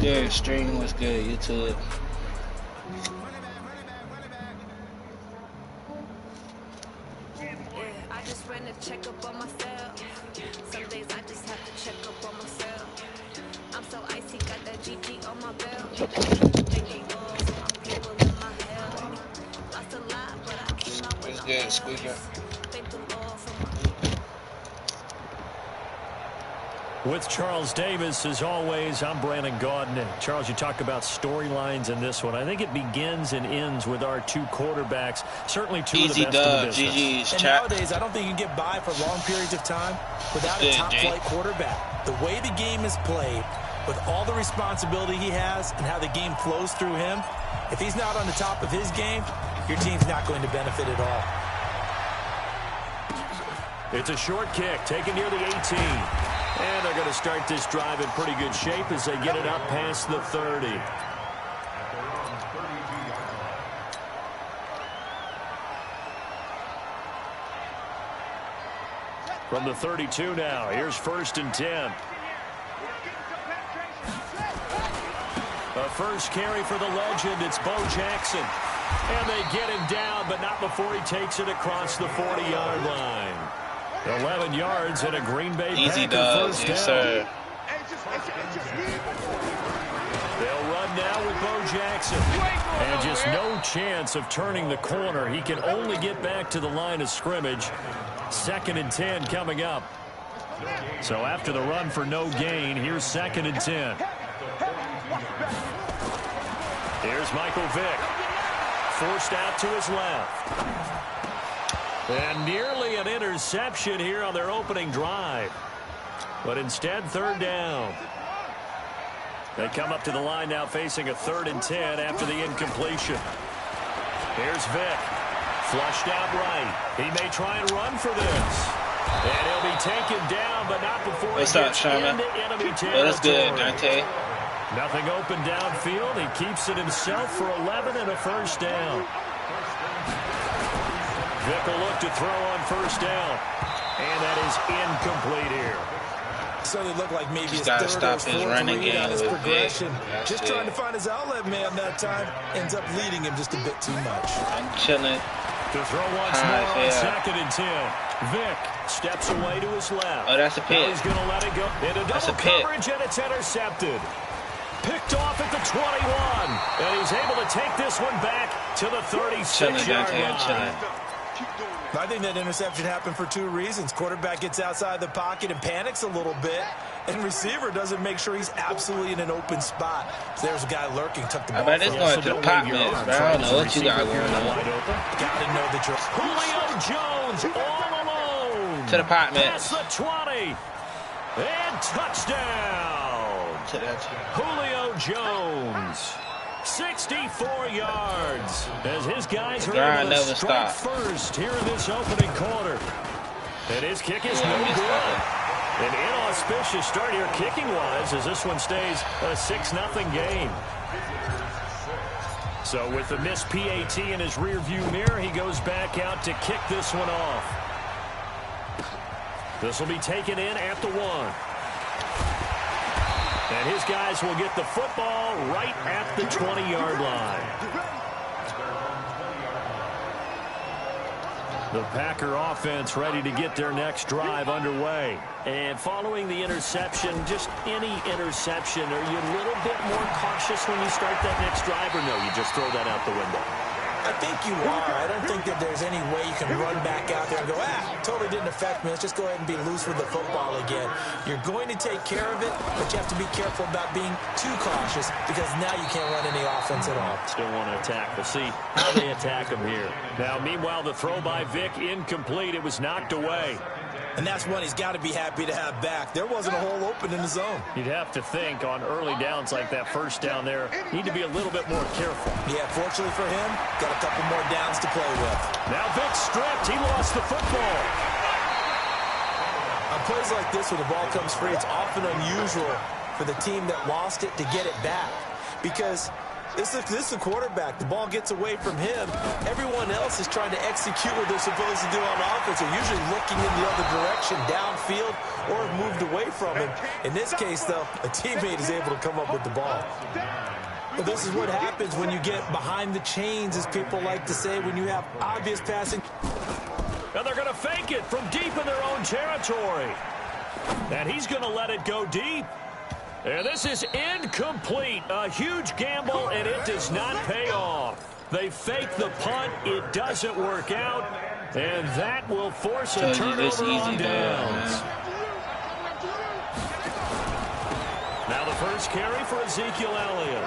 good? Stream, what's good? YouTube. I just ran a checkup on myself. Some days I just have to check up on myself. I'm so icy, got that GG on my belt. Thinking balls, my people in my hell. Lost a lot, but I came out with What's good, Squeaker? Thank the Lord for my With Charles Davis, as always, I'm Brandon Gaudin. And Charles, you talk about storylines in this one. I think it begins and ends with our two quarterbacks. Certainly two of the best in the business. GG's and chat. nowadays, I don't think you can get by for long periods of time without a top-flight quarterback. The way the game is played, with all the responsibility he has and how the game flows through him, if he's not on the top of his game, your team's not going to benefit at all. It's a short kick, taken near the 18. And they're going to start this drive in pretty good shape as they get it up past the 30. From the 32 now, here's 1st and 10. A first carry for the legend, it's Bo Jackson. And they get him down, but not before he takes it across the 40-yard line. 11 yards and a Green Bay Easy Packer does, first yes, down. sir. They'll run now with Bo Jackson. And just no chance of turning the corner. He can only get back to the line of scrimmage. 2nd and 10 coming up. So after the run for no gain, here's 2nd and 10. Here's Michael Vick. Forced out to his left. And nearly an interception here on their opening drive. But instead, 3rd down. They come up to the line now facing a 3rd and 10 after the incompletion. Here's Vick. Flushed out right. He may try and run for this. And he'll be taken down, but not before he gets into enemy territory. That's good, Dante. Nothing open downfield. He keeps it himself for 11 and a first down. Vick will look to throw on 1st down. And that is incomplete here. Certainly looked like maybe his gotta third stop or his fourth running read game on his with progression. Vick. Just trying to find his outlet man that time. Ends up leading him just a bit too much. I'm chilling. To throw once more on 2nd and 10. Vick steps away to his left. Oh, that's a pick. Now he's going to let it go. Into double coverage, and it's intercepted. Picked off at the 21. And he's able to take this one back to the 36-yard line. I think that interception happened for 2 reasons. Quarterback gets outside the pocket and panics a little bit, and receiver doesn't make sure he's absolutely in an open spot. So there's a guy lurking, took the ball. I bet it's going to the pop miss, but I don't know what you got going on. Gotta know that you're Julio Jones all alone. To the pop miss. Past the 20. And touchdown. To that. Julio Jones. 64 yards as his guys are able to strike first here in this opening quarter. And his kick is no good. An inauspicious start here kicking-wise as this one stays a 6-0 game. So with the missed PAT in his rearview mirror, he goes back out to kick this one off. This will be taken in at the 1. And his guys will get the football right at the 20-yard line. The Packer offense ready to get their next drive underway. And following the interception, just any interception, are you a little bit more cautious when you start that next drive, or no, you just throw that out the window? I think you are. I don't think that there's any way you can run back out there and go, totally didn't affect me. Let's just go ahead and be loose with the football again. You're going to take care of it, but you have to be careful about being too cautious because now you can't run any offense at all. Still want to attack. We'll see how they attack him here. Now, meanwhile, the throw by Vick incomplete. It was knocked away. And that's one he's got to be happy to have back. There wasn't a hole open in the zone. You'd have to think on early downs like that first down there, need to be a little bit more careful. Yeah, fortunately for him, got a couple more downs to play with. Now Vick stripped. He lost the football. On plays like this where the ball comes free, it's often unusual for the team that lost it to get it back. Because This is the quarterback. The ball gets away from him. Everyone else is trying to execute what they're supposed to do on offense. They're usually looking in the other direction, downfield, or have moved away from him. In this case, though, a teammate is able to come up with the ball. But this is what happens when you get behind the chains, as people like to say, when you have obvious passing. And they're going to fake it from deep in their own territory. And he's going to let it go deep. And this is incomplete. A huge gamble, and it does not pay off. They fake the punt. It doesn't work out. And that will force a turnover on downs. Now the first carry for Ezekiel Elliott.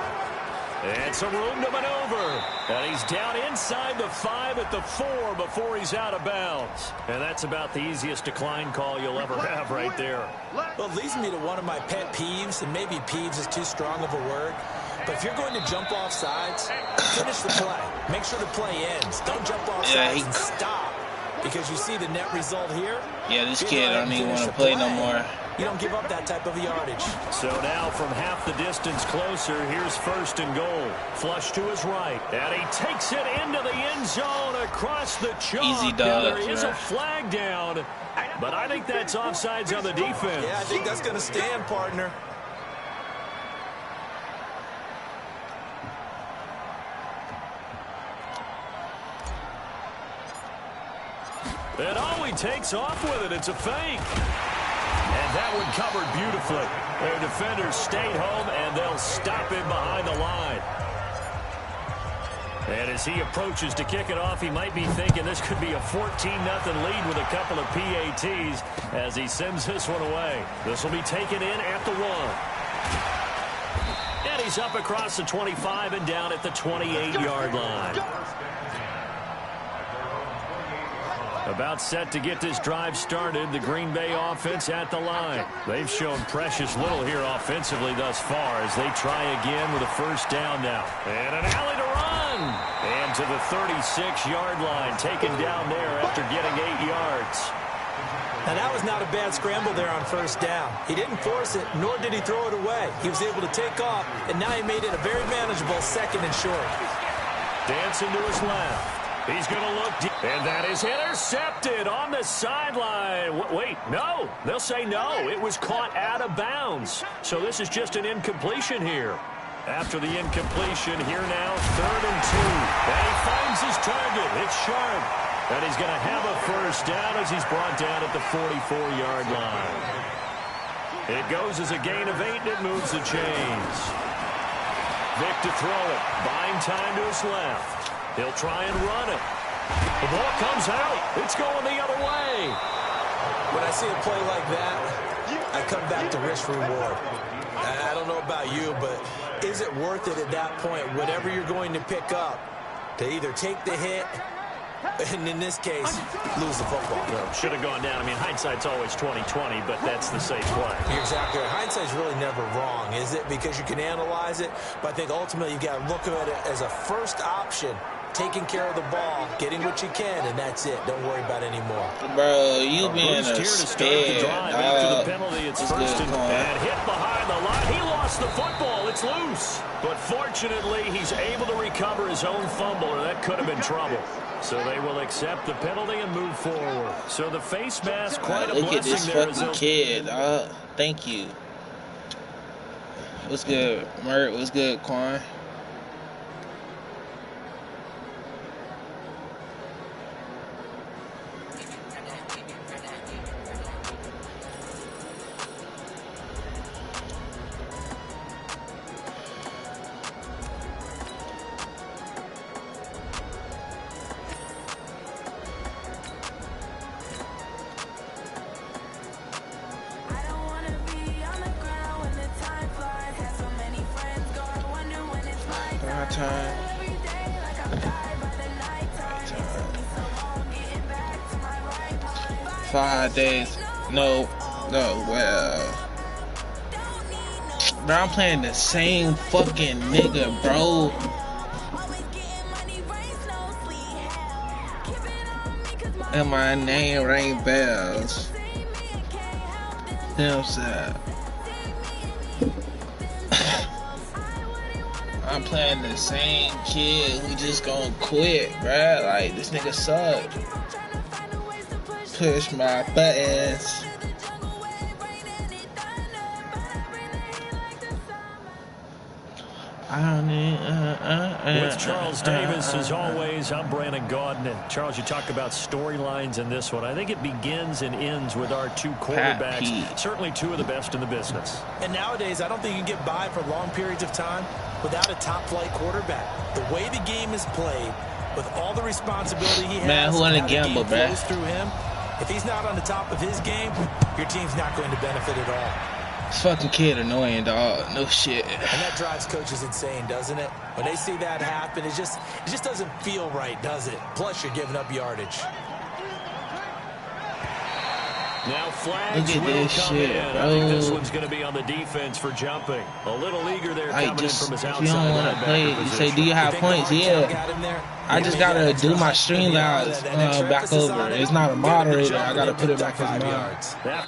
And some room to maneuver. And he's down inside the 5 at the 4 before he's out of bounds. And that's about the easiest decline call you'll ever have right there. Well, it leads me to one of my pet peeves, and maybe peeves is too strong of a word. But if you're going to jump off sides, finish the play. Make sure the play ends. Don't jump off sides and stop. Because you see the net result here. Yeah, this kid don't even want to play no more. You don't give up that type of yardage. So now from half the distance closer, here's first and goal. Flush to his right. And he takes it into the end zone across the chalk. Easy dodge. There is a flag down, but I think that's offsides on the defense. Yeah, I think that's going to stand, partner. And he takes off with it. It's a fake. And that one covered beautifully. Their defenders stayed home, and they'll stop him behind the line. And as he approaches to kick it off, he might be thinking this could be a 14-0 lead with a couple of PATs as he sends this one away. This will be taken in at the 1. And he's up across the 25 and down at the 28-yard line. About set to get this drive started, the Green Bay offense at the line. They've shown precious little here offensively thus far as they try again with a first down now. And an alley to run. And to the 36-yard line, taken down there after getting 8 yards. Now, that was not a bad scramble there on first down. He didn't force it, nor did he throw it away. He was able to take off, and now he made it a very manageable 2nd and short. Dancing to his left. He's going to look deep. And that is intercepted on the sideline. Wait, no. They'll say no. It was caught out of bounds. So this is just an incompletion here. After the incompletion, here now, 3rd and 2. And he finds his target. It's Sharp. And he's going to have a first down as he's brought down at the 44-yard line. It goes as a gain of 8, and it moves the chains. Vick to throw it. Buying time to his left. He'll try and run it. The ball comes out. It's going the other way. When I see a play like that, I come back to risk reward. I don't know about you, but is it worth it at that point, whatever you're going to pick up, to either take the hit, and in this case, lose the football? Well, should have gone down. I mean, hindsight's always 20/20, but that's the safe play. You're exactly right. Hindsight's really never wrong, is it? Because you can analyze it, but I think ultimately you got to look at it as a first option. Taking care of the ball, getting what you can, and that's it. Don't worry about it anymore. Bro, you being a sped, after the penalty, it's first and hit behind the line. He lost the football. It's loose. But fortunately, he's able to recover his own fumble, or that could have been trouble. So they will accept the penalty and move forward. So the face mask, quite a blessing. Look at this fucking kid. Thank you. What's good, Mert? What's good, Quan? Time. 5 days. No, well. Bro, I'm playing the same fucking nigga, bro. And my name ring bells. You know what I'm saying? I I'm playing the same kid who just gonna quit, bruh. Like, this nigga suck. Push my buttons. With Charles Davis, as always, I'm Brandon Gaudin. And Charles, you talk about storylines in this one. I think it begins and ends with our two quarterbacks. Certainly two of the best in the business. And nowadays, I don't think you can get by for long periods of time without a top-flight quarterback. The way the game is played, with all the responsibility he has, man, who wanna gamble, man? Flows through him. If he's not on the top of his game, your team's not going to benefit at all. This fucking kid annoying, dog. No shit. And that drives coaches insane, doesn't it? When they see that happen, it just doesn't feel right, does it? Plus, you're giving up yardage. Now flags Look at will this come shit, in. bro. I think this one's going to be on the defense for jumping. A little eager there Like, coming just, in from his if outside you don't want to play, you say, do you have points? Yeah. I just got to do my Streamlabs back over. It's not a moderator. I got to put it back as mine.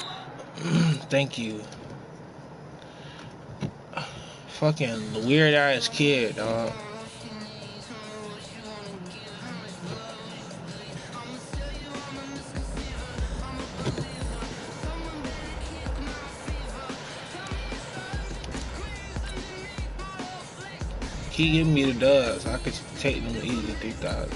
Thank you. Fucking weird ass kid, dog. Keep giving me the dubs. I could take them easily 3,000.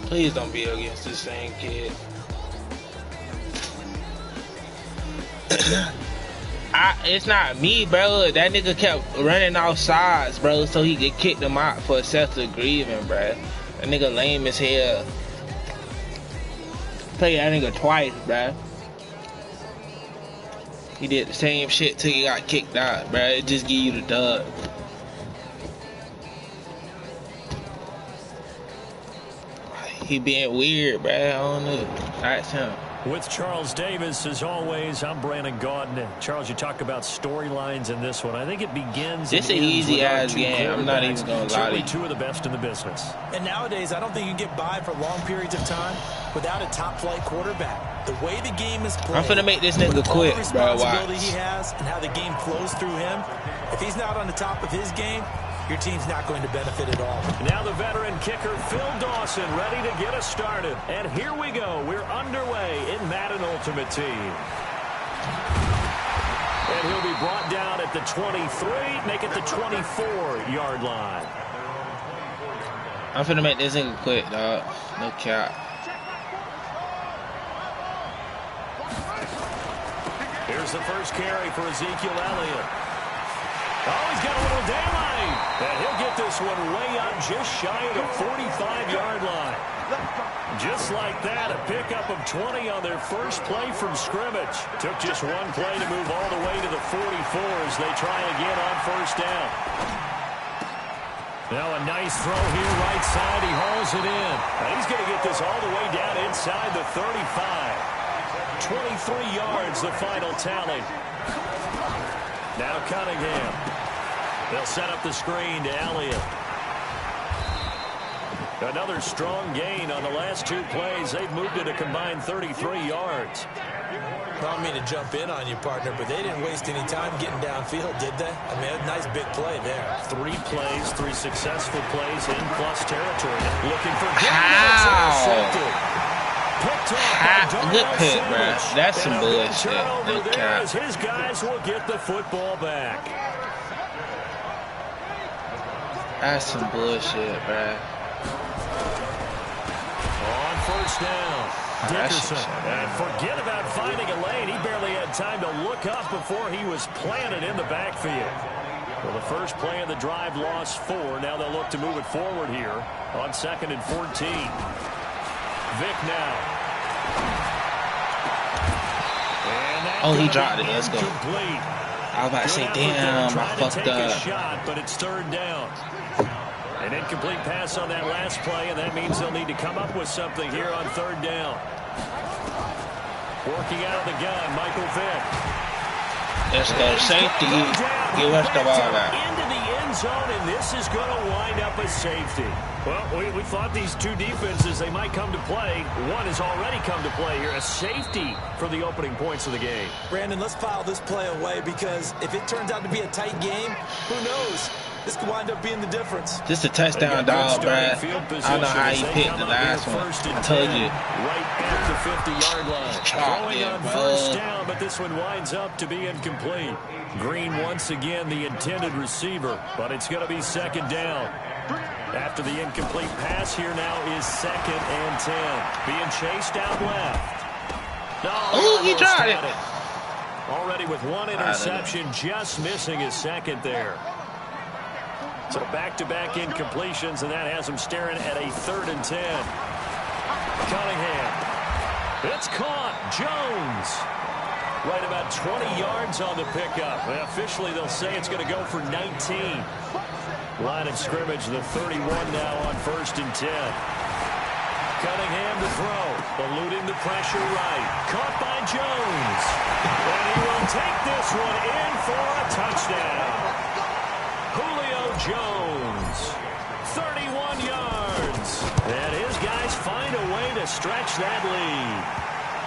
Please don't be against the same kid. It's not me, bro. That nigga kept running off sides, bro, so he could kick them out for excessive grieving, bro. That nigga lame as hell. Play that nigga twice, bro. He did the same shit till he got kicked out, bro. It just give you the dub. He being weird, bro. I don't know. That's him. With Charles Davis, as always, I'm Brandon Gaudin. And Charles, you talk about storylines in this one. I think it begins. This an easy ass game. I'm not even gonna lie to you. Two of the best in the business. And nowadays, I don't think you can get by for long periods of time without a top-flight quarterback. The way the game is played, I'm finna make this nigga quit, bro. Responsibility Watch. he has and how the game flows through him. If he's not on the top of his game, your team's not going to benefit at all. Now the veteran kicker, Phil Dawson, ready to get us started. And here we go. We're underway in Madden Ultimate Team. And he'll be brought down at the 23, make it the 24-yard line. I'm finna make this nigga quit, dog. No cap. Here's the first carry for Ezekiel Elliott. Oh, he's got a little daylight. And he'll get this one way up just shy of the 45-yard line. Just like that, a pickup of 20 on their first play from scrimmage. Took just one play to move all the way to the 44 as they try again on first down. Now a nice throw here right side. He hauls it in. And he's going to get this all the way down inside the 35. 23 yards, the final tally. Now Cunningham. They'll set up the screen to Elliott. Another strong gain on the last two plays. They've moved it a combined 33 yards. I don't mean to jump in on you, partner, but they didn't waste any time getting downfield, did they? I mean, a nice big play there. 3 plays, 3 successful plays in plus territory. Looking for Good pick, bro. That's some bullshit. No cap. His guys will get the football back. That's some bullshit, bro. On first down, Dickerson. And forget about finding a lane. He barely had time to look up before he was planted in the backfield. Well, the first play of the drive lost 4. Now they'll look to move it forward here on 2nd and 14. Vic now. Oh, he dropped it. Let's go. Complete. I was about to say, damn, I fucked up. Shot, but it's 3rd down. An incomplete pass on that last play, and that means they'll need to come up with something here on 3rd down. Working out of the gun, Michael Vick. Let's go. Safety. Give us the ball back. Into the end end zone, and this is going to wind up a safety. Well, we thought these two defenses, they might come to play. One has already come to play here, a safety for the opening points of the game. Brandon, let's file this play away because if it turns out to be a tight game, who knows? This could wind up being the difference. Just a touchdown dog, Brad. I don't know how he picked the last one. I told you. Right at the 50-yard line. Throwing on first down, but this one winds up to be incomplete. Green once again the intended receiver, but it's going to be second down. After the incomplete pass, here now is 2nd and 10. Being chased out left. Oh, he tried it. Already with one interception, just missing his second there. So back-to-back incompletions, and that has him staring at a 3rd and 10. Cunningham. It's caught. Jones. Right about 20 yards on the pickup. Well, officially, they'll say it's going to go for 19. Line of scrimmage, the 31 now on 1st and 10. Cunningham to throw. Eluding the pressure right. Caught by Jones. And he will take this one in for a touchdown. Julio Jones, 31 yards. And his guys find a way to stretch that lead.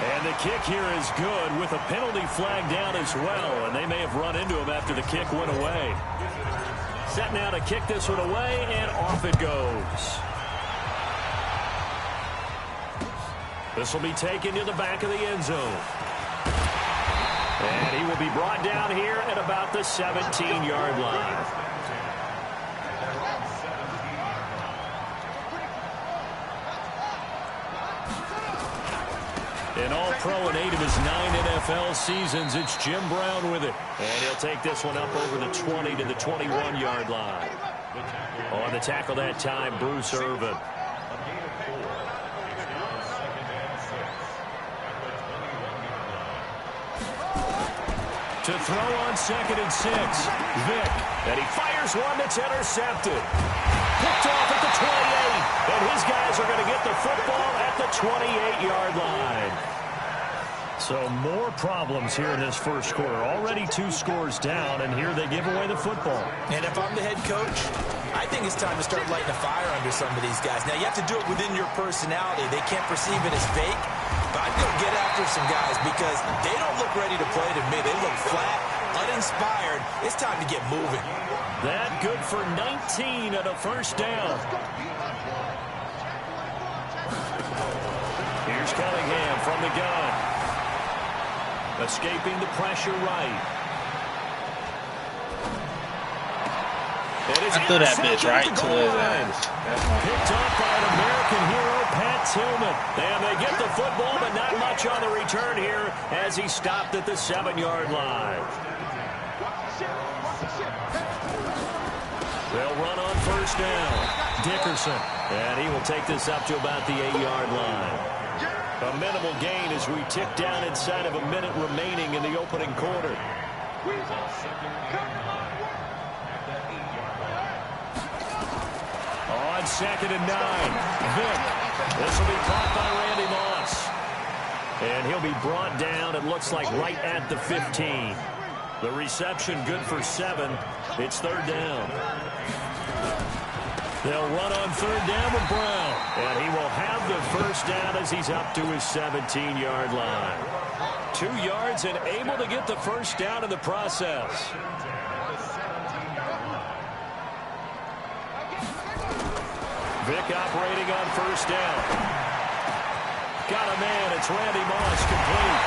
And the kick here is good with a penalty flag down as well. And they may have run into him after the kick went away. Set now to kick this one away, and off it goes. This will be taken to the back of the end zone. And he will be brought down here at about the 17-yard line. An all-pro in 8 of his 9 NFL seasons. It's Jim Brown with it. And he'll take this one up over the 20 to the 21-yard line. On the tackle that time, Bruce Irvin. To throw on 2nd and 6. Vick. And he fires one that's intercepted. Picked off at the 28. And his guys are going to get the football at the 28-yard line. So more problems here in this first quarter. Already 2 scores down, and here they give away the football. And if I'm the head coach, I think it's time to start lighting a fire under some of these guys. Now, you have to do it within your personality. They can't perceive it as fake. But I'd go get after some guys because they don't look ready to play to me. They look flat, uninspired. It's time to get moving. That good for 19 at a first down. Here's Cunningham from the gun. Escaping the pressure right. I threw that bitch right to his ass. Picked up by an American hero, Pat Tillman. And they get the football, but not much on the return here as he stopped at the 7-yard line. They'll run on first down. Dickerson. And he will take this up to about the 8-yard line. A minimal gain as we tick down inside of a minute remaining in the opening quarter. On 2nd and 9. Vick. This will be caught by Randy Moss. And he'll be brought down, it looks like, right at the 15. The reception good for 7. It's 3rd down. They'll run on 3rd down with Brown. And he will have the first down as he's up to his 17-yard line. 2 yards and able to get the first down in the process. Vick operating on first down. Got a man. It's Randy Moss complete.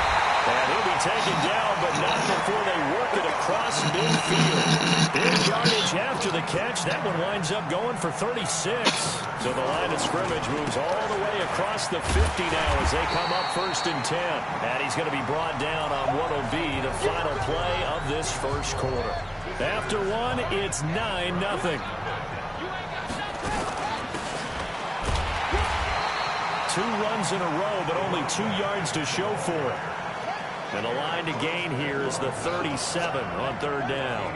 And he'll be taken down, but not before they work it across midfield. Big yardage after the catch. That one winds up going for 36. So the line of scrimmage moves all the way across the 50 now as they come up 1st and 10. And he's going to be brought down on what will be the final play of this first quarter. After one, it's 9-0. 2 runs in a row, but only 2 yards to show for it. And the line to gain here is the 37 on 3rd down.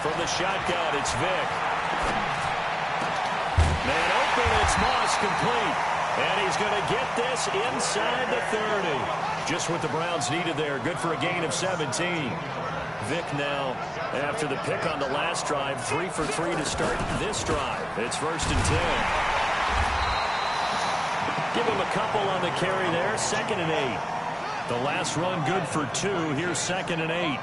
From the shotgun, it's Vick. Man open, it's Moss complete. And he's going to get this inside the 30. Just what the Browns needed there. Good for a gain of 17. Vic now, after the pick on the last drive, 3 for 3 to start this drive. It's 1st and 10. Give him a couple on the carry there. 2nd and 8. The last run good for 2. Here's 2nd and 8.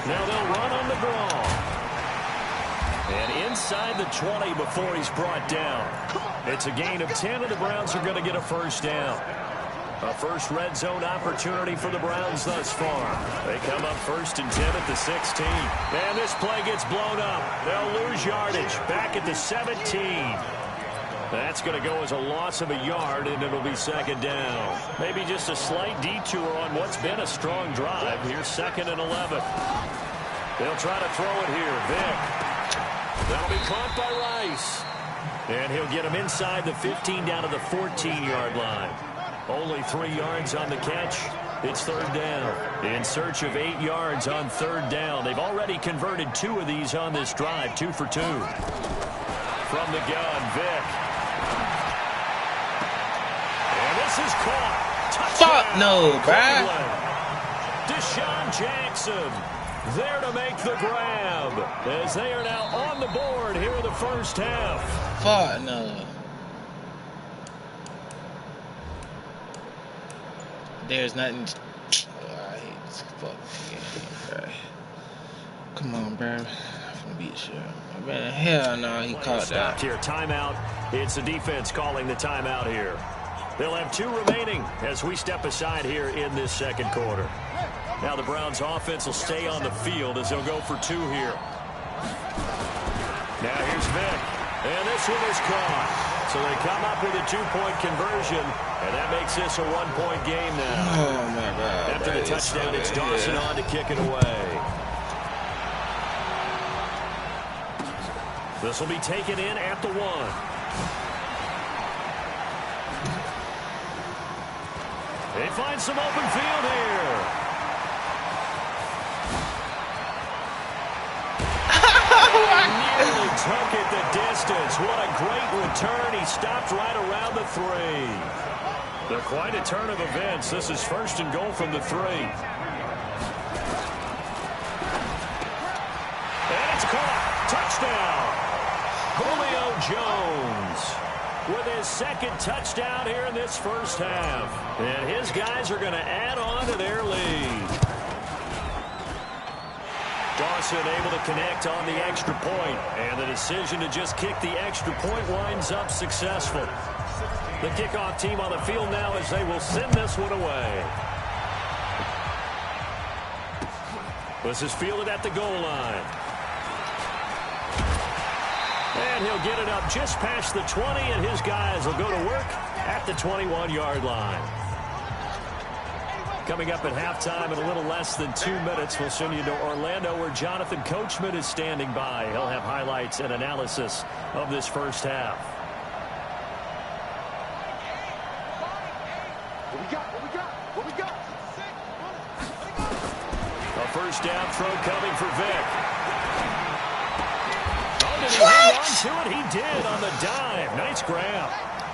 Now they'll run on the draw. And inside the 20 before he's brought down. It's a gain of 10, and the Browns are going to get a 1st down. A first red zone opportunity for the Browns thus far. They come up 1st and 10 at the 16. And this play gets blown up. They'll lose yardage. Back at the 17. That's going to go as a loss of a yard, and it'll be 2nd down. Maybe just a slight detour on what's been a strong drive. Here's 2nd and 11. They'll try to throw it here. Vic. That'll be caught by Rice. And he'll get him inside the 15 down to the 14-yard line. Only 3 yards on the catch. It's 3rd down. In search of 8 yards on 3rd down. They've already converted 2 of these on this drive. 2 for 2. From the gun, Vic. And this is caught. Touchdown. Fuck no, bruh. Deshaun Jackson there to make the grab as they are now on the board here in the 1st half. Fuck no. There's nothing. Oh, I hate this fucking game, bro. Come on, bro. I'm gonna beat shit. Man, hell no, he caught that. Here, timeout. It's the defense calling the timeout here. They'll have 2 remaining as we step aside here in this 2nd quarter. Now the Browns offense will stay on the field as they'll go for 2 here. Now here's Vic. And this one is caught. So they come up with a 2-point conversion, and that makes this a 1-point game now. Oh, my God. After the touchdown, it's Dawson on to kick it away. This will be taken in at the 1. They find some open field here. Nearly took it the distance. What a great return. He stopped right around the 3. They're quite a turn of events. This is 1st and goal from the 3. And it's caught. Touchdown. Julio Jones with his 2nd touchdown here in this 1st half. And his guys are going to add on to their lead. Dawson able to connect on the extra point, and the decision to just kick the extra point winds up successful. The kickoff team on the field now as they will send this one away. This is fielded at the goal line. And he'll get it up just past the 20, and his guys will go to work at the 21-yard line. Coming up at halftime in a little less than 2 minutes, we'll send you to Orlando where Jonathan Coachman is standing by. He'll have highlights and analysis of this 1st half. What we got? A 1st down throw coming for Vic. Oh, did he hang on to it? He did on the dive. Nice grab.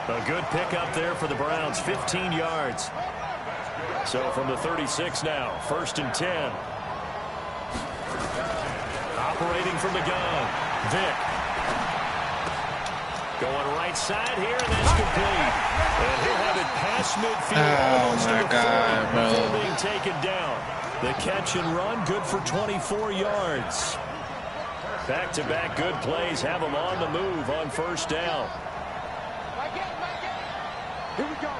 A good pickup there for the Browns, 15 yards. So from the 36 now, 1st and 10. Operating from the gun, Vic. Going right side here, and that's complete. And he'll have it past midfield. Oh, my God, bro. Before being taken down. The catch and run, good for 24 yards. Back-to-back good plays have them on the move on 1st down. Here we go.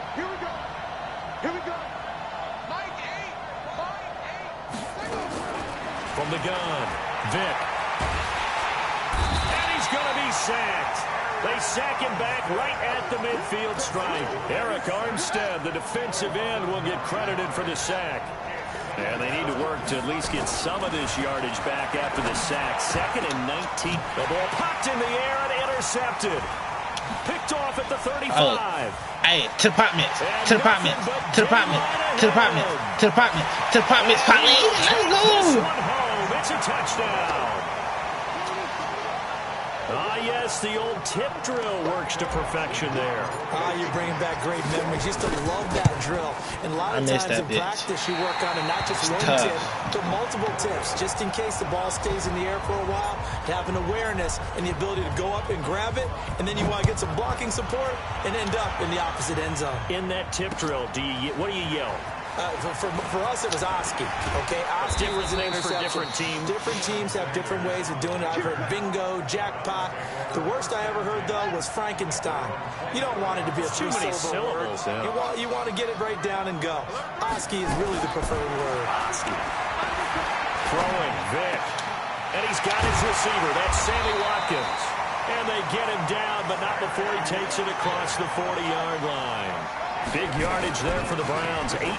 From the gun, Vic. And he's going to be sacked. They sack him back right at the midfield stripe. Eric Armstead, the defensive end, will get credited for the sack. And they need to work to at least get some of this yardage back after the sack. 2nd and 19. The ball popped in the air and intercepted. Picked off at the 35. Oh. Hey, to the apartment. To the apartment. To the apartment. To the apartment. To the apartment. To the apartment. Let's go. This one home. It's a touchdown. Ah, yes, the old tip drill works to perfection there. Ah, you're bringing back great memories. Used to love that drill. And a lot of times in practice, you work on it, not just one tip, but multiple tips, just in case the ball stays in the air for a while, to have an awareness and the ability to go up and grab it, and then you want to get some blocking support and end up in the opposite end zone. In that tip drill, what do you yell? For us, it was Oski. Okay, Oski was an interception. For different teams. Different teams have different ways of doing it. I've heard bingo, jackpot. The worst I ever heard, though, was Frankenstein. You don't want it to be a two-syllable word. Yeah. You want to get it right down and go. Oski is really the preferred word. Oski. Throwing, Vic. And he's got his receiver. That's Sammy Watkins. And they get him down, but not before he takes it across the 40-yard line. Big yardage there for the Browns, 18. We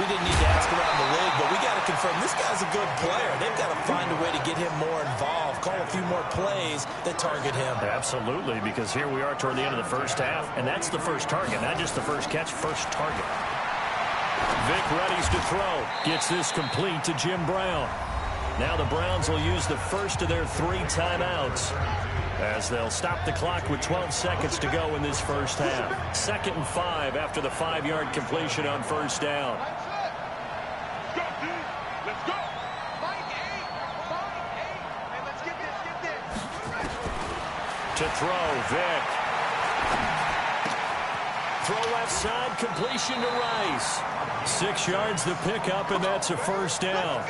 didn't need to ask around the league, but we got to confirm this guy's a good player. They've got to find a way to get him more involved, call a few more plays that target him. Absolutely, because here we are toward the end of the first half, and that's the first target, not just the first catch, first target. Vic readies to throw, gets this complete to Jim Brown. Now the Browns will use the first of their 3 timeouts, as they'll stop the clock with 12 seconds to go in this first half. 2nd and 5 after the 5-yard completion on first down. Let's go. Mike 8. And let's get this. To throw, Vic. Throw left side, completion to Rice. 6 yards the pickup, and that's a first down.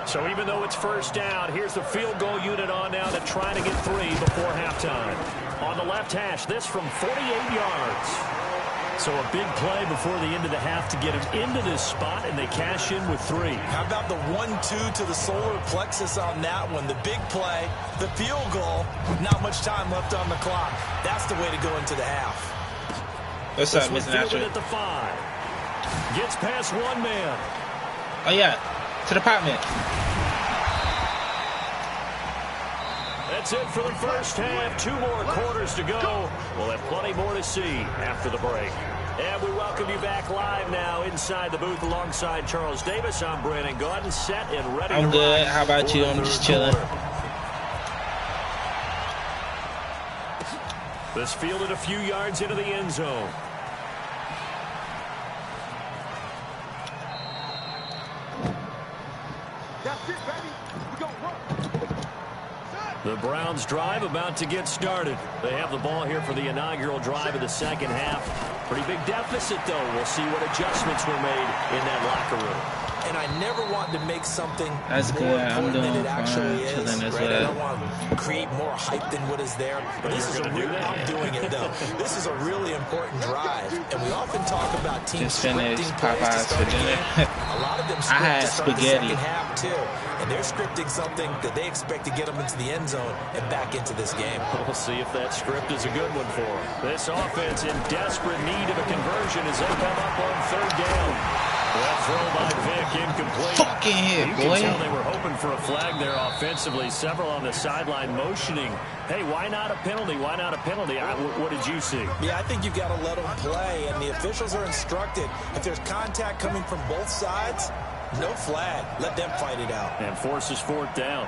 So even though it's first down, here's the field goal unit on now to try to get 3 before halftime. On the left hash, this from 48 yards. So a big play before the end of the half to get him into this spot, and they cash in with 3. How about the 1-2 to the solar plexus on that one? The big play, the field goal, not much time left on the clock. That's the way to go into the half. What's up, Mr. Natural? At the 5. Gets past one man. Oh, yeah. To the pop man. That's it for the first half. 2 more quarters to go. We'll have plenty more to see after the break. And we welcome you back live now inside the booth alongside Charles Davis. I'm Brandon Gordon, set and ready to I'm good. ride. How about you? I'm just chilling. This fielded a few yards into the end zone. That's it, baby. We go run. The Browns drive about to get started. They have the ball here for the inaugural drive of the second half. Pretty big deficit, though. We'll see what adjustments were made in that locker room. And I never want to make something That's more good. I'm important than doing it actually fine. is. As Right? well. I don't want to create more hype than what is there. But this is a real, I'm doing it, though. This is a really important drive. And we often talk about teams Just finished scripting plays to Popeyes start for a dinner. game. A lot of them I script had to start the spaghetti. second half, too. And they're scripting something that they expect to get them into the end zone and back into this game. We'll see if that script is a good one for them. This offense in desperate need of a conversion as they come up on 3rd down. That throw by Vic incomplete. Fucking hit, You boy. can tell they were hoping for a flag there offensively. Several on the sideline motioning. Hey, why not a penalty? Why not a penalty? What did you see? Yeah, I think you've got to let them play, and the officials are instructed. If there's contact coming from both sides, no flag. Let them fight it out. And forces 4th down.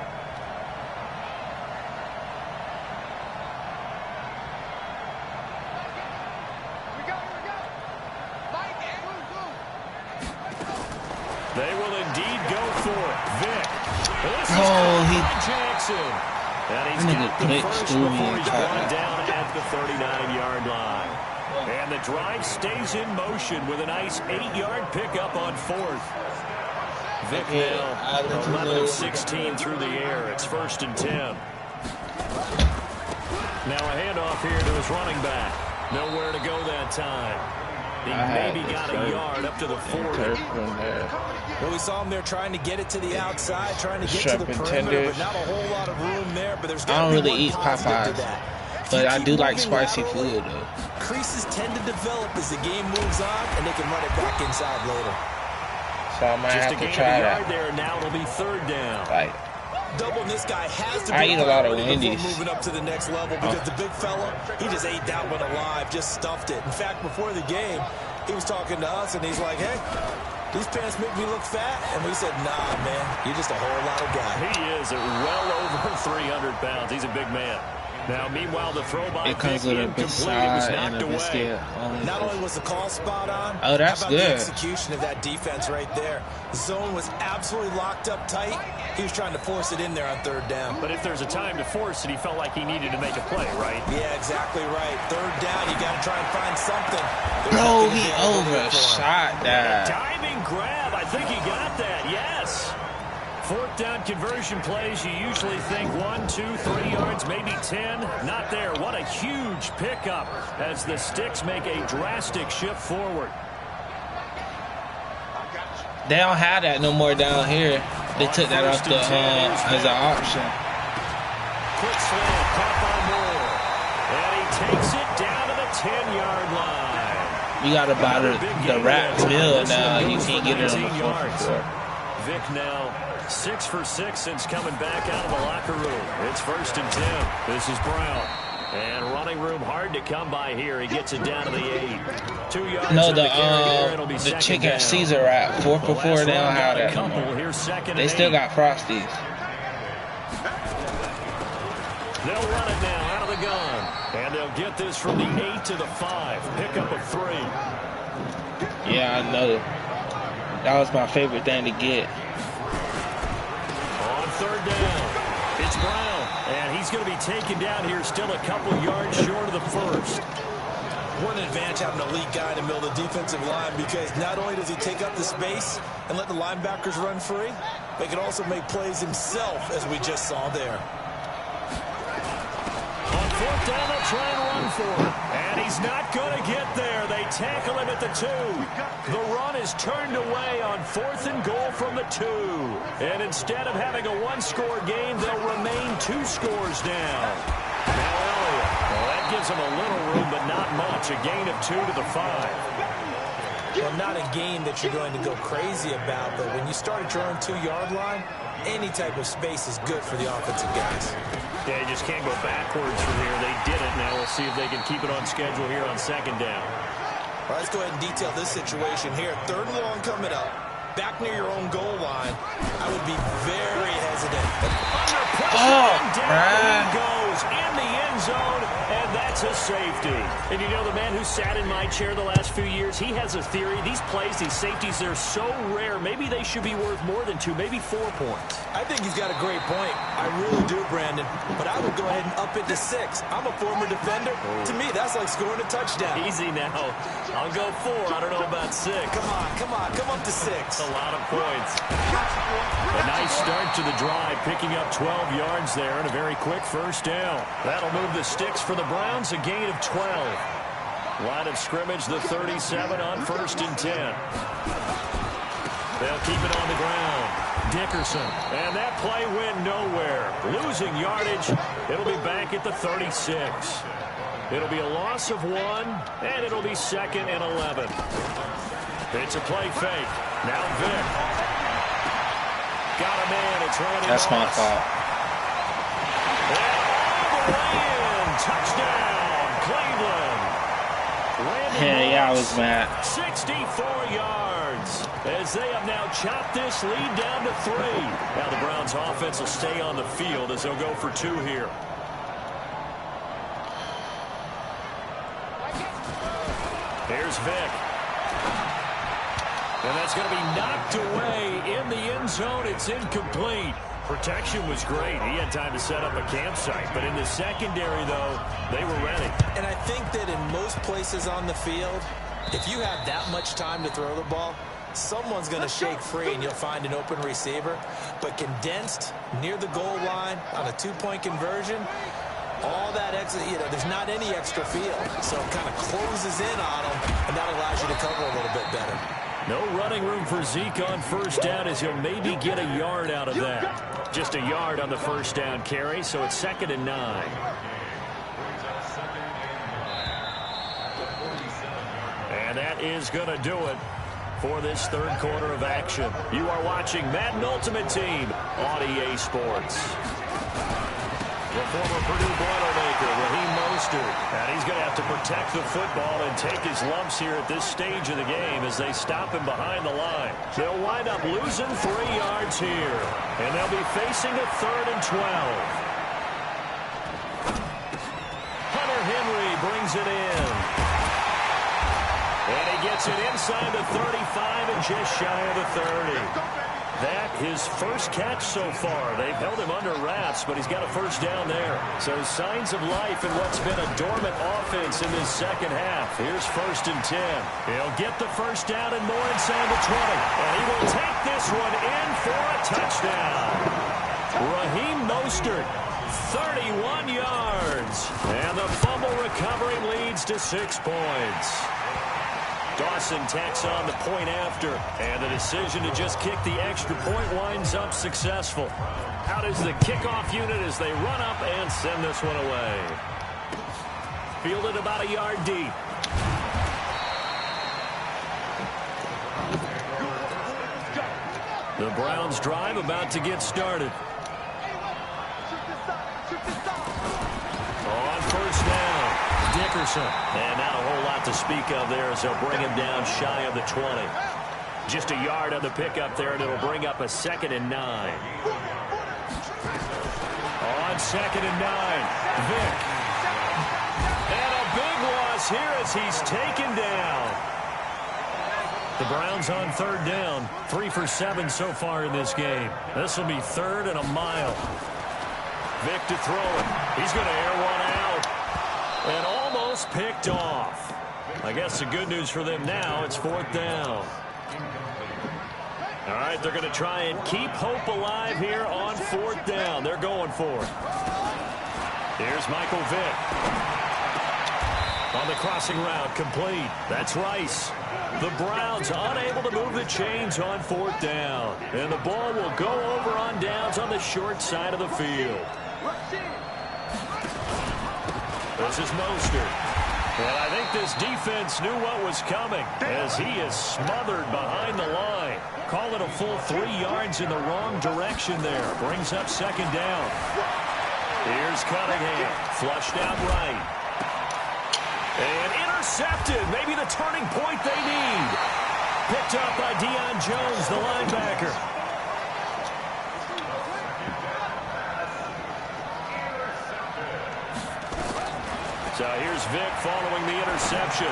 They will indeed go for it. Vic. Jackson. And he's got the first before he's brought down at the 39-yard line. And the drive stays in motion with a nice 8-yard pickup on 4th. Vic now 11 of 16 through the air. It's 1st and 10. Now a handoff here to his running back. Nowhere to go that time. He maybe got a yard up to the 40. Well, we saw him there trying to get it to the outside, trying to get to the perimeter, but not a whole lot of room there. But there's I don't really eat Popeyes, but I do like spicy food, though. Creases tend to develop as the game moves on, and they can run it back inside later. So I might have to try that. There, now it'll be 3rd down. Like, Double, this guy has to be I eat a lot of before Wendy's. moving up to the next level because the big fella, he just ate that one alive, just stuffed it. In fact, before the game, he was talking to us, and he's like, hey, these pants make me look fat. And we said, nah, man, you're just a whole lot of guy. He is at well over 300 pounds. He's a big man. Now, meanwhile, the throw by it comes with a beside and a biscuit. Not only was the call spot on, oh, that's how about good. The execution of that defense right there. The zone was absolutely locked up tight. He was trying to force it in there on third down. But if there's a time to force it, he felt like he needed to make a play, right? Yeah, exactly right. Third down, you got to try and find something. No, he overshot that. Diving grab. I think he got that. Yes. Fourth down conversion plays, you usually think 1, 2, 3 yards, maybe 10. Not there. What a huge pickup as the Sticks make a drastic shift forward. They don't have that no more down here. They took that off the as an option. Quick slant, caught by Moore. And he takes it down to the 10-yard line. You got to buy the wrap meal now. You can't get it on the 4th floor. Vic now 6 for 6 since coming back out of the locker room. It's 1st and 10. This is Brown. And running room hard to come by here. He gets it down to the 8. 2 yards. No, the chicken Caesar wrap. 4 for 4. They don't have that no more. They still got Frosties. They'll run it now out of the gun. And they'll get this from the 8 to the 5. Pickup of 3. Yeah, I know. That was my favorite thing to get. On third down, it's Brown, and he's going to be taken down here still a couple yards short of the first. What an advantage having an elite guy in the middle of the defensive line, because not only does he take up the space and let the linebackers run free, but he can also make plays himself, as we just saw there. On fourth down, they'll try and run for it. And he's not going to get there. They tackle him at the 2. The run is turned away on 4th and goal from the 2. And instead of having a 1-score game, they'll remain 2 scores down. Now Elliott. Well, that gives him a little room, but not much. A gain of 2 to the 5. Well, not a game that you're going to go crazy about, but when you start at your own 2-yard line, any type of space is good for the offensive guys. Yeah, you just can't go backwards from here. They did it. Now we'll see if they can keep it on schedule here on 2nd down. All right, let's go ahead and detail this situation here. 3rd and long coming up. Back near your own goal line. I would be very hesitant. Under pressure, and down he goes in the end zone, and that's a safety. And you know, the man who sat in my chair the last few years, he has a theory. These plays, these safeties, they're so rare. Maybe they should be worth more than 2, maybe 4 points. I think he's got a great point. I really do, Brandon. But I would go ahead and up it to 6. I'm a former defender. Oh. To me, that's like scoring a touchdown. Easy now. I'll go 4. I don't know about 6. Come up to 6. A lot of points. A nice start to the drive, picking up 12 yards there and a very quick 1st down. That'll move the Sticks for the Browns, a gain of 12. Line of scrimmage, the 37 on 1st and 10. They'll keep it on the ground. Dickerson, and that play went nowhere. Losing yardage. It'll be back at the 36. It'll be a loss of 1, and it'll be 2nd and 11. It's a play fake. Now Vic. Got a man. It's Randy That's Moss. my fault. And all the way in. Touchdown, Cleveland. Randy Yeah, I Moss, was mad. 64 yards as they have now chopped this lead down to 3. Now the Browns offense will stay on the field as they'll go for 2 here. Here's Vic. And that's going to be knocked away in the end zone. It's incomplete. Protection was great. He had time to set up a campsite. But in the secondary, though, they were ready. And I think that in most places on the field, if you have that much time to throw the ball, someone's going to shake free and you'll find an open receiver. But condensed near the goal line on a 2-point conversion, all that extra, there's not any extra field. So it kind of closes in on them, and that allows you to cover a little bit better. No running room for Zeke on 1st down as he'll maybe get a yard out of that. Just a yard on the 1st down carry, so it's 2nd and 9. And that is going to do it for this 3rd quarter of action. You are watching Madden Ultimate Team on EA Sports. The former Purdue Boilermaker, Raheem Mostert. And he's going to have to protect the football and take his lumps here at this stage of the game as they stop him behind the line. They'll wind up losing 3 yards here. And they'll be facing a 3rd and 12. Hunter Henry brings it in. And he gets it inside the 35 and just shy of the 30. That his first catch so far. They've held him under wraps, but he's got a first down there. So signs of life in what's been a dormant offense in this second half. Here's 1st and 10. He'll get the first down and more inside the 20. And he will take this one in for a touchdown. Raheem Mostert, 31 yards. And the fumble recovery leads to 6 points. Dawson tacks on the point after, and the decision to just kick the extra point winds up successful. Out is the kickoff unit as they run up and send this one away. Fielded about a yard deep. The Browns drive about to get started. On first down, Dickerson. And not a whole lot to speak of there as they'll bring him down shy of the 20. Just a yard on the pickup there, and it'll bring up a 2nd and 9. On 2nd and 9, Vick. And a big loss here as he's taken down. The Browns on 3rd down, 3 for 7 so far in this game. This will be 3rd and a mile. Vick to throw it. He's going to air one out. And almost picked off. I guess the good news for them now, it's 4th down. All right, they're going to try and keep hope alive here on 4th down. They're going for it. Here's Michael Vick. On the crossing route, complete. That's Rice. The Browns unable to move the chains on 4th down. And the ball will go over on downs on the short side of the field. This is Mostert. And I think this defense knew what was coming as he is smothered behind the line. Call it a full 3 yards in the wrong direction there. Brings up 2nd down. Here's Cunningham. Flushed out right. And intercepted. Maybe the turning point they need. Picked up by Deion Jones, the linebacker. So here's Vick following the interception.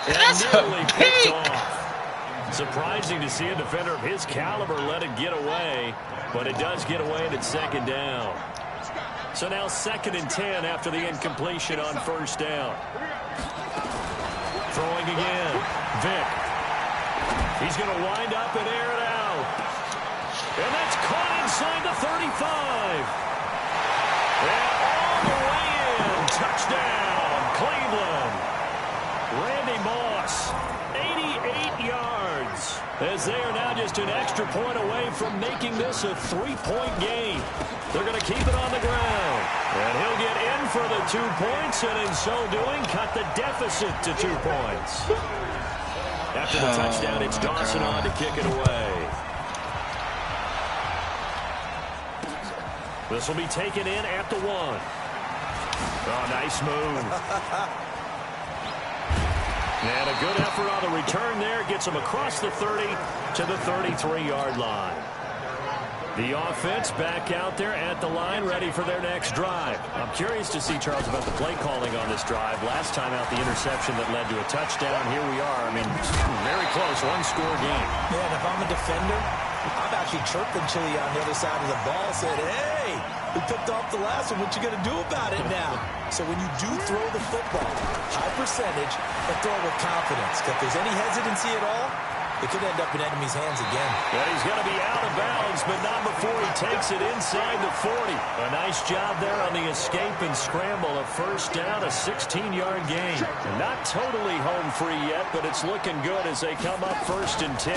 That's nearly a picked pick. off. Surprising to see a defender of his caliber let it get away, but it does get away and it's 2nd down. So now 2nd and 10 after the incompletion on 1st down. Throwing again. Vick. He's going to wind up and air it out. And that's caught inside the 35. And all the way in. Touchdown, Cleveland. Randy Moss, 88 yards. As they are now just an extra point away from making this a 3-point game. They're going to keep it on the ground. And he'll get in for the 2 points, and in so doing, cut the deficit to 2 points. After the touchdown, it's Dawson on to kick it away. This will be taken in at the 1. Oh, nice move. And a good effort on the return there. Gets him across the 30 to the 33-yard line. The offense back out there at the line, ready for their next drive. I'm curious to see, Charles, about the play calling on this drive. Last time out, the interception that led to a touchdown. Here we are. I mean, very close, one-score game. Yeah, and if I'm a defender, I'm actually chirping Chili on the other side of the ball, said, hey, we picked off the last one. What you going to do about it now? So when you do throw the football, high percentage, but throw it with confidence. If there's any hesitancy at all, it could end up in enemy's hands again. And he's going to be out of bounds, but not before he takes it inside the 40. A nice job there on the escape and scramble. A first down, a 16-yard gain. Not totally home free yet, but it's looking good as they come up 1st and 10.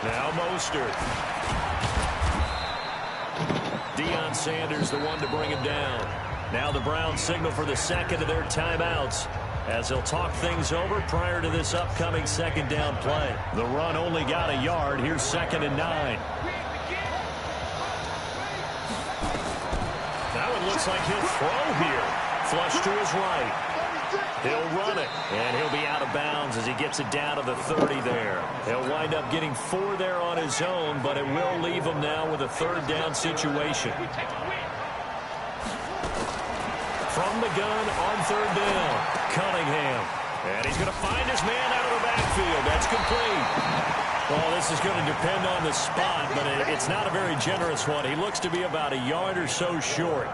Now Mostert. Deion Sanders, the one to bring him down. Now the Browns signal for the 2nd of their timeouts, as they'll talk things over prior to this upcoming 2nd down play. The run only got a yard. Here's 2nd and 9. Now it looks like he'll throw here. flush to his right. He'll run it, and he'll be out of bounds as he gets it down to the 30 there. He'll wind up getting 4 there on his own, but it will leave him now with a third down situation. From the gun on third down, Cunningham. And he's going to find his man out of the backfield. That's complete. Well, this is going to depend on the spot, but it's not a very generous one. He looks to be about a yard or so short.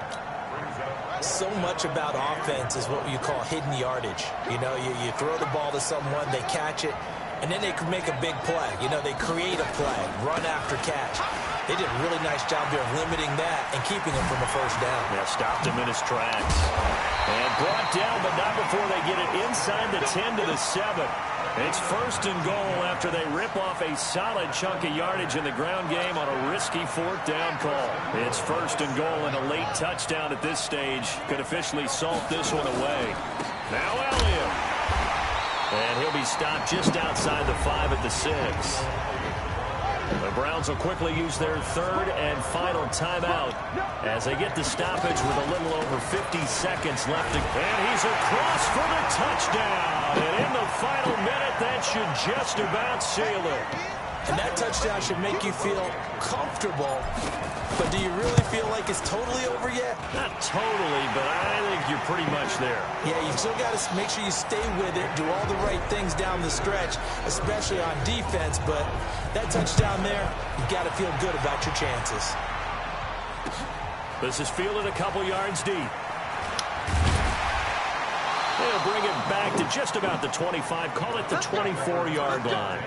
So much about offense is what you call hidden yardage. You know, you throw the ball to someone, they catch it, and then they can make a big play. You know, they create a play, run after catch. They did a really nice job there of limiting that and keeping him from a first down. Yeah, stopped him in his tracks. And brought down, but not before they get it inside the 10 to the 7. It's first and goal after they rip off a solid chunk of yardage in the ground game on a risky fourth down call. It's first and goal, and a late touchdown at this stage could officially salt this one away. Now Elliott. And he'll be stopped just outside the 5 at the 6. The Browns will quickly use their third and final timeout as they get the stoppage with a little over 50 seconds left. And he's across for the touchdown. And in the final minute, that should just about seal it. And that touchdown should make you feel comfortable. But do you really feel like it's totally over yet? Not totally, but I think you're pretty much there. Yeah, you still got to make sure you stay with it, do all the right things down the stretch, especially on defense. But that touchdown there, you've got to feel good about your chances. This is fielded a couple yards deep. They'll bring it back to just about the 25, call it the 24-yard line.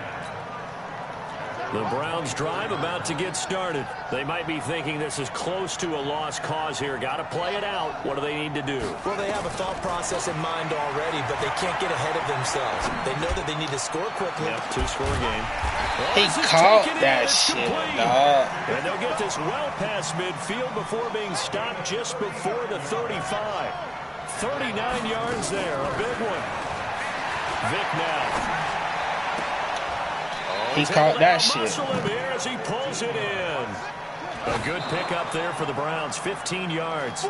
The Browns drive about to get started. They might be thinking this is close to a lost cause here. Got to play it out. What do they need to do? Well, they have a thought process in mind already, but they can't get ahead of themselves. They know that they need to score quickly. Yep, 2-score game. He caught that shit, dog. And they'll get this well past midfield before being stopped just before the 35. 39 yards there, a big one. Vic now. He caught that shit. As he pulls it in. A good pickup there for the Browns, 15 yards.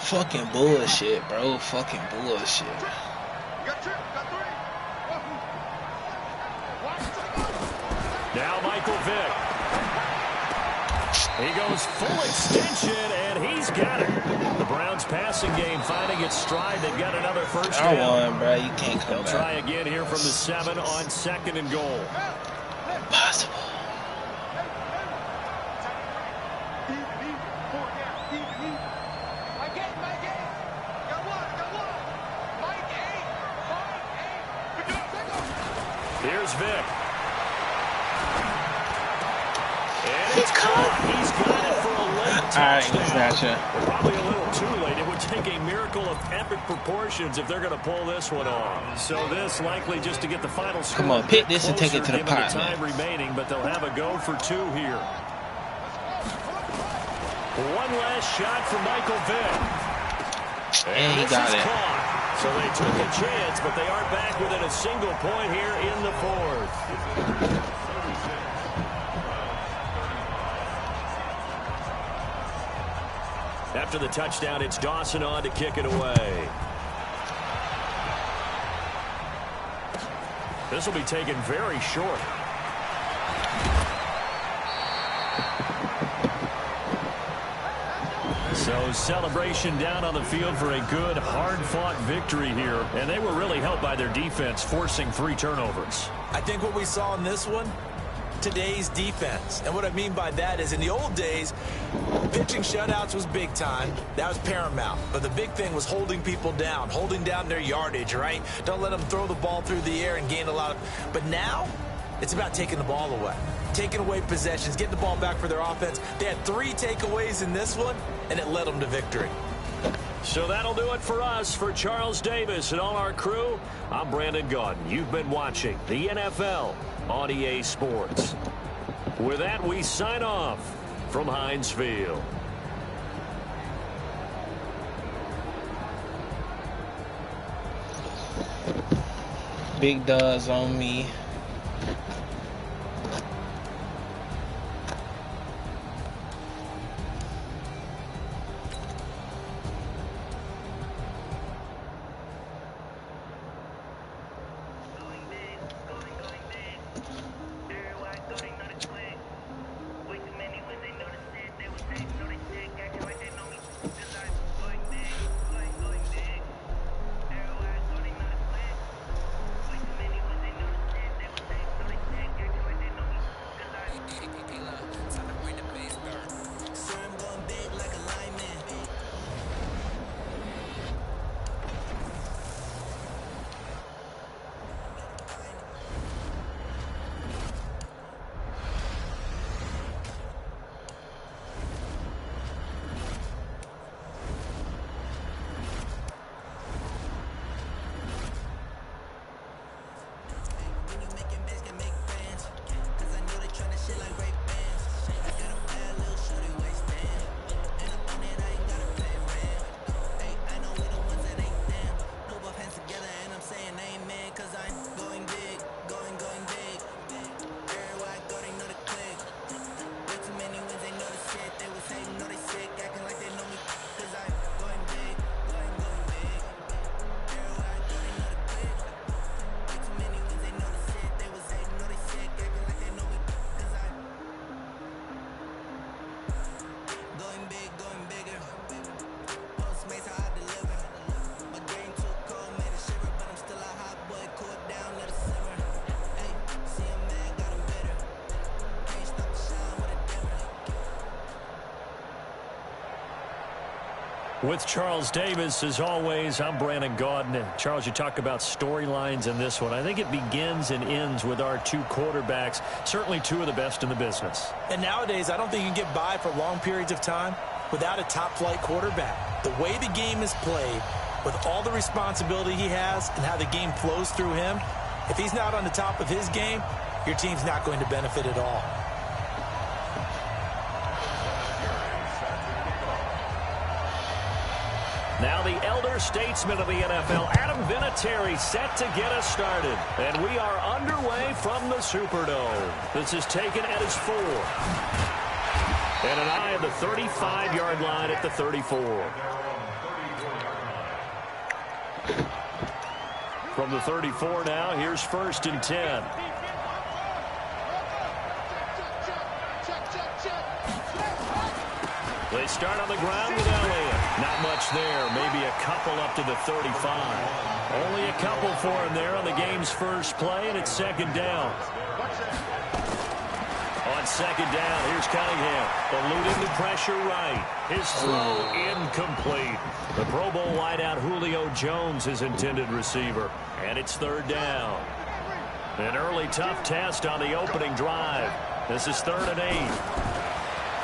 Fucking bullshit, bro. Fucking bullshit. Now Michael Vick. He goes full extension, and he's got it. The Browns passing game finding its stride. They've got another first down. I won, bro. You can't come back. They'll try again here from the 7 on second and goal. Impossible. Here's Vick. And it's caught. He's got it for a late touchdown. Probably a little too late. It would take a miracle of epic proportions if they're going to pull this one off. So this likely just to get the final score. Come on, pick this and take it to the pot, the time remaining, but they'll have a go for 2 here. One last shot for Michael Vick. And he got it. Caught. So they took a chance, but they aren't back within a single point here in the 4th. After the touchdown, it's Dawson on to kick it away. This will be taken very short. So celebration down on the field for a good, hard-fought victory here. And they were really helped by their defense, forcing 3 turnovers. I think what we saw in this one, today's defense. And what I mean by that is in the old days, pitching shutouts was big time. That was paramount. But the big thing was holding people down, holding down their yardage, right? Don't let them throw the ball through the air and gain a lot of... But now, it's about taking the ball away. Taking away possessions, getting the ball back for their offense. They had 3 takeaways in this one, and it led them to victory. So that'll do it for us. For Charles Davis and all our crew, I'm Brandon Gaudin. You've been watching the NFL on EA Sports. With that, we sign off from Heinz Field. Big does on me. With Charles Davis, as always, I'm Brandon Gaudin. Charles, you talk about storylines in this one. I think it begins and ends with our two quarterbacks, certainly two of the best in the business. And nowadays, I don't think you can get by for long periods of time without a top-flight quarterback. The way the game is played, with all the responsibility he has and how the game flows through him, if he's not on the top of his game, your team's not going to benefit at all. Now the elder statesman of the NFL, Adam Vinatieri, set to get us started. And we are underway from the Superdome. This is taken at his 4. And an eye at the 35-yard line at the 34. From the 34 now, here's 1st and 10. They start on the ground with Elliott. Not much there. Maybe a couple up to the 35. Only a couple for him there on the game's first play, and it's 2nd down. On 2nd down, here's Cunningham. Eluding the pressure right. His throw incomplete. The Pro Bowl wideout Julio Jones, his intended receiver. And it's 3rd down. An early tough test on the opening drive. This is 3rd and 8.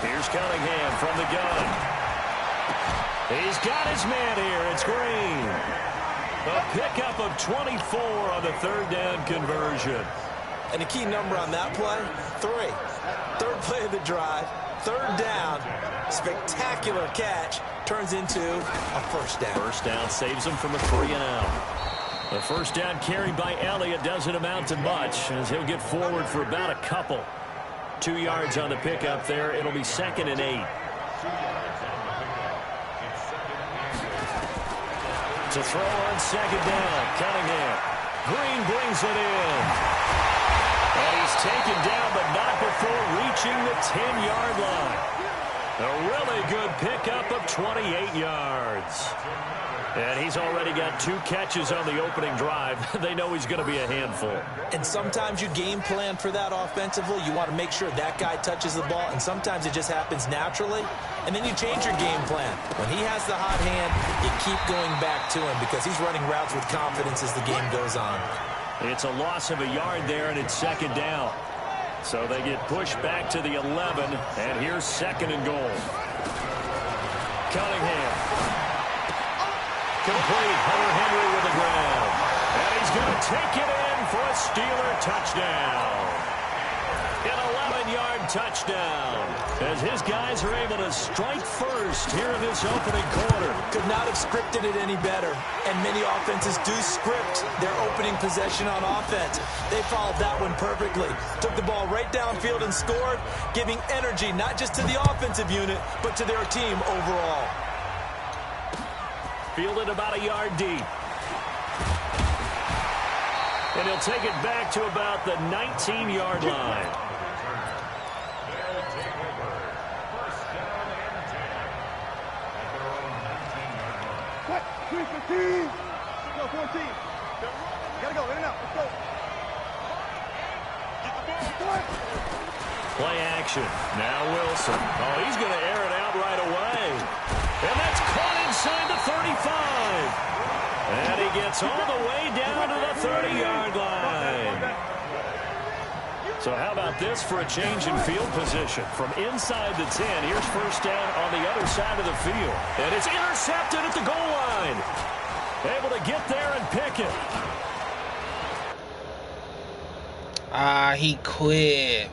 Here's Cunningham from the gun. He's got his man here. It's Green. A pickup of 24 on the 3rd down conversion. And the key number on that play, 3. 3rd play of the drive, 3rd down. Spectacular catch turns into a 1st down. 1st down saves him from a 3 and out. The 1st down carried by Elliott doesn't amount to much as he'll get forward for about a couple. 2 yards on the pickup there. It'll be 2nd and 8. To throw on 2nd down. Cunningham. Green brings it in. And he's taken down, but not before reaching the 10-yard line. A really good pickup of 28 yards. And he's already got 2 catches on the opening drive. They know he's going to be a handful. And sometimes you game plan for that offensively. You want to make sure that guy touches the ball, and sometimes it just happens naturally. And then you change your game plan. When he has the hot hand, you keep going back to him because he's running routes with confidence as the game goes on. It's a loss of a yard there, and it's 2nd down. So they get pushed back to the 11, and here's 2nd and goal. Cunningham. Complete. Hunter Henry with the grab. And he's going to take it in for a Steeler touchdown. An 11-yard touchdown as his guys are able to strike first here in this opening quarter. Could not have scripted it any better. And many offenses do script their opening possession on offense. They followed that one perfectly. Took the ball right downfield and scored, giving energy not just to the offensive unit, but to their team overall. Fielded about a yard deep. And he'll take it back to about the 19-yard line. What? 3-15. Go, 14. Gotta go, in and out. Let's go. Play action. Now Wilson. Oh, he's going to air it out right away. And that's caught inside the 35. And he gets all the way down to the 30-yard line. So how about this for a change in field position? From inside the 10, here's first down on the other side of the field. And it's intercepted at the goal line. Able to get there and pick it. He quit.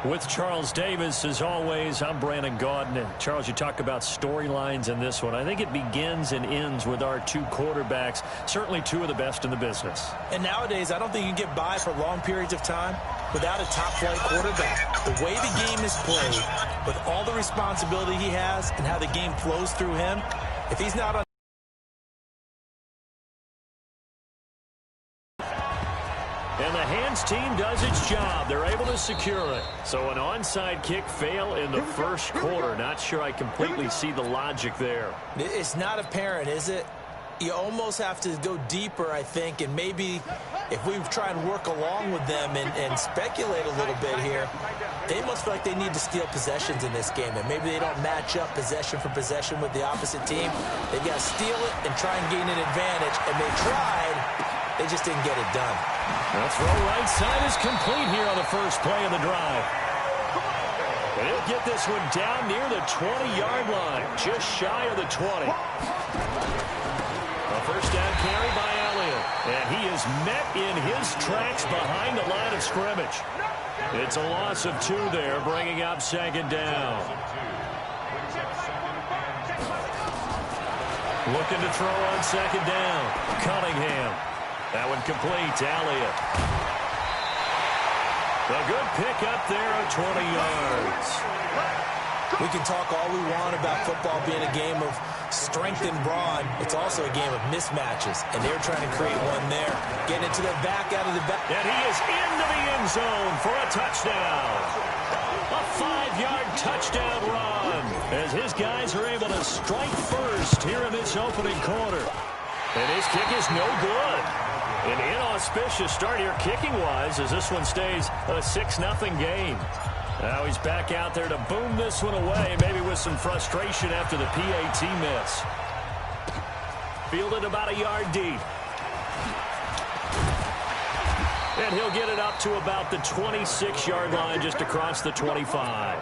With Charles Davis, as always, I'm Brandon Gaudin. And Charles, you talk about storylines in this one. I think it begins and ends with our two quarterbacks, certainly two of the best in the business. And nowadays, I don't think you can get by for long periods of time without a top-flight quarterback. The way the game is played, with all the responsibility he has and how the game flows through him, if he's not on and the hands team does its job. They're able to secure it. So an onside kick fail in the first quarter. Not sure I completely see the logic there. It's not apparent, is it? You almost have to go deeper, I think, and maybe if we try and work along with them and speculate a little bit here, they must feel like they need to steal possessions in this game, and maybe they don't match up possession for possession with the opposite team. They've got to steal it and try and gain an advantage, and they tried. They just didn't get it done. The throw right side is complete here on the first play of the drive. And he'll get this one down near the 20-yard line, just shy of the 20. A first down carry by Elliott. And he is met in his tracks behind the line of scrimmage. It's a loss of 2 there, bringing up second down. Looking to throw on second down. Cunningham. That one complete to Elliott. A good pick up there of 20 yards. We can talk all we want about football being a game of strength and brawn. It's also a game of mismatches, and they're trying to create one there. Getting it to the back, out of the back. And he is into the end zone for a touchdown. A 5-yard touchdown run as his guys are able to strike first here in this opening quarter. And his kick is no good. An inauspicious start here kicking-wise as this one stays a 6-0 game. Now he's back out there to boom this one away, maybe with some frustration after the PAT miss. Fielded about a yard deep. And he'll get it up to about the 26-yard line just across the 25.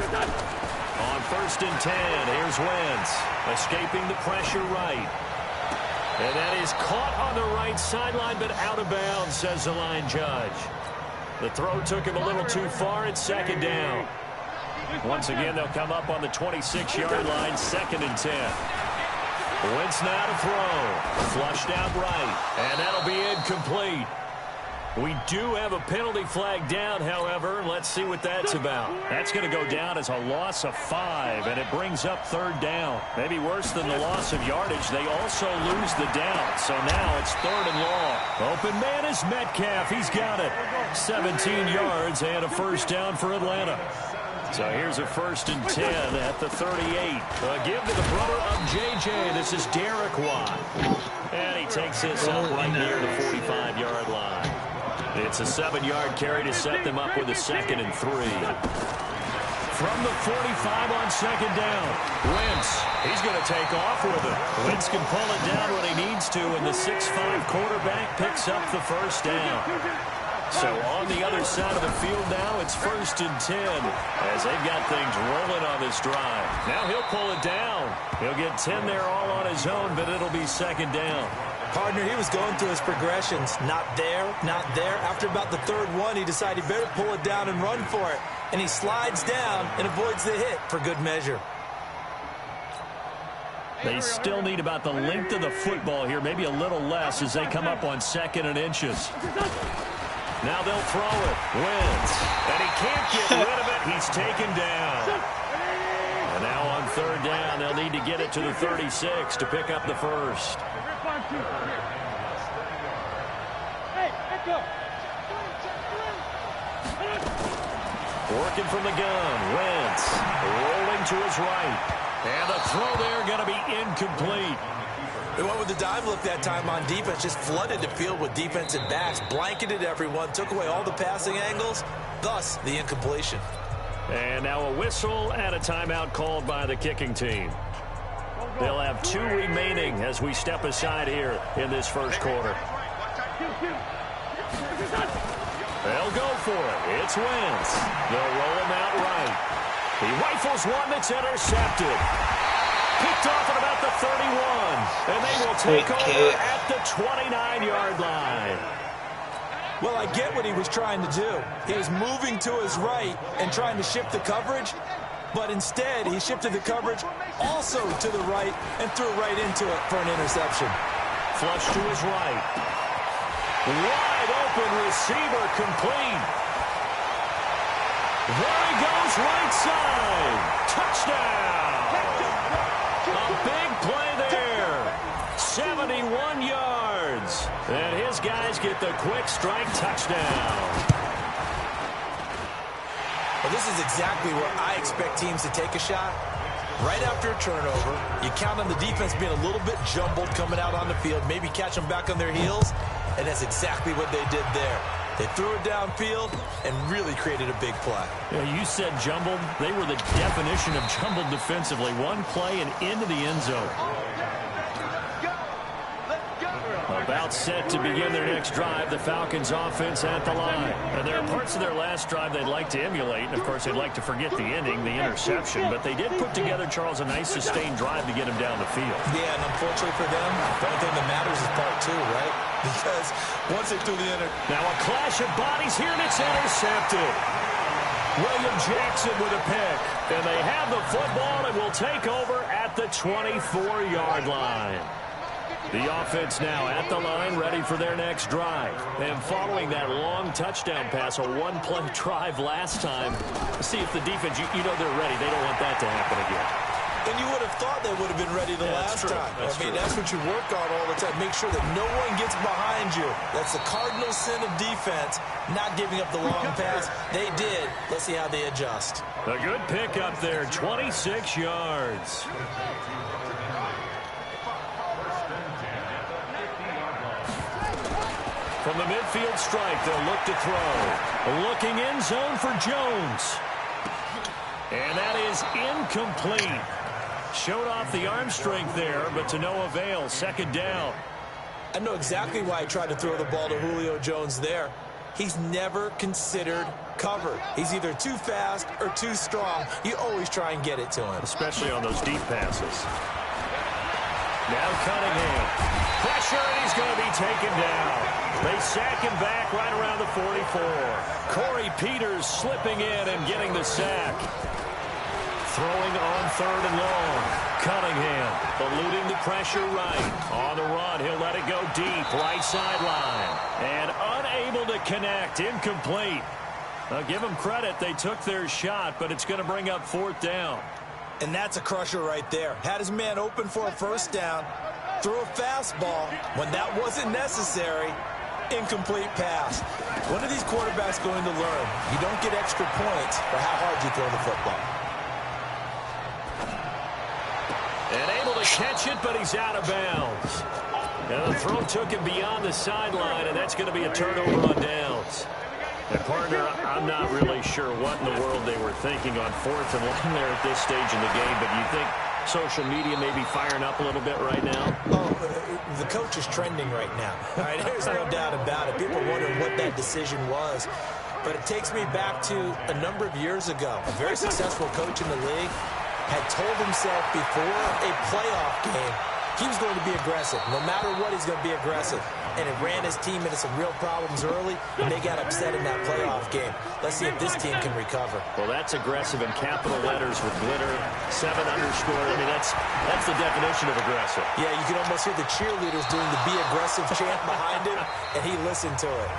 On first and 10, here's Wentz, escaping the pressure right. And that is caught on the right sideline, but out of bounds, says the line judge. The throw took him a little too far. It's second down. Once again, they'll come up on the 26-yard line, second and 10. Wentz now to throw. Flushed out right, and that'll be incomplete. We do have a penalty flag down, however. Let's see what that's about. That's going to go down as a loss of 5, and it brings up third down. Maybe worse than the loss of yardage. They also lose the down, so now it's third and long. Open man is Metcalf. He's got it. 17 yards and a first down for Atlanta. So here's a 1st and 10 at the 38. A give to the brother of J.J. This is Derek Watt. And he takes this up right near the 45-yard line. It's a 7-yard carry to set them up with a 2nd and 3. From the 45 on 2nd down, Wentz. He's going to take off with it. Wentz can pull it down when he needs to, and the 6'5" quarterback picks up the 1st down. So on the other side of the field now, it's 1st and 10 as they've got things rolling on this drive. Now he'll pull it down. He'll get 10 there all on his own, but it'll be 2nd down. Partner, he was going through his progressions. Not there, not there. After about the 3rd one, he decided he better pull it down and run for it. And he slides down and avoids the hit for good measure. They still need about the length of the football here, maybe a little less as they come up on 2nd and inches. Now they'll throw it. Wentz. And he can't get rid of it. He's taken down. And now on 3rd down, they'll need to get it to the 36 to pick up the 1st. Working from the gun. Wentz rolling to his right. And the throw there going to be incomplete. They went with the dime look that time on defense, just flooded the field with defensive backs, blanketed everyone, took away all the passing angles, thus the incompletion. And now a whistle and a timeout called by the kicking team. They'll have 2 remaining as we step aside here in this 1st quarter. They'll go for it. It's Wentz. They'll roll him out right. He rifles one that's intercepted. Picked off at about the 31. And they will take over at the 29-yard line. Well, I get what he was trying to do. He was moving to his right and trying to shift the coverage, but instead he shifted the coverage also to the right and threw right into it for an interception. Flush to his right. Wide open receiver complete. There he goes, right side. Touchdown. A big play there. 71 yards. And his guys get the quick strike touchdown. Well, this is exactly where I expect teams to take a shot. Right after a turnover, you count on the defense being a little bit jumbled coming out on the field, maybe catch them back on their heels, and that's exactly what they did there. They threw it downfield and really created a big play. Yeah, you said jumbled. They were the definition of jumbled defensively. One play and into the end zone. About set to begin their next drive, the Falcons offense at the line. And there are parts of their last drive they'd like to emulate. And, of course, they'd like to forget the ending, the interception. But they did put together, Charles, a nice sustained drive to get him down the field. Yeah, and unfortunately for them, the only thing that matters is part 2, right? Because once they threw the Now a clash of bodies here, and it's intercepted. William Jackson with a pick. And they have the football and will take over at the 24-yard line. The offense now at the line, ready for their next drive. And following that long touchdown pass, a one-play drive last time, see if the defense, you know they're ready. They don't want that to happen again. And you would have thought they would have been ready the last time. That's what you work on all the time. Make sure that no one gets behind you. That's the cardinal sin of defense, not giving up the long pass. They did. Let's see how they adjust. A good pick up there, 26 yards. From the midfield strike, they'll look to throw. Looking in zone for Jones. And that is incomplete. Showed off the arm strength there, but to no avail. 2nd down. I know exactly why I tried to throw the ball to Julio Jones there. He's never considered cover. He's either too fast or too strong. You always try and get it to him. Especially on those deep passes. Now Cunningham. Pressure, and he's going to be taken down. They sack him back right around the 44. Corey Peters slipping in and getting the sack. Throwing on 3rd and long. Cunningham eluding the pressure right. On the run, he'll let it go deep. Right sideline. And unable to connect. Incomplete. I'll give them credit. They took their shot, but it's going to bring up 4th down. And that's a crusher right there. Had his man open for a 1st down. Threw a fastball when that wasn't necessary. Incomplete pass. When are these quarterbacks going to learn? You don't get extra points for how hard you throw the football. And able to catch it, but he's out of bounds. And the throw took him beyond the sideline, and that's going to be a turnover on downs. And partner, I'm not really sure what in the world they were thinking on 4th and long there at this stage in the game, but you think social media may be firing up a little bit right now? Oh, the coach is trending right now. All right, there's no doubt about it. People wondering what that decision was. But it takes me back to a number of years ago. A very successful coach in the league had told himself before a playoff game he was going to be aggressive. No matter what, he's going to be aggressive. And it ran his team into some real problems early, and they got upset in that playoff game. Let's see if this team can recover. Well, that's aggressive in capital letters with glitter, 7 underscore. I mean, that's the definition of aggressive. Yeah, you can almost hear the cheerleaders doing the be aggressive chant behind him, and he listened to it.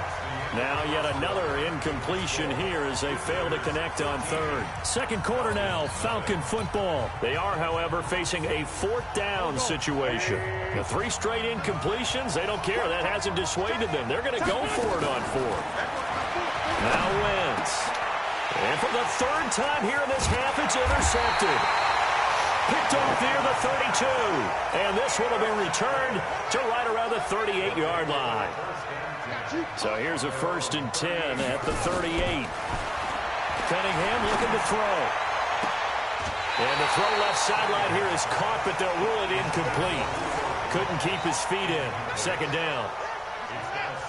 Now yet another incompletion here as they fail to connect on 3rd. Second quarter now, Falcon football. They are, however, facing a 4th down situation. The 3 straight incompletions, they don't care. That hasn't dissuaded them. They're going to go for it on 4th. Now Wentz. And for the 3rd time here in this half, it's intercepted. Picked off near the 32. And this one will be returned to right around the 38-yard line. So here's a 1st and 10 at the 38. Cunningham looking to throw. And the throw left sideline here is caught, but they'll rule it incomplete. Couldn't keep his feet in. 2nd down.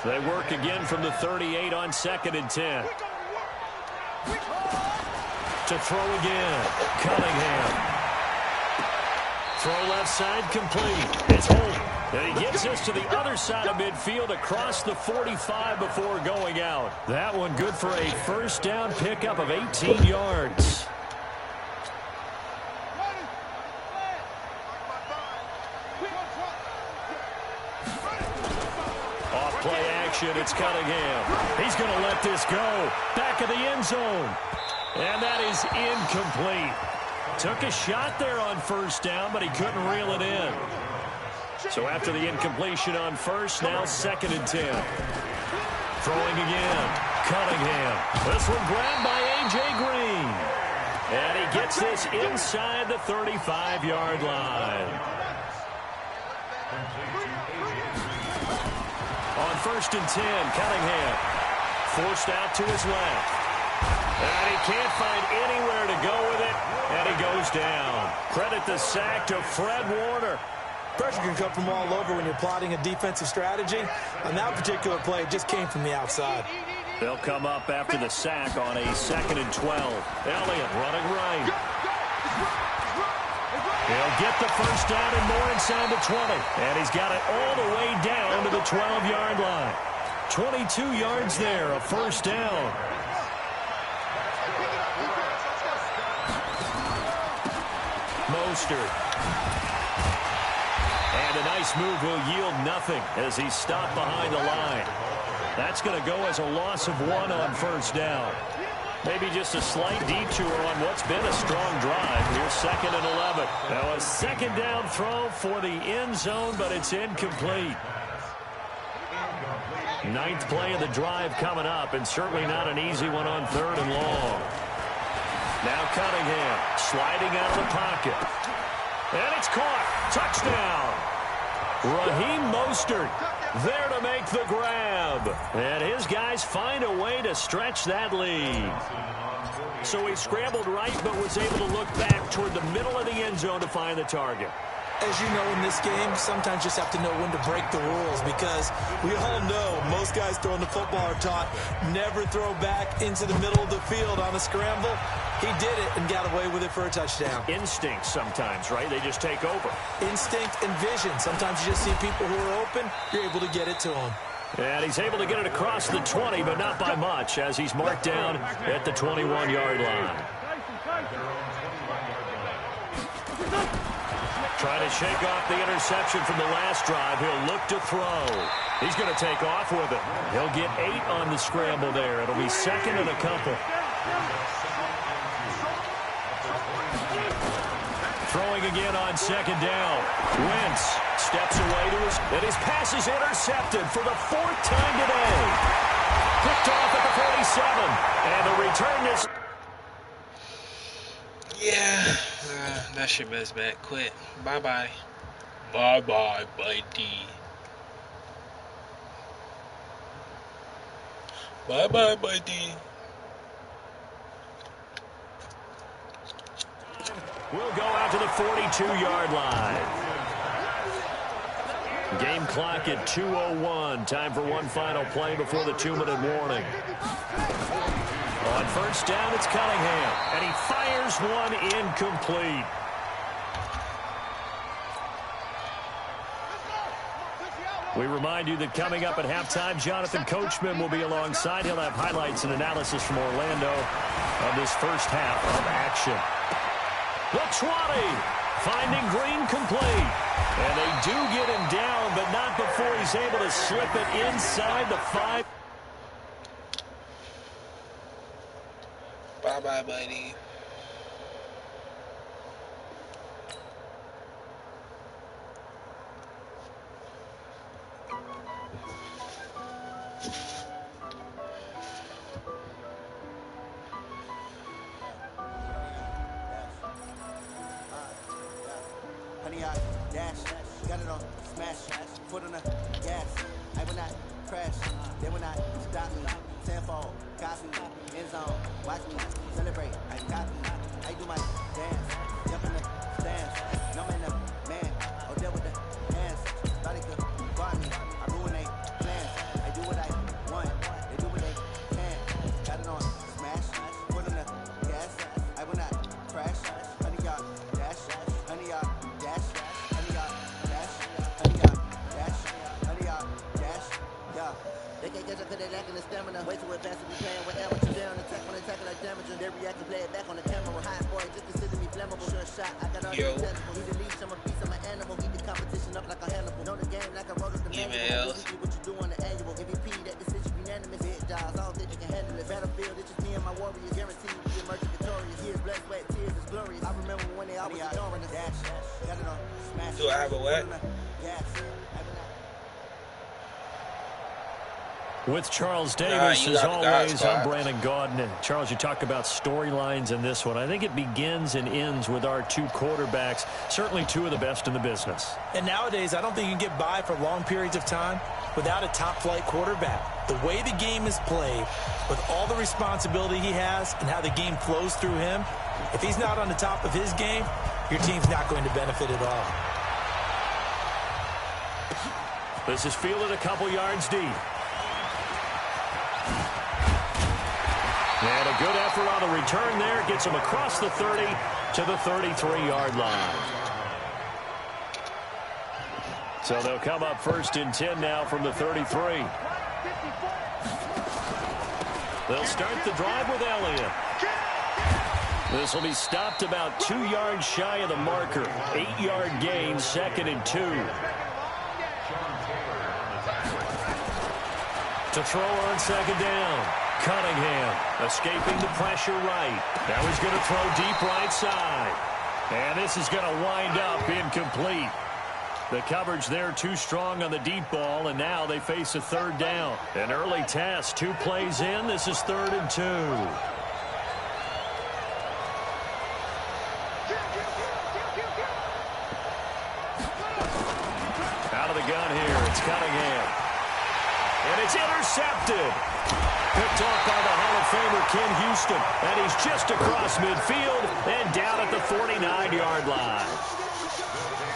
They work again from the 38 on 2nd and 10. To throw again. Cunningham. Throw left side complete. It's Holt. And he gets this to the other side of midfield across the 45 before going out. That one good for a 1st down pickup of 18 yards. Off play action, it's Cunningham. He's going to let this go. Back of the end zone. And that is incomplete. Took a shot there on 1st down, but he couldn't reel it in. So after the incompletion on 1st, now 2nd and 10. Throwing again. Cunningham. This one grabbed by A.J. Green. And he gets this inside the 35-yard line. On 1st and 10, Cunningham. Forced out to his left. And he can't find anywhere to go with it. And he goes down. Credit the sack to Fred Warner. Pressure can come from all over when you're plotting a defensive strategy. On that particular play, it just came from the outside. They'll come up after the sack on a 2nd and 12. Elliott running right. He'll get the 1st down and more inside the 20. And he's got it all the way down to the 12-yard line. 22 yards there, a 1st down. Mostert. And a nice move will yield nothing as he's stopped behind the line. That's going to go as a loss of 1 on 1st down. Maybe just a slight detour on what's been a strong drive. Here's 2nd and 11. Now a 2nd down throw for the end zone, but it's incomplete. 9th play of the drive coming up, and certainly not an easy one on 3rd and long. Now Cunningham sliding out of the pocket. And it's caught. Touchdown. Raheem Mostert there to make the grab. And his guys find a way to stretch that lead. So he scrambled right, but was able to look back toward the middle of the end zone to find the target. As you know, in this game, sometimes you just have to know when to break the rules, because we all know most guys throwing the football are taught never throw back into the middle of the field on a scramble. He did it and got away with it for a touchdown. Instinct sometimes, right? They just take over. Instinct and vision. Sometimes you just see people who are open, you're able to get it to them. And he's able to get it across the 20, but not by much, as he's marked down at the 21-yard line. Trying to shake off the interception from the last drive. He'll look to throw. He's going to take off with it. He'll get 8 on the scramble there. It'll be 2nd and a couple. Throwing again on second down. Wentz steps away to his, and his pass is intercepted for the 4th time today. Picked off at the 47, and the return is... Yeah, that's your best bet. Quit. Bye-bye. Bye-bye, buddy. Bye-bye, buddy. We'll go out to the 42-yard line. Game clock at 2:01. Time for one final play before the 2-minute warning. On first down, it's Cunningham, and he fires one incomplete. We remind you that coming up at halftime, Jonathan Coachman will be alongside. He'll have highlights and analysis from Orlando of this first half of action. The 20, finding Green complete. And they do get him down, but not before he's able to slip it inside the 5. Bye-bye, buddy. Honey, I dash, got it on smash, foot on the gas. I will not crash, they will not stop me. Tenfold, copy, end zone, watch me celebrate. I copy, I do my dance, jump in the stands. No man, man, oh deal with the hands. Thought he could guard me, I ruin they plans. I do what I want, they do what they can. Got it on smash, foot on the gas. I will not crash, honey, y'all dash, honey, y'all dash, honey, y'all dash, honey, y'all dash, honey, y'all dash, yeah. They can't catch up to their lack in the stamina. Way too advanced to be playing with amateur. Down attack when they tackle like damaging. They react and play it back on the camera. High boy, just consider me flammable. Sure shot, I got all the intangible. Need a leash, I'm a beast, I'm an animal. Eat the competition up like a Hannibal. Know the game like I wrote up the manual. This is what you do on the annual. MVP, that decision unanimous. Big jobs, I don't think you can handle it. Battlefield, it's just me and my warriors. Guaranteed we emerge victorious. Years, blood, sweat, tears, it's glorious. I remember when they always ignoring us. Dash, got it on smash. Do I have a what? Gas. With Charles Davis, as always, I'm Scott. Brandon Gaudin. And Charles, you talk about storylines in this one. I think it begins and ends with our two quarterbacks, certainly two of the best in the business. And nowadays, I don't think you can get by for long periods of time without a top-flight quarterback. The way the game is played, with all the responsibility he has and how the game flows through him, if he's not on the top of his game, your team's not going to benefit at all. This is fielded a couple yards deep. And a good effort on the return there. Gets him across the 30 to the 33-yard line. So they'll come up 1st and 10 now from the 33. They'll start the drive with Elliott. This will be stopped about 2 yards shy of the marker. 8-yard gain, 2nd and 2. To throw on 2nd down. Cunningham escaping the pressure right. Now he's going to throw deep right side. And this is going to wind up incomplete. The coverage there too strong on the deep ball, and now they face a 3rd down. An early test, 2 plays in. This is 3rd and 2. Out of the gun here, it's Cunningham. And it's intercepted. Picked off by the Hall of Famer Ken Houston. And he's just across midfield and down at the 49-yard line.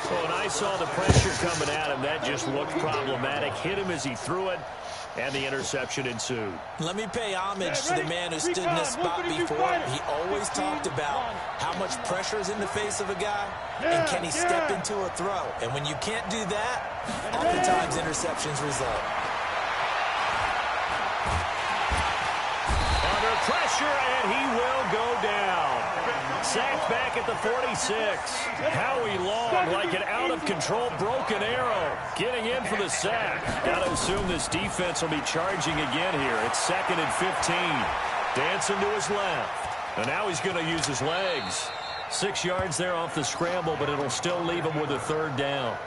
Well, when I saw the pressure coming at him, that just looked problematic. Hit him as he threw it, and the interception ensued. Let me pay homage to the man who stood in this spot before. He always talked about how much pressure is in the face of a guy, and can he step into a throw. And when you can't do that, oftentimes interceptions result. Under pressure, and he will go down. Sacked back at the 46. Howie Long, like an out-of-control broken arrow, getting in for the sack. Got to assume this defense will be charging again here. It's 2nd and 15. Dancing to his left. And now he's going to use his legs. 6 yards there off the scramble, but it'll still leave him with a third down.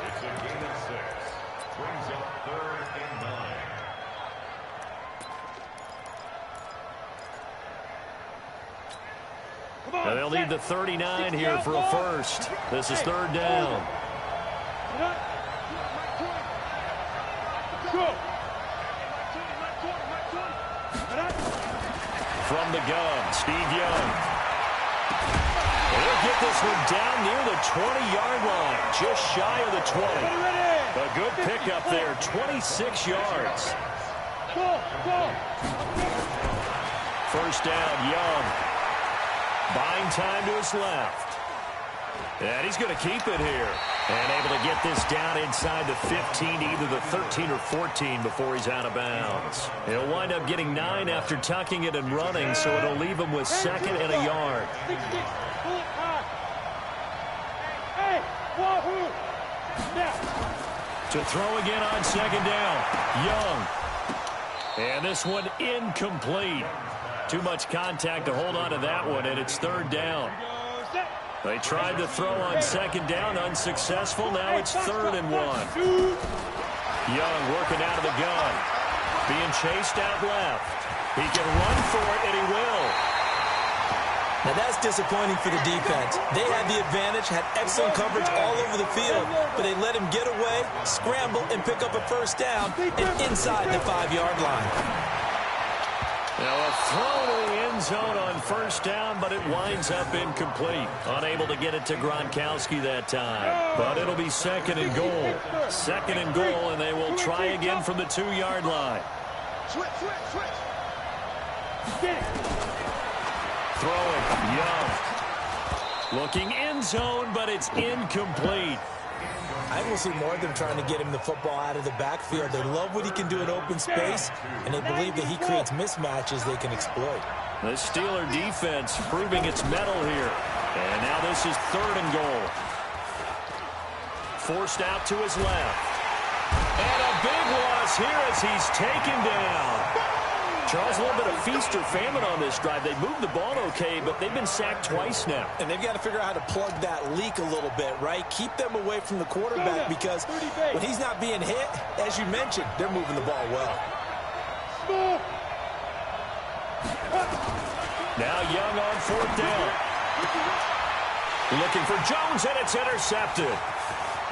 It's a gain of 6. Brings up 3rd and 9. And they'll need the 39 here for a first. This is 3rd down. From the gun, Steve Young. He'll get this one down near the 20-yard line, just shy of the 20. A good pickup there, 26 yards. First down, Young. Buying time to his left. And he's going to keep it here. And able to get this down inside the 15, either the 13 or 14 before he's out of bounds. He'll wind up getting 9 after tucking it and running, so it'll leave him with 2nd and a yard. To throw again on 2nd down, Young. And this one incomplete. Too much contact to hold on to that one, and it's 3rd down. They tried to throw on 2nd down, unsuccessful. Now it's 3rd and 1. Young working out of the gun. Being chased out left. He can run for it, and he will. Now that's disappointing for the defense. They had the advantage, had excellent coverage all over the field, but they let him get away, scramble, and pick up a first down, and inside the 5-yard line. Now a throw to the end zone on first down, but it winds up incomplete. Unable to get it to Gronkowski that time. But it'll be 2nd and goal. 2nd and goal, and they will try again from the 2-yard line. Throwing, Young. Looking end zone, but it's incomplete. I will see more of them trying to get him the football out of the backfield. They love what he can do in open space, and they believe that he creates mismatches they can exploit. The Steeler defense proving its mettle here. And now this is 3rd and goal. Forced out to his left. And a big loss here as he's taken down. Charles, a little bit of feast or famine on this drive. They moved the ball okay, but they've been sacked twice now. And they've got to figure out how to plug that leak a little bit, right? Keep them away from the quarterback because when he's not being hit, as you mentioned, they're moving the ball well. Now Young on 4th down. Looking for Jones, and it's intercepted.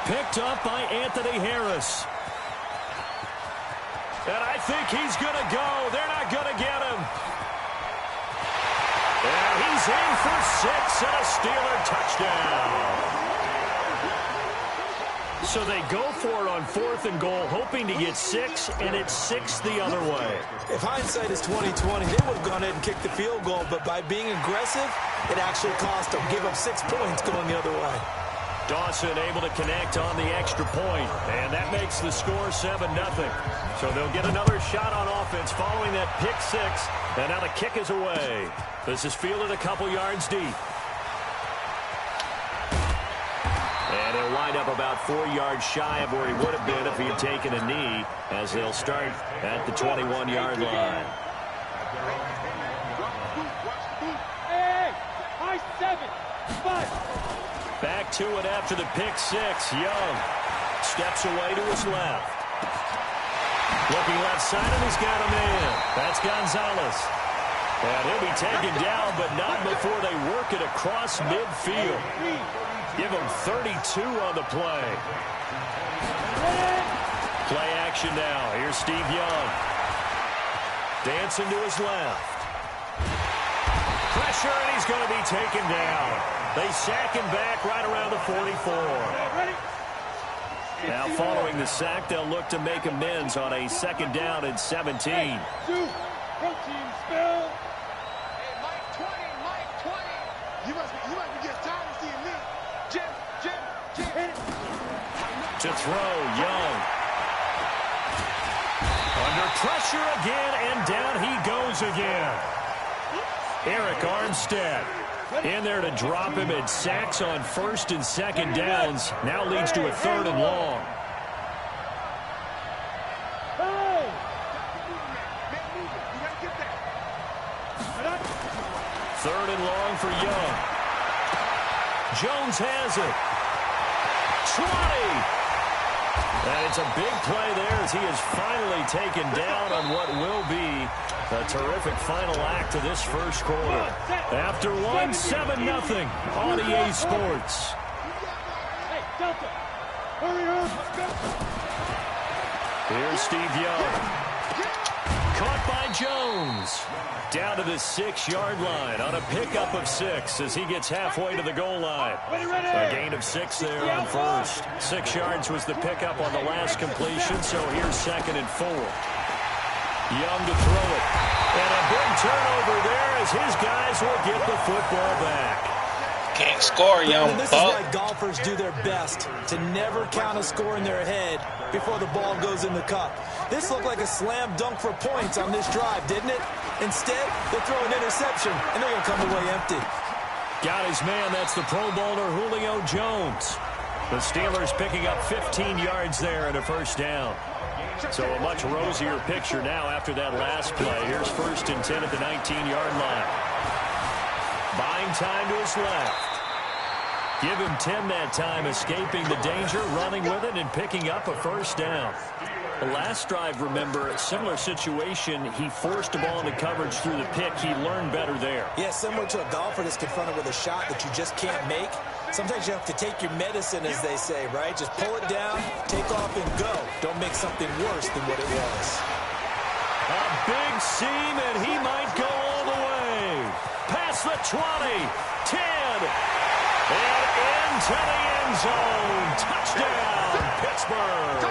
Picked up by Anthony Harris. And I think he's going to go. They're not going to get him. And he's in for 6 and a Steeler touchdown. So they go for it on 4th and goal, hoping to get 6, and it's 6 the other way. If hindsight is 20/20, they would have gone ahead and kicked the field goal, but by being aggressive, it actually cost them. Give up 6 points going the other way. Dawson able to connect on the extra point, and that makes the score 7-0. So they'll get another shot on offense following that pick 6, and now the kick is away. This is fielded a couple yards deep. And he'll wind up about 4 yards shy of where he would have been if he had taken a knee, as they'll start at the 21-yard line. Back to it after the pick 6. Young steps away to his left. Looking left side, and he's got a man. That's Gonzalez. And he'll be taken down, but not before they work it across midfield. Give him 32 on the play. Play action now. Here's Steve Young. Dancing to his left. Pressure, and he's going to be taken down. They sack him back right around the 44. Now following the sack, they'll look to make amends on a 2nd down and 17. Hey, protein spill. Hey, Mike 20, Mike 20. You must be getting tired of seeing me. Jim. Hit it. To throw, Young. Under pressure again, and down he goes again. Eric Armstead in there to drop him, and sacks on 1st and 2nd downs. Now leads to a 3rd and long. Third and long for Young. Jones has it. 20. And it's a big play there as he is finally taken down on what will be a terrific final act of this first quarter. After one, 7-0 on EA Sports. Hey, Delta, hurry up. Here's Steve Young. Caught by Jones. Down to the 6-yard line on a pickup of 6 as he gets halfway to the goal line. A gain of 6 there on first. 6 yards was the pickup on the last completion, so here's 2nd and 4. Young to throw it. And a big turnover there as his guys will get the football back. Can't score, young This is why golfers do their best to never count a score in their head before the ball goes in the cup. This looked like a slam dunk for points on this drive, didn't it? Instead, they throw an interception, and they're going to come away empty. Got his man. That's the Pro Bowler Julio Jones. The Steelers picking up 15 yards there and a first down. So a much rosier picture now after that last play. Here's 1st and 10 at the 19-yard line. Buying time to his left. Give him 10 that time, escaping the danger, running with it, and picking up a first down. The last drive, remember, a similar situation. He forced the ball into coverage through the pick. He learned better there. Yeah, similar to a golfer that's confronted with a shot that you just can't make. Sometimes you have to take your medicine, as they say, right? Just pull it down, take off, and go. Don't make something worse than what it was. A big seam, and he might go all the way. Past the 20, 10, and into the end zone. Touchdown, Pittsburgh.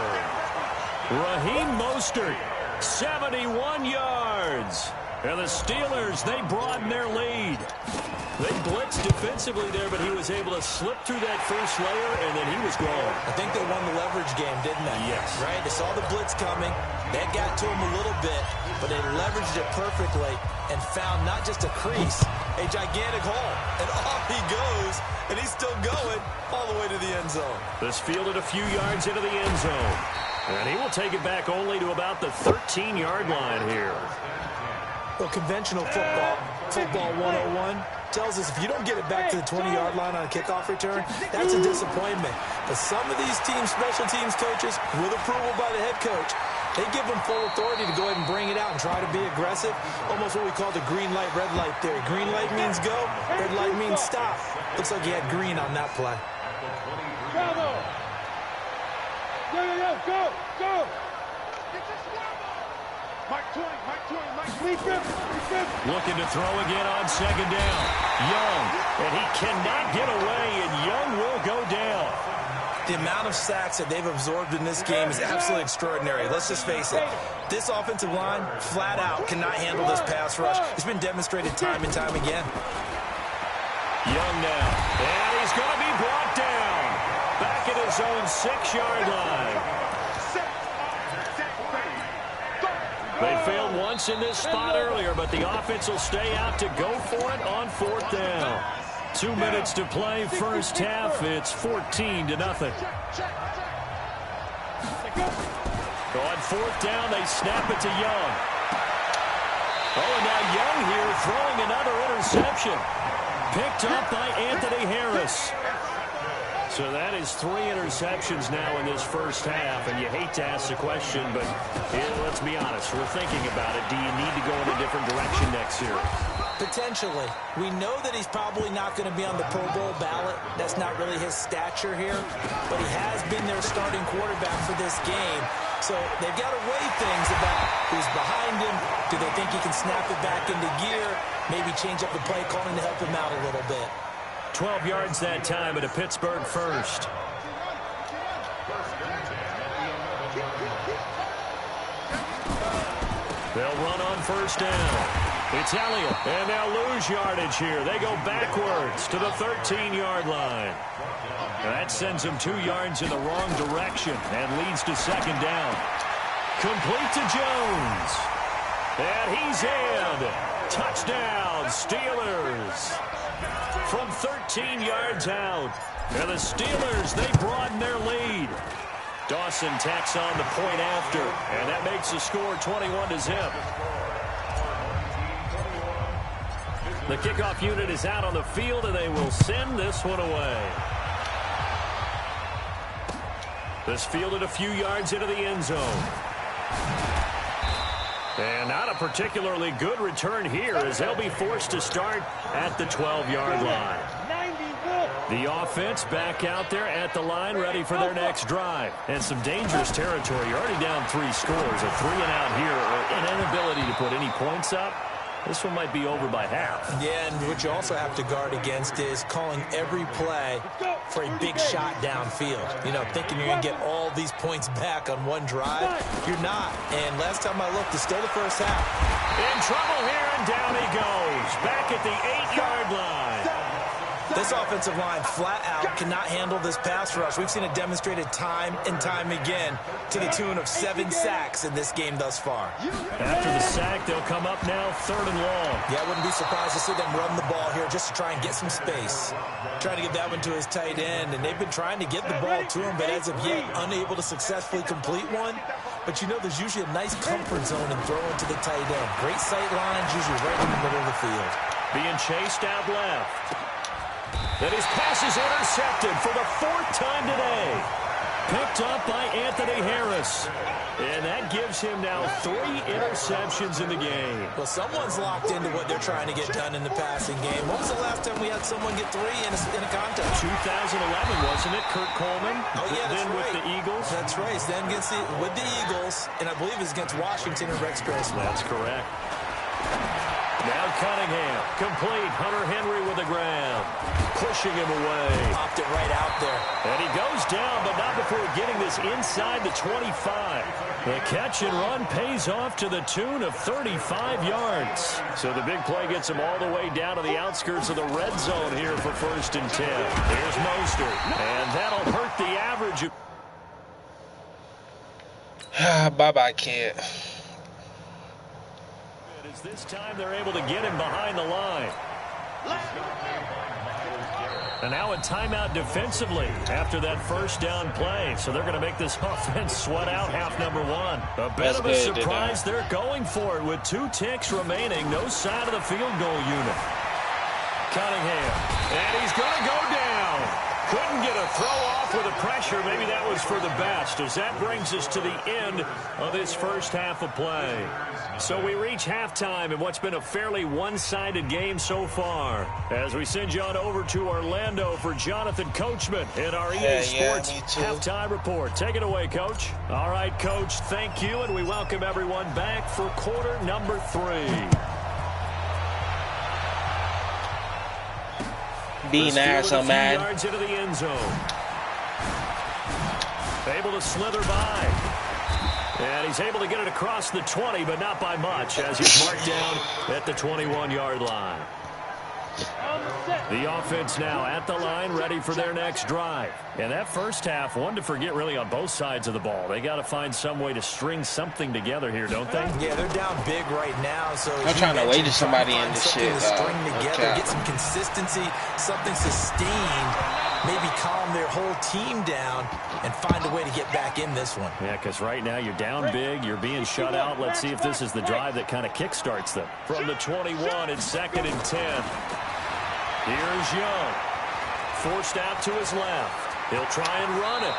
Raheem Mostert, 71 yards. And the Steelers, they broaden their lead. They blitzed defensively there, but he was able to slip through that first layer, and then he was gone. I think they won the leverage game, didn't they? Yes. Right? They saw the blitz coming. That got to him a little bit, but they leveraged it perfectly and found not just a crease, a gigantic hole. And off he goes, and he's still going all the way to the end zone. This fielded a few yards into the end zone. And he will take it back only to about the 13-yard line here. Well, conventional football 101, tells us if you don't get it back to the 20-yard line on a kickoff return, that's a disappointment. But some of these teams, special teams coaches, with approval by the head coach, they give them full authority to go ahead and bring it out and try to be aggressive. Almost what we call the green light, red light theory. Green light means go, red light means stop. Looks like he had green on that play. Bravo! Go! Mike 20, Mike 20, Looking to throw again on 2nd down. Young, and he cannot get away, and Young will go down. The amount of sacks that they've absorbed in this game is absolutely extraordinary. Let's just face it. This offensive line, flat out, cannot handle this pass rush. It's been demonstrated time and time again. Young now, and he's going to be brought down. Back at his own 6-yard line. They failed once in this spot earlier, but the offense will stay out to go for it on 4th down. 2 minutes to play, first half. It's 14-0. On 4th down, they snap it to Young. Oh, and now Young here throwing another interception. Picked up by Anthony Harris. So that is 3 interceptions now in this first half, and you hate to ask the question, but let's be honest, we're thinking about it. Do you need to go in a different direction next year? Potentially. We know that he's probably not going to be on the Pro Bowl ballot. That's not really his stature here, but he has been their starting quarterback for this game. So they've got to weigh things about who's behind him. Do they think he can snap it back into gear? Maybe change up the play calling to help him out a little bit. 12 yards that time at a Pittsburgh first. They'll run on 1st down. It's Elliott, and they'll lose yardage here. They go backwards to the 13-yard line. That sends them 2 yards in the wrong direction and leads to 2nd down. Complete to Jones. And he's in. Touchdown, Steelers. From 13 yards out. And the Steelers, they broaden their lead. Dawson tacks on the point after, and that makes the score 21-0. The kickoff unit is out on the field, and they will send this one away. This fielded a few yards into the end zone. And not a particularly good return here, as they'll be forced to start at the 12-yard line. The offense back out there at the line, ready for their next drive. And some dangerous territory. You're already down 3 scores. A 3-and-out here, or an inability to put any points up. This one might be over by half. Yeah, and what you also have to guard against is calling every play for a big shot downfield. You know, thinking you're going to get all these points back on one drive. You're not. And last time I looked, it's still the first half. In trouble here, and down he goes. Back at the 8-yard line. This offensive line flat out cannot handle this pass rush. We've seen it demonstrated time and time again to the tune of 7 sacks in this game thus far. After the sack, they'll come up now 3rd and long. Yeah, I wouldn't be surprised to see them run the ball here just to try and get some space. Trying to get that one to his tight end, and they've been trying to get the ball to him, but as of yet, unable to successfully complete one. But you know, there's usually a nice comfort zone in throwing to the tight end. Great sight lines, usually right in the middle of the field. Being chased out left. And his pass is intercepted for the 4th time today. Picked up by Anthony Harris. And that gives him now 3 interceptions in the game. Well, someone's locked into what they're trying to get done in the passing game. When was the last time we had someone get 3 in a contest? 2011, wasn't it? Kurt Coleman. Oh, yeah, that's then right. With the Eagles. That's right. Then with the Eagles, and I believe it's against Washington and Rex Grossman. That's correct. Now Cunningham, complete. Hunter Henry with the ground. Pushing him away. Popped it right out there. And he goes down, but not before getting this inside the 25. The catch and run pays off to the tune of 35 yards. So the big play gets him all the way down to the outskirts of the red zone here for 1st and 10. Here's Mostert. And that'll hurt the average. Bye-bye, kid. This time they're able to get him behind the line. And now a timeout defensively after that 1st down play. So they're going to make this offense sweat out half number 1. A bit of a surprise. They're going for it with 2 ticks remaining. No sign of the field goal unit. Cunningham. And he's going to go down. Couldn't get a throw off with the pressure. Maybe that was for the best, as that brings us to the end of this 1st half of play. So we reach halftime in what's been a fairly one-sided game so far. As we send you on over to Orlando for Jonathan Coachman in our EA Sports halftime report. Take it away, Coach. All right, Coach, thank you, and we welcome everyone back for quarter number 3. Being ass, I'm mad. Yards into the end zone. Able to slither by. And he's able to get it across the 20, but not by much, as he's marked down at the 21-yard line. The offense now at the line, ready for their next drive. And that 1st half, one to forget really on both sides of the ball. They got to find some way to string something together here, don't they? Yeah, they're down big right now. So I'm trying to wager somebody in this shit. To string together, get some consistency, something sustained, maybe calm their whole team down and find a way to get back in this one. Yeah, because right now you're down big, you're being shut out. Let's see if this is the drive that kind of kickstarts them. From the 21, it's 2nd and 10. Here's Young. Forced out to his left. He'll try and run it.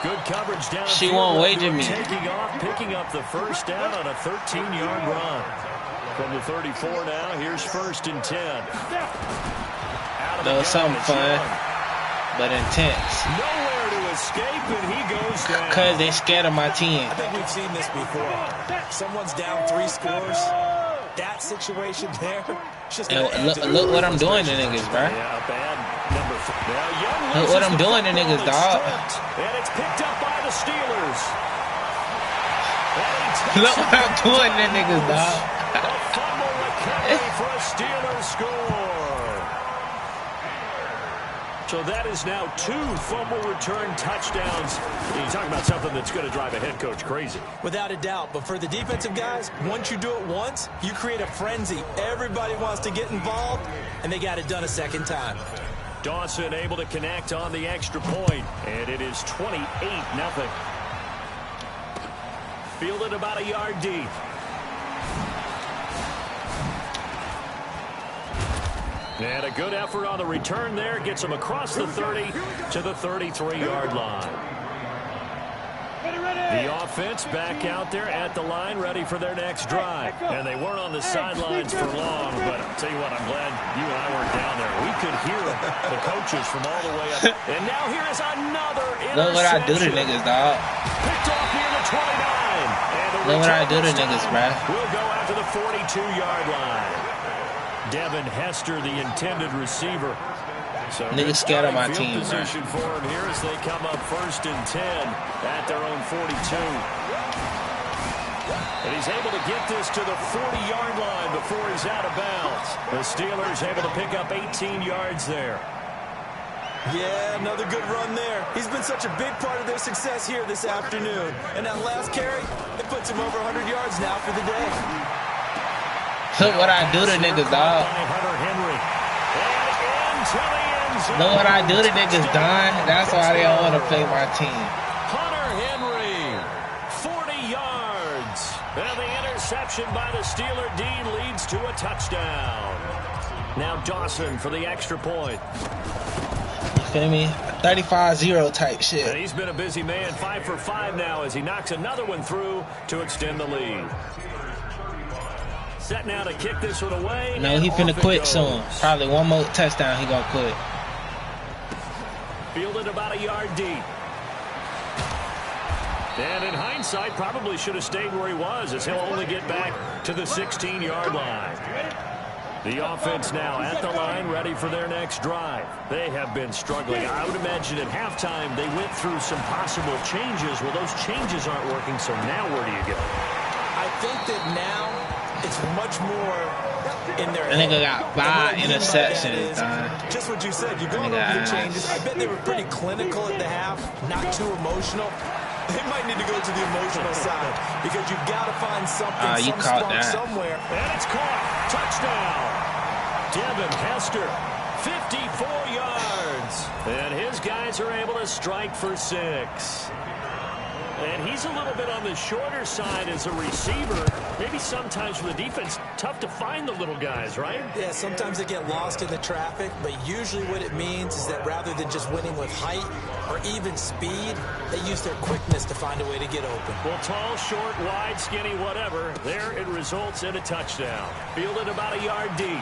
Good coverage down. She won't wager me. Taking off, picking up the 1st down on a 13-yard run. From the 34 now, here's 1st and 10. That was something fun, but intense. Nowhere to escape, and he goes down. Because they scared of my team. I think we've seen this before. Someone's down 3 scores. That situation there. Just look what I'm doing to niggas, bro. Yeah, bad number 4. Look what I'm doing to niggas, dog. And it's picked up by the Steelers. Look what I'm doing to niggas, dog. A fumble recovery for a Steelers score. So that is now 2 fumble return touchdowns. You're talking about something that's going to drive a head coach crazy. Without a doubt. But for the defensive guys, once you do it once, you create a frenzy. Everybody wants to get involved, and they got it done a 2nd time. Dawson able to connect on the extra point, and it is 28-0. Fielded about a yard deep. And a good effort on the return there. Gets him across the 30 to the 33-yard line. The offense back out there at the line, ready for their next drive. And they weren't on the sidelines for long, but I'll tell you what, I'm glad you and I weren't down there. We could hear the coaches from all the way up. And now here is another interception. Look what I do to niggas, dog. Picked off near the 29. And the look what I do to niggas, bruh. We'll go out to the 42-yard line. Devin Hester, the intended receiver. So niggas scared of my team, position for him here as they come up 1st and 10 at their own 42. And he's able to get this to the 40-yard line before he's out of bounds. The Steelers able to pick up 18 yards there. Yeah, another good run there. He's been such a big part of their success here this afternoon. And that last carry, it puts him over 100 yards now for the day. Look what I do to niggas, dog. Look what I do to niggas, Don. That's why they don't want to play my team. Hunter Henry, 40 yards. And the interception by the Steeler D leads to a touchdown. Now Dawson for the extra point. You feel me? 35-0 type shit. And he's been a busy man, 5 for 5 now as he knocks another one through to extend the lead. Set now to kick this one away. No, he finna quit soon. Probably one more touchdown, he gonna quit. Fielded about a yard deep. And in hindsight, probably should have stayed where he was as he'll only get back to the 16-yard line. The offense now at the line, ready for their next drive. They have been struggling. I would imagine at halftime they went through some possible changes. Well, those changes aren't working, so now where do you go? I think that now it's much more in their head. Nigga got 5 interceptions, just what you said. You're going over the changes. I bet they were pretty clinical at the half, not too emotional. They might need to go to the emotional side because you've got to find something, you some caught spark that somewhere. And it's caught. Touchdown. Devin Hester, 54 yards. And his guys are able to strike for 6. And he's a little bit on the shorter side as a receiver. Maybe sometimes for the defense, tough to find the little guys, right? Yeah, sometimes they get lost in the traffic, but usually what it means is that rather than just winning with height or even speed, they use their quickness to find a way to get open. Well, tall, short, wide, skinny, whatever, there it results in a touchdown. Fielded about a yard deep.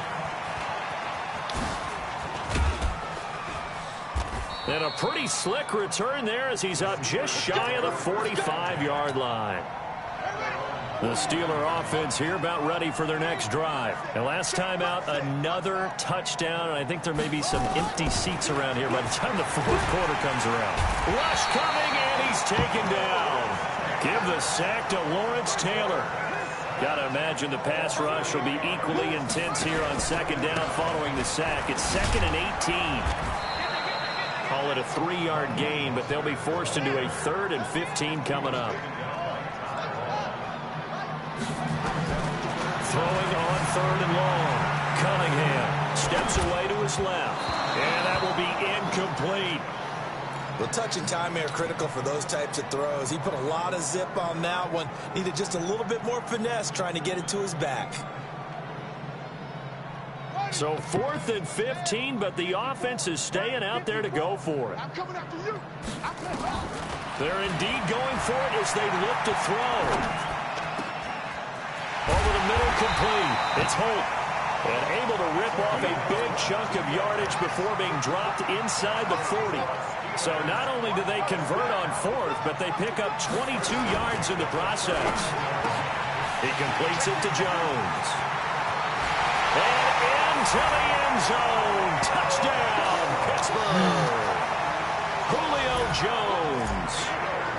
And a pretty slick return there as he's up just shy of the 45-yard line. The Steeler offense here about ready for their next drive. And last time out, another touchdown. And I think there may be some empty seats around here by the time the fourth quarter comes around. Rush coming, and he's taken down. Give the sack to Lawrence Taylor. Got to imagine the pass rush will be equally intense here on second down following the sack. It's 2nd and 18. Call it a 3-yard gain, but they'll be forced into a 3rd and 15 coming up. Throwing on 3rd and long. Cunningham steps away to his left. And that will be incomplete. The touch and time here critical for those types of throws. He put a lot of zip on that one. Needed just a little bit more finesse trying to get it to his back. So 4th and 15, but the offense is staying out there to go for it. They're indeed going for it as they look to throw. Over the middle, complete. It's Holt. And able to rip off a big chunk of yardage before being dropped inside the 40. So not only do they convert on 4th, but they pick up 22 yards in the process. He completes it to Jones. And into the end zone. Touchdown, Pittsburgh. Julio Jones.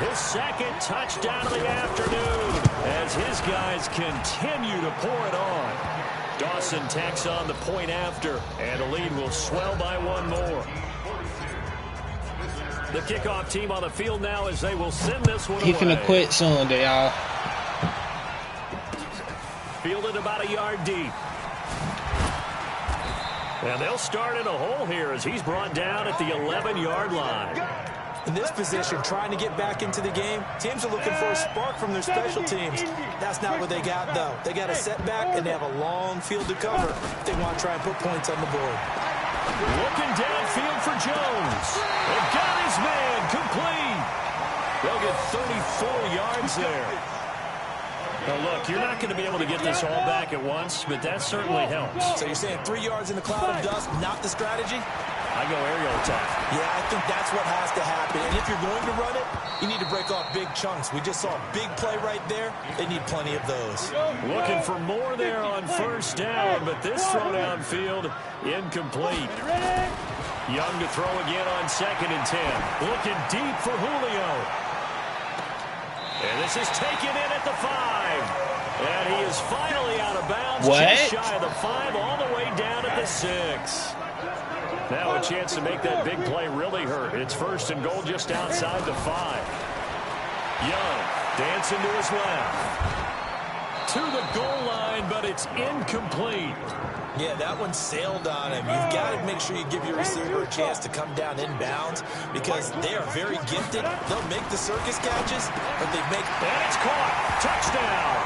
His 2nd touchdown of the afternoon as his guys continue to pour it on. Dawson tacks on the point after, and the lead will swell by 1 more. The kickoff team on the field now as they will send this one away. He finna quit soon, y'all. Fielded about a yard deep. And they'll start in a hole here as he's brought down at the 11-yard line. In this position, trying to get back into the game, teams are looking for a spark from their special teams. That's not what they got, though. They got a setback, and they have a long field to cover if they want to try and put points on the board. Looking downfield for Jones. And got his man complete. They'll get 34 yards there. Now, look, you're not going to be able to get this all back at once, but that certainly helps. So you're saying 3 yards in the cloud of dust, not the strategy? I go aerial attack. Yeah, I think that's what has to happen. And if you're going to run it, you need to break off big chunks. We just saw a big play right there. They need plenty of those. Looking for more there on first down, but this throw downfield incomplete. Young to throw again on 2nd and 10. Looking deep for Julio. And this is taken in at the 5. And he is finally out of bounds. Just shy of the 5, all the way down at the 6. Now a chance to make that big play really hurt. It's 1st and goal just outside the 5. Young dancing to his left. To the goal line, but it's incomplete. Yeah, that one sailed on him. You've got to make sure you give your receiver a chance to come down inbounds because they are very gifted. They'll make the circus catches, but they make... And it's caught. Touchdown.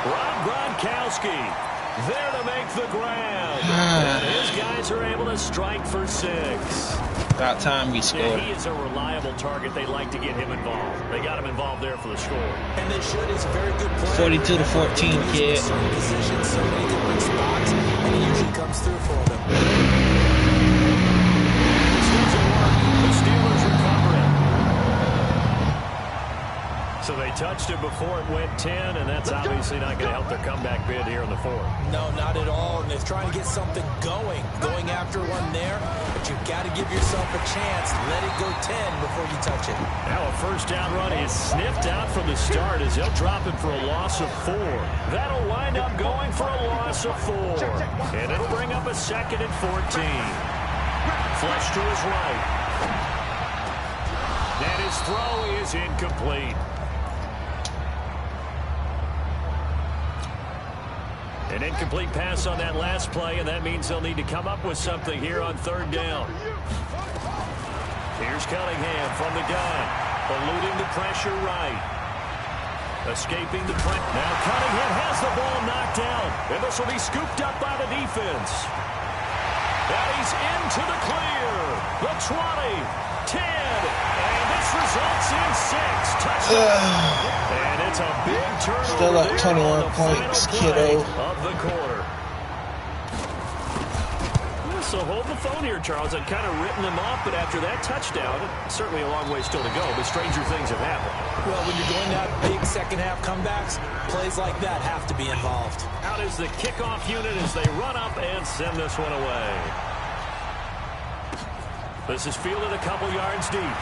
Rob Gronkowski there to make the grab. And his guys are able to strike for 6. About time we scored. Yeah, he is a reliable target. They like to get him involved. They got him involved there for the score. And they should. He's a very good player. 42-14, kid. Certain positions, so many different spots, and he usually comes through for them. This doesn't work. The Steelers recover it. So they touched it before it went 10, and that's obviously not going to help their comeback bid here in the 4th. No, not at all. And they're trying to get something going after one there. But you've got to give yourself a chance. Let it go 10 before you touch it. Now a first down run is sniffed out from the start as they'll drop it for a loss of 4. That'll wind up going for a loss of 4. And it'll bring up a 2nd and 14. Flush to his right. And his throw is incomplete. An incomplete pass on that last play, and that means they'll need to come up with something here on 3rd down. Here's Cunningham from the gun. Eluding the pressure right. Escaping the pressure. Now Cunningham has the ball knocked out, and this will be scooped up by the defense. And he's into the clear. The 20, 10, and this results in 6 touchdowns. And it's a big turnover. Still up 21 points, kiddo. Of the quarter. So hold the phone here, Charles. I've kind of written them off, but after that touchdown, certainly a long way still to go, but stranger things have happened. Well, when you're going to have big second-half comebacks, plays like that have to be involved. Out is the kickoff unit as they run up and send this one away. This is fielded a couple yards deep.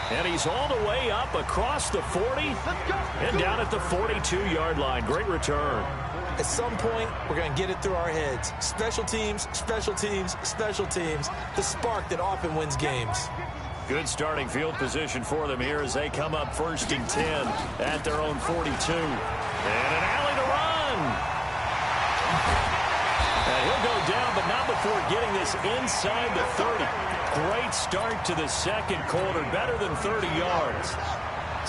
And he's all the way up across the 40 and down at the 42-yard line. Great return. At some point, we're going to get it through our heads. Special teams, special teams, special teams. The spark that often wins games. Good starting field position for them here as they come up 1st and 10 at their own 42. And an alley to run. And he'll go down, but not before getting this inside the 30. Great start to the 2nd quarter, better than 30 yards.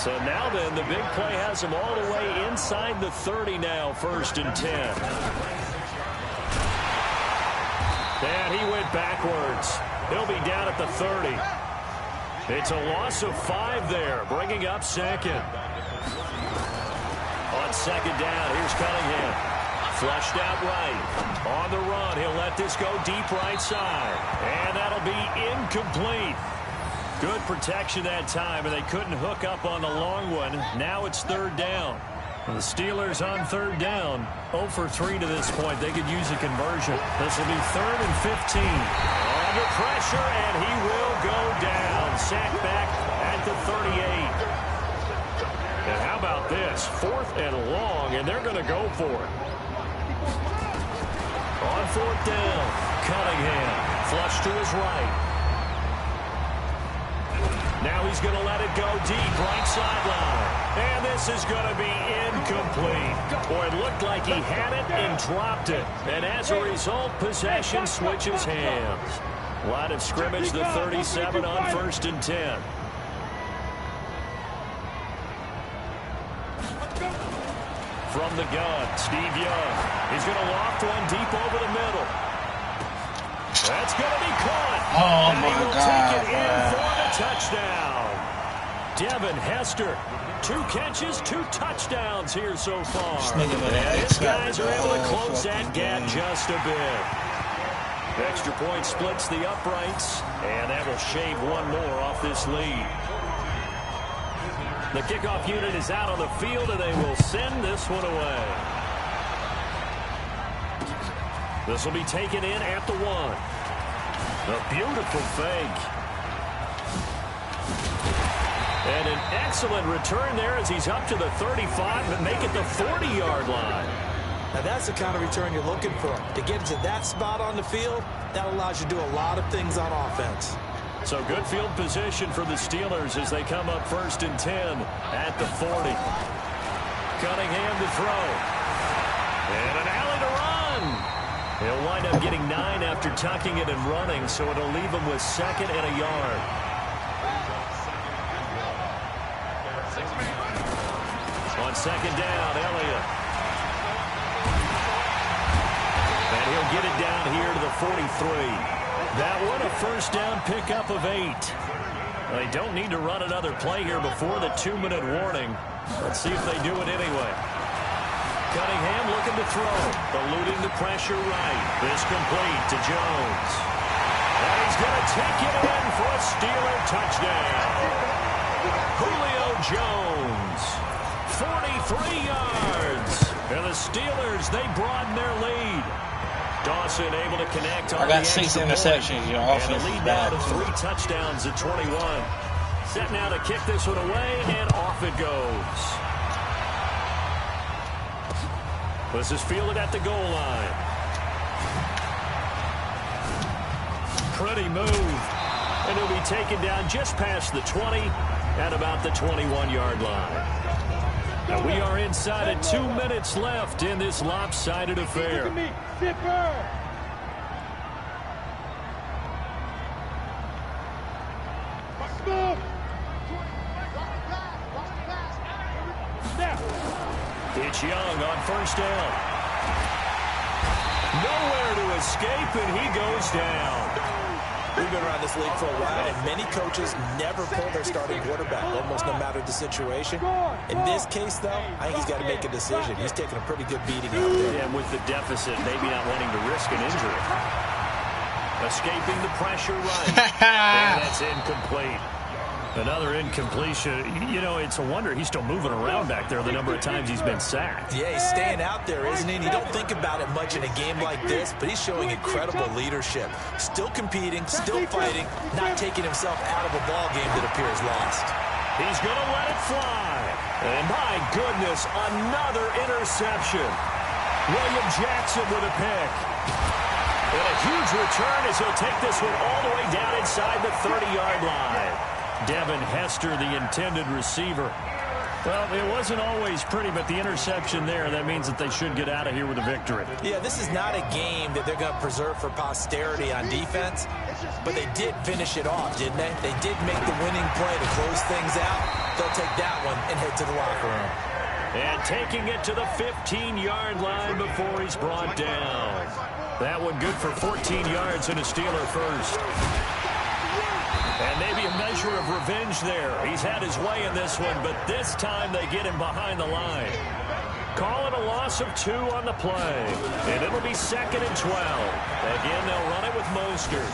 So now then, the big play has him all the way inside the 30 now, 1st and 10. And he went backwards. He'll be down at the 30. It's a loss of 5 there, bringing up 2nd. On 2nd down, here's Cunningham. Flushed out right. On the run, he'll let this go deep right side. And that'll be incomplete. Good protection that time, and they couldn't hook up on the long one. Now it's 3rd down. The Steelers on 3rd down. 0 for 3 to this point. They could use a conversion. This will be 3rd and 15. Under pressure, and he will go down. Sacked back at the 38. And how about this? 4th and long, and they're going to go for it. On 4th down, Cunningham. Flush to his right. Now he's going to let it go deep, right sideline. And this is going to be incomplete. Boy, it looked like he had it and dropped it. And as a result, possession switches hands. Line of scrimmage, the 37 on 1st and 10. From the gun, Steve Young. He's going to loft one deep over the middle. That's going to be caught. Oh, and my he will God, take it in for the touchdown. Devin Hester, 2 catches, 2 touchdowns here so far. And his guys are able to close that gap just a bit. Extra point splits the uprights, and that will shave one more off this lead. The kickoff unit is out on the field, and they will send this one away. This will be taken in at the 1. A beautiful fake. And an excellent return there as he's up to the 35 and make it the 40-yard line. Now that's the kind of return you're looking for. To get into that spot on the field, that allows you to do a lot of things on offense. So good field position for the Steelers as they come up 1st and 10 at the 40. Cunningham to throw. And an alley to run. He'll wind up getting 9 after tucking it and running, so it'll leave him with 2nd and a yard. On 2nd down, Elliott. And he'll get it down here to the 43. That one a 1st down pickup of 8. They don't need to run another play here before the 2-minute warning. Let's see if they do it anyway. Cunningham looking to throw. Eluding the pressure right. This complete to Jones. And he's going to take it in for a Steeler touchdown. Julio Jones. 43 yards. And the Steelers, they broaden their lead. Dawson able to connect on I got 6 interceptions. Your offense and the lead now to 3 touchdowns at 21. Set now to kick this one away, and off it goes. This is fielded at the goal line. Pretty move. And he'll be taken down just past the 20 at about the 21-yard line. And we are inside of 2 minutes left in this lopsided affair. It's Young on 1st down. Nowhere to escape, and he goes down. We've been around this league for a while, and many coaches never pull their starting quarterback, almost no matter the situation. In this case, though, I think he's got to make a decision. He's taking a pretty good beating out there. And with the deficit, maybe not wanting to risk an injury. Escaping the pressure right. And that's incomplete. Another incompletion. You know, it's a wonder he's still moving around back there the number of times he's been sacked. Yeah, he's staying out there, isn't he? And you don't think about it much in a game like this, but he's showing incredible leadership. Still competing, still fighting, not taking himself out of a ball game that appears lost. He's going to let it fly. And my goodness, another interception. William Jackson with a pick. And a huge return as he'll take this one all the way down inside the 30-yard line. Devin Hester, the intended receiver. Well, it wasn't always pretty, but the interception there, that means that they should get out of here with a victory. Yeah, this is not a game that they're going to preserve for posterity on defense, but they did finish it off, didn't they? They did make the winning play to close things out. They'll take that one and head to the locker room. And taking it to the 15-yard line before he's brought down. That one good for 14 yards and a Steeler first. And maybe a measure of revenge there. He's had his way in this one, but this time they get him behind the line. Call it a loss of 2 on the play. And it'll be 2nd and 12. Again, they'll run it with Mostert.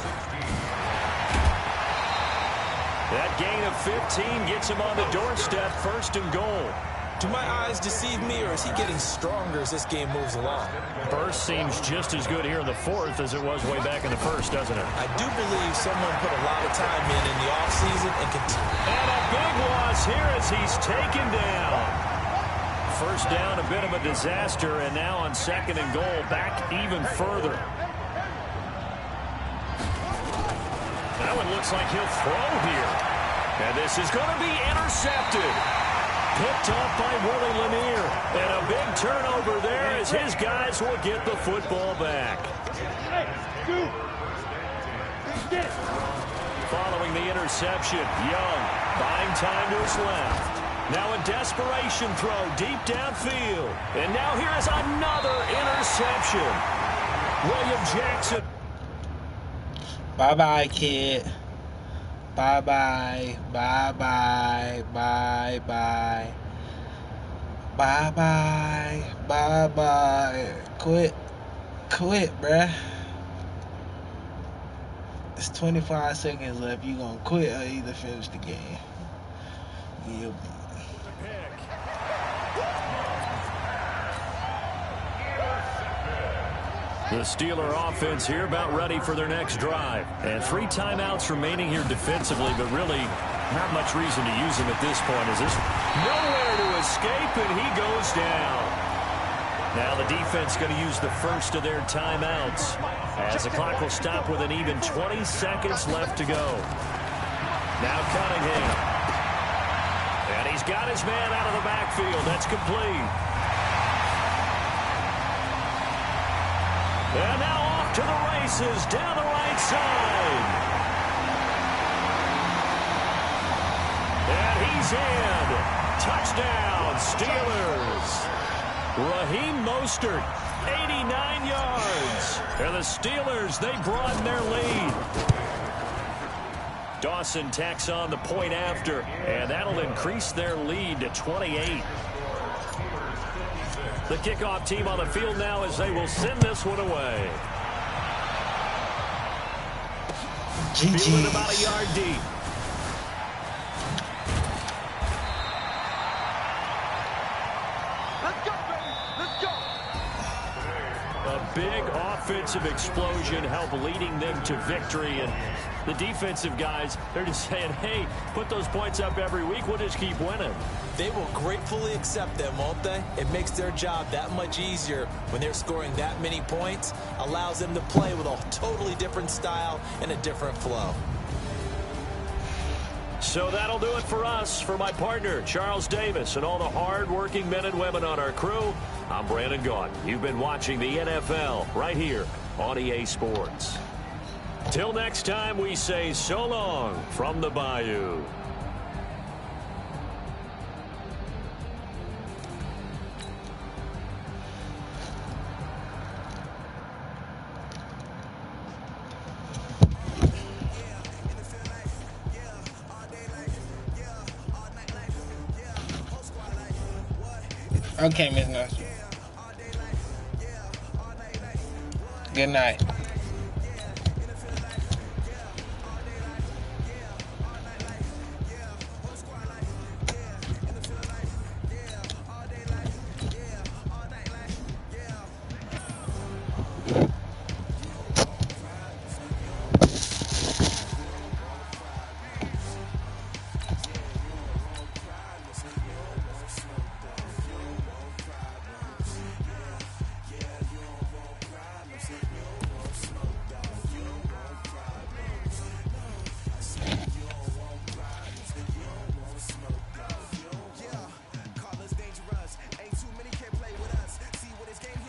That gain of 15 gets him on the doorstep, 1st and goal. Do my eyes deceive me, or is he getting stronger as this game moves along? Burst seems just as good here in the 4th as it was way back in the 1st, doesn't it? I do believe someone put a lot of time in the offseason and continue. And a big loss here as he's taken down. 1st down, a bit of a disaster, and now on 2nd and goal, back even further. That one looks like he'll throw here. And this is going to be intercepted. Picked up by Willie Lanier. And a big turnover there as his guys will get the football back. Following the interception, Young buying time to his left. Now a desperation throw deep downfield. And now here is another interception. William Jackson. Bye-bye, kid. Bye-bye. Bye-bye. Bye-bye. Bye-bye. Bye-bye. Quit. Quit, bruh. It's 25 seconds left. You gonna quit or either finish the game. Yeah. The Steeler offense here about ready for their next drive. And 3 timeouts remaining here defensively, but really not much reason to use them at this point. Is this nowhere to escape, and he goes down. Now the defense going to use the first of their timeouts as the clock will stop with an even 20 seconds left to go. Now Cunningham. And he's got his man out of the backfield. That's complete. And now off to the races down the right side. And he's in. Touchdown, Steelers. Raheem Mostert, 89 yards. And the Steelers, they broaden their lead. Dawson tacks on the point after, and that'll increase their lead to 28. The kickoff team on the field now as they will send this one away. Fielded about a yard deep. Let's go, baby. Let's go. A big offensive explosion helped leading them to victory. And the defensive guys, they're just saying, hey, put those points up every week. We'll just keep winning. They will gratefully accept them, won't they? It makes their job that much easier when they're scoring that many points. Allows them to play with a totally different style and a different flow. So that'll do it for us. For my partner, Charles Davis, and all the hard-working men and women on our crew, I'm Brandon Gaudin. You've been watching the NFL right here on EA Sports. Till next time, we say so long from the Bayou. Okay, Miss Nelson. Good night.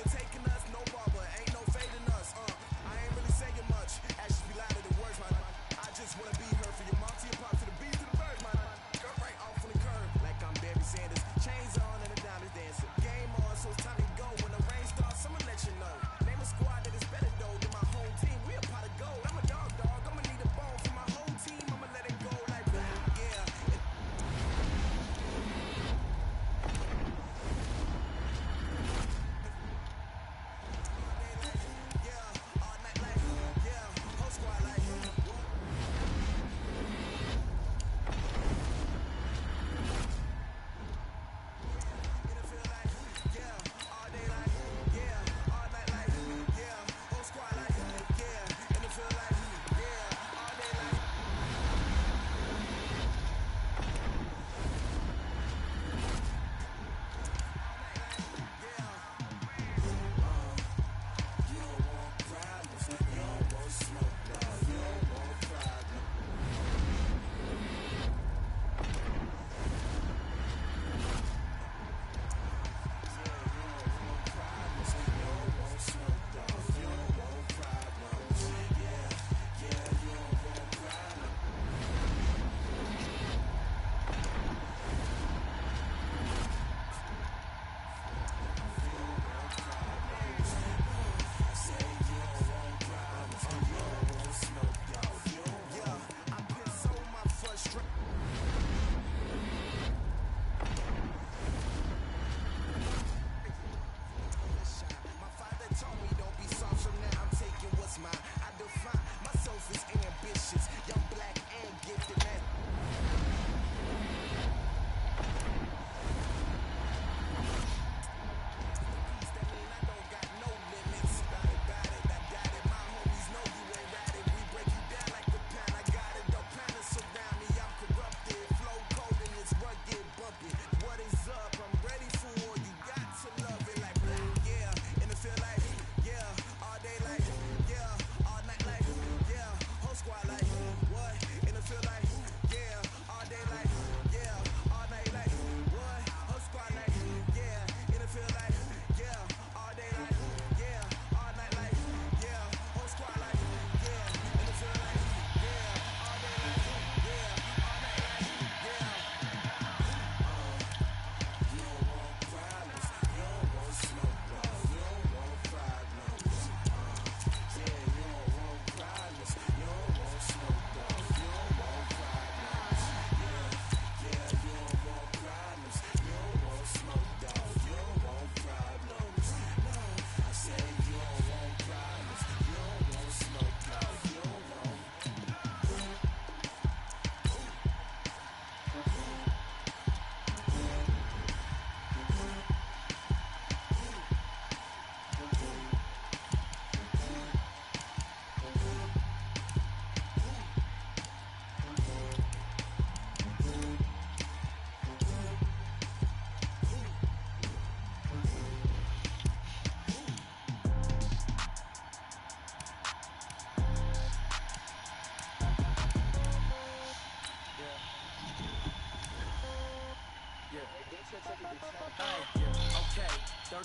Taking us, no barber, ain't no fading us. I ain't really saying much. Actions be louder than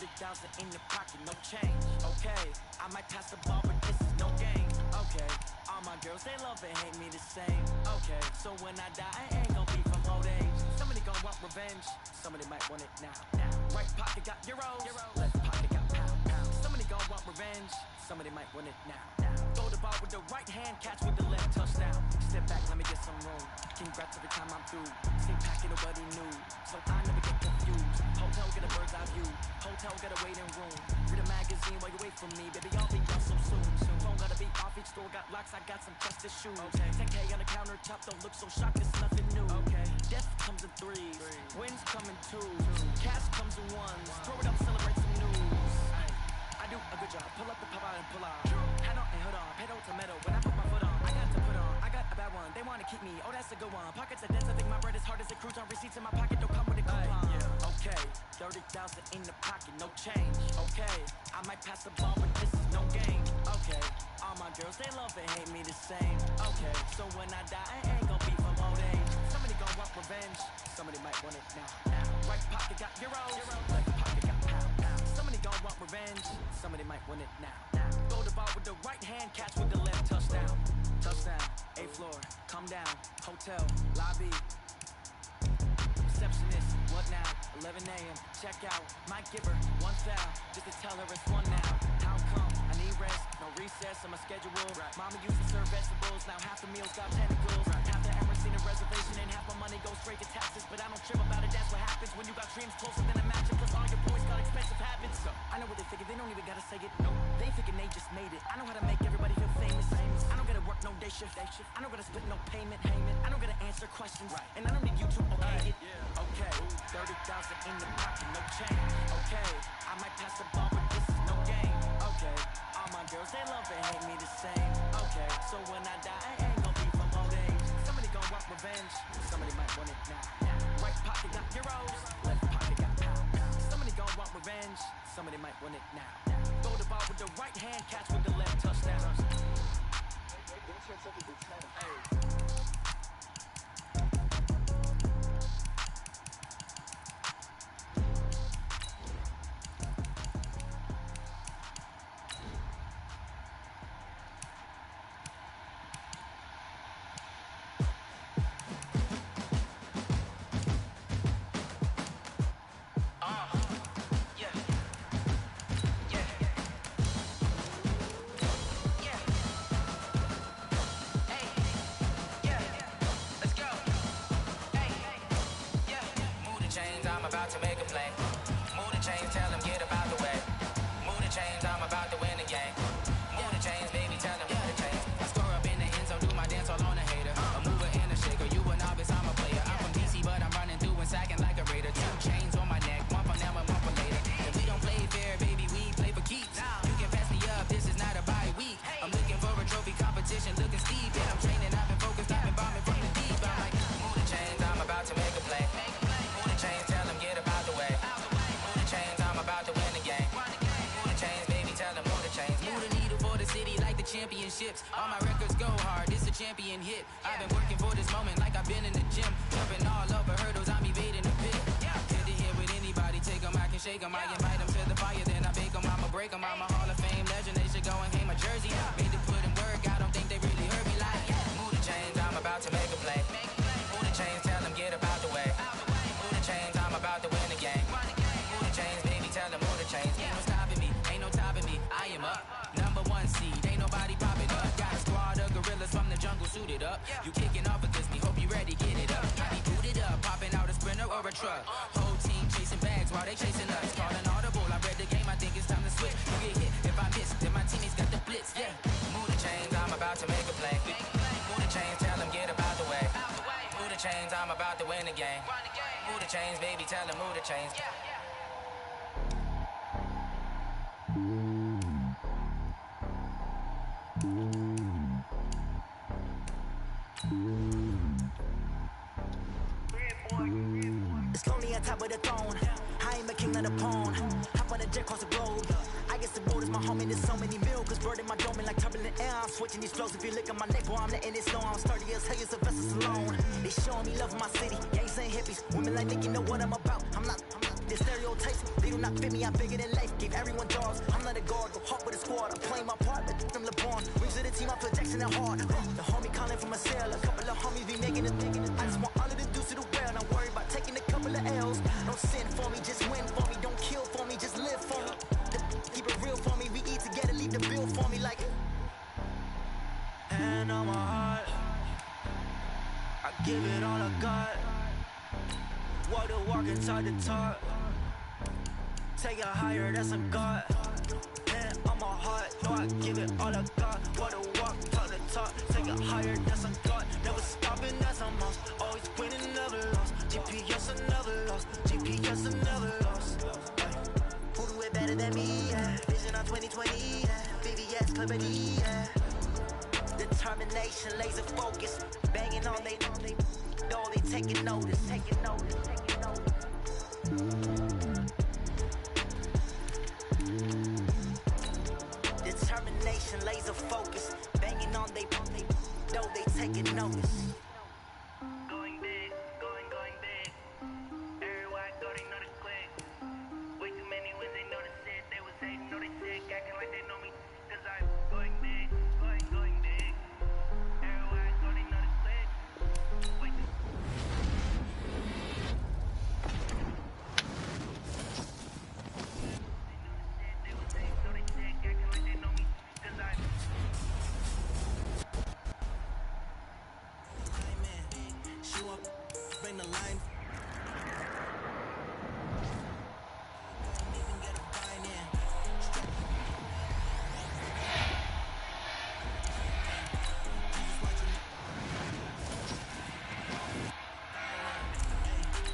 30,000 in the pocket, no change. Okay, I might pass the ball, but this is no game. Okay, all my girls, they love and hate me the same. Okay, so when I die, I ain't gon' be from old age. Somebody gon' want revenge, somebody might want it now. Right pocket got euros, left pocket got pound. Somebody gon' want revenge, somebody might want it now. Throw the ball with the right hand, catch with the left, touchdown. Step back, let me get some room. Congrats every time I'm through. Same packet, nobody knew, so I never get confused. Hotel, get a bird's eye view. Hotel, get a waiting room. Read a magazine while you wait for me, baby, I'll be out so soon. Phone gotta be off, each store got locks, I got some trusted shoes. 10K on the countertop, don't look so shocked, it's nothing new. Death comes in threes, wins come in twos, cash comes in ones. Throw it up, celebrate some news. I do a good job, pull up the pop out and pull out. Hat on and hood on, pedal to metal. When I put my foot on, I got to put on. I got a bad one, they wanna keep me, oh that's a good one. Pockets are dense, I think my bread is hard as it cruise on. Receipts in my pocket, don't come with a coupon. Okay, 30,000 in the pocket, no change. Okay, I might pass the ball, but this is no game. Okay, all my girls, they love and hate me the same. Okay, so when I die, I ain't gon' be from old age. Somebody gon' want revenge, somebody might want it now. Right pocket got euros, left pocket got pound. Somebody gon' want revenge, somebody might want it now. Throw the ball with the right hand, catch with the left, touchdown. Touchdown, 8th floor, come down, hotel, lobby. Receptionist, what now? 11 a.m., check out. Might give her one foul, just to tell her it's one now. How come? I need rest, no recess on my schedule. Mama used to serve vegetables, now half the meals got tentacles. Half the Emirates seen a reservation and half my money goes straight to taxes. But I don't trip about it, that's what happens when you got dreams closer than a mansion. Plus all your boys got expensive habits. I know what they figure, they don't even gotta say it. No, they thinking they just made it. I know how to make everybody feel famous. I don't gotta work no day shift. I don't gotta split no payment. I don't gotta answer questions, and I don't need you to okay it. Okay, 30,000 in the pocket, no change. Okay, I might pass the ball, but this is no game. Okay, all my girls, they love and hate me the same. Okay, so when I die, I ain't gon' be from old age. Somebody gon' want revenge, somebody might want it now. Right pocket got euros, left pocket got pound. Somebody gon' want revenge, somebody might want it now. Throw the ball with the right hand, catch with the left, touchdown. Championships, all my records go hard, it's a champion hit. I've been working for this moment like I've been in the gym. Jumping all over hurdles, I'm evading the pit. Head to head with anybody, take them, I can shake them. I invite them to the fire, then I bake them, I'ma break them. I'm a Hall of Fame legend, they should go and hang my jersey. Made to put in work, I don't think they really heard me like move the chains, I'm about to make a play. Move the chains, tell them get up out the way. Move the chains, I'm about to win the game. Move the chains, baby, tell them move the chains. Ain't no stopping me, ain't no topping me, I am up. Number one seed, ain't nobody popping up. Got a squad of gorillas from the jungle suited up. You kicking off against me, hope you ready, get it up. I be booted up, popping out a Sprinter or a truck. Whole team chasing bags while they chasing us. Calling audible, I read the game, I think it's time to switch. You get hit, if I miss, then my teammates got the blitz, yeah. Move the chains, I'm about to make a play. Move the chains, tell them get up out the way. Move the chains, I'm about to win the game. Move the chains, baby, tell them move the chains. It's lonely on top of the throne. I ain't the king of the pawn. Hop on a jet across the globe. I guess the road is my home and there's so many miracles bird in my dome and like turbulent air. I'm switching these flows. If you look at my neck, boy, I'm letting it slow. I'm sturdy as hell, it's a vessel alone. They showing me love in my city. Gangs and hippies, women like Nick, you know what I'm about. I'm not The stereotypes, they do not fit me. I'm bigger than life. Gave everyone dogs. I'm not a guard. Go hard with a squad. I'm playing my part. But I'm LeBron. Wings of the team. I'm projecting it hard. The homie calling from a cell. A couple of homies be making it. I just want all of the dudes to the well. Don't worry about taking a couple of L's. Don't sin for me. Just win for me. Don't kill for me. Just live for me. Keep it real for me. We eat together. Leave the bill for me like. And on my heart, I give it all I got. Walk the walk and talk the talk. Take it higher, that's a God. And on my heart, no, I give it all I got. Walk the walk, talk the talk. Take it higher, that's a God. Never stopping, that's a must. Always winning, never lost. GPS, I never lost. GPS, I never lost. Who do it better than me? Yeah. Vision on 2020. Yeah. VVS, Clarity. Yeah. Determination, laser focus, banging on they know they taking notice. Determination, laser focus, banging on they know they taking notice. Going big, going big. Everywhere I go, they know the click. Way too many wins, they know the shit. They was hating, know they sick, acting like they know me. Cause I'm going big, going big. Everywhere I go, they know the click. Way too they was hating, know they sick, acting like they know me. Cause I'm Show up, bring the line. Don't even get a fine in.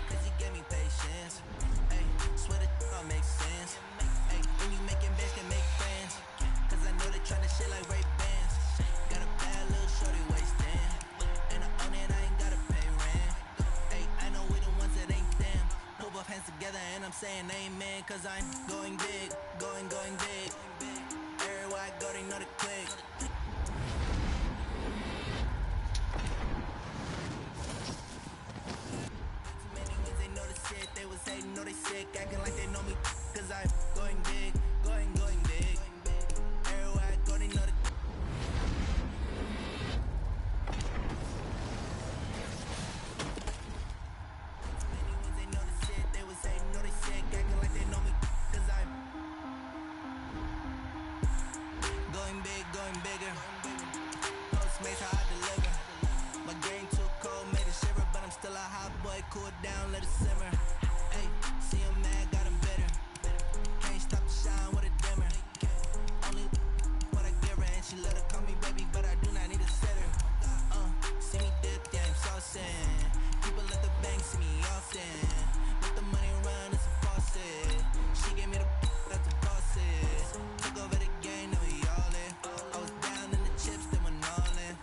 Cause he gave me patience. Ay, swear that all makes sense. Ay, when you making bands can make friends. Cause I know they tryna shit like Ray Bans. Got a bad little shorty wasting. And I own it, I ain't gotta pay rent. Ay, I know we the ones that ain't them. Put both hands together and I'm saying amen. Cause I'm going big, going big. Everywhere I go, they know the click. Too many wins, they know the shit. They was hating, know they sick, acting like they know me. Cause I'm going big, going big. Everywhere I go, they know the Too many wins, they know the shit. They was hating, know they sick, acting like they know me. Cause I'm going big, going bigger. Postmates how I deliver. My game too cold, made it shiver, but I'm still a hot boy. Cool it down, let it simmer. Ay, see him mad, got him bitter. Can't stop the shine with a dimmer. Only what I give her, and she let her call me baby, but I do not need a sitter. See me dip, yeah, I'm saucing. People at the bank see me often. Let the money run, it's a faucet. She gave me the that's a faucet. Took over the game, now we all in. I was down in the chips, they went all in.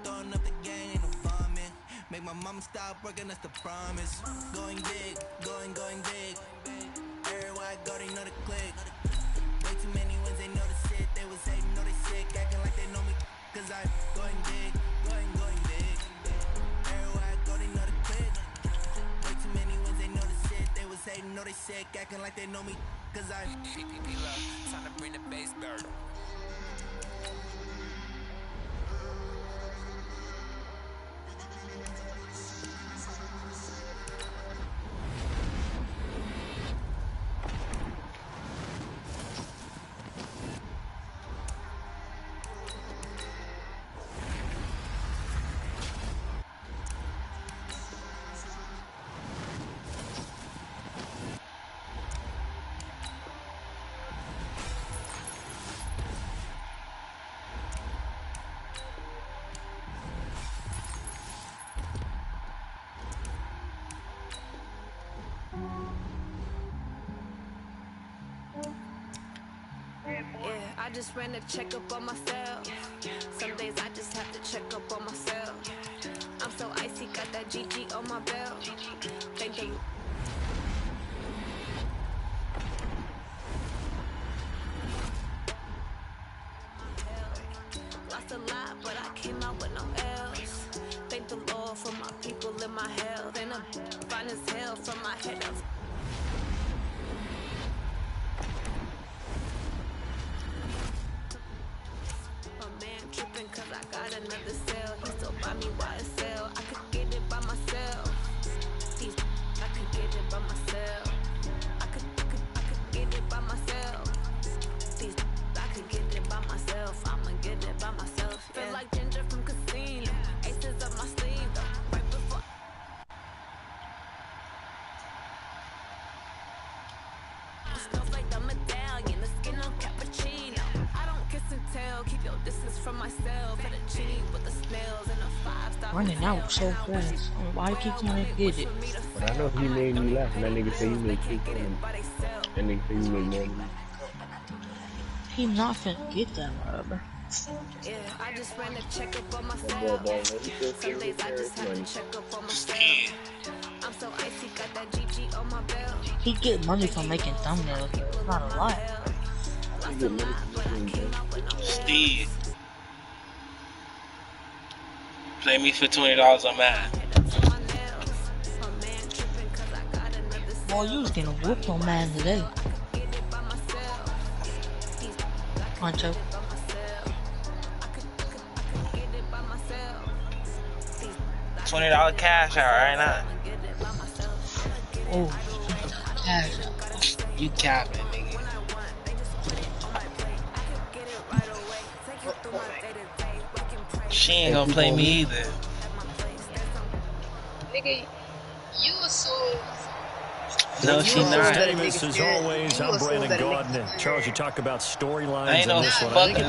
Throwing up the gang, ain't no vomit. Make my mama stop working, that's the promise. Going big, going big. Everywhere I go, they know the click. Way too many wins, they know the shit. They was hating, know they sick, acting like they know me. Cause I'm going big, going big. Everywhere I go, they know the click. Way too many wins, they know the shit. They was hating, know they sick, acting like they know me. Cause I'm Time to bring the bass bird. Yeah, I just ran a checkup on myself. Some days I just have to check up on myself. I'm so icy, got that GG on my belt. Thank the lost a lot, but I came out with no L's. Thank the Lord for my people in my health. And I'm fine as hell from my head up. myself. At a genie with the snails and a 5-star. Running out so fast. Why you keep trying to get it? But I know he made me laugh, and that nigga say he made 6 and that nigga say he made more than me. He not finna get that, bro. Yeah, I just ran a checkup on myself. Some days I just have to check up on myself. I'm so icy, got that GG on my belt. He get money from making thumbnails. It's not a lot. Steve. Play me for $20 on Madden. Boy, you was getting whooped on Madden today. Poncho. $20 cash out right now. Oh, cash out. You capping, nigga. She ain't gonna play me either. Nigga, you assume. No, she not. Davis, as always, I'm Brandon Gaudin. Charles, you talk about storylines. Ain't no fucking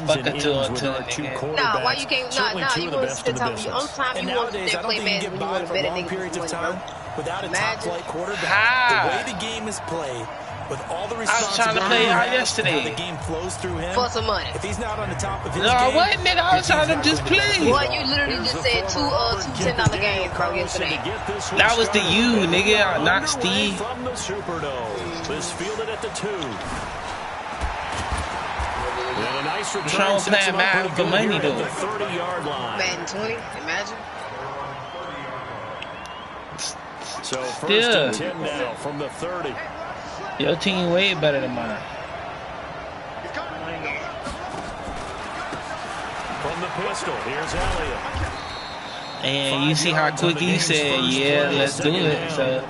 fucking two on two. Nah, why you can't? Nah, you want to tell me. Only time you want to play man when you want to bet a nigga without a top-flight quarterback. The way the game is played, with all the I was trying to play out yesterday. The game flows through him. For some money. If he's not on the top of his game, what nigga? I was trying to just play. Boy, you literally just said two $10 games, bro, yesterday. That was the you, nigga, not Steve. From the Superdome, this fielded at the 2. And a nice return. Trying to play Madden for money though. The 30-yard line. Madden 20, imagine. So first and 10 now from the 30. Your team way better than mine. From the pistol, here's Elliott. And you see how quick he said, yeah, let's do it. So,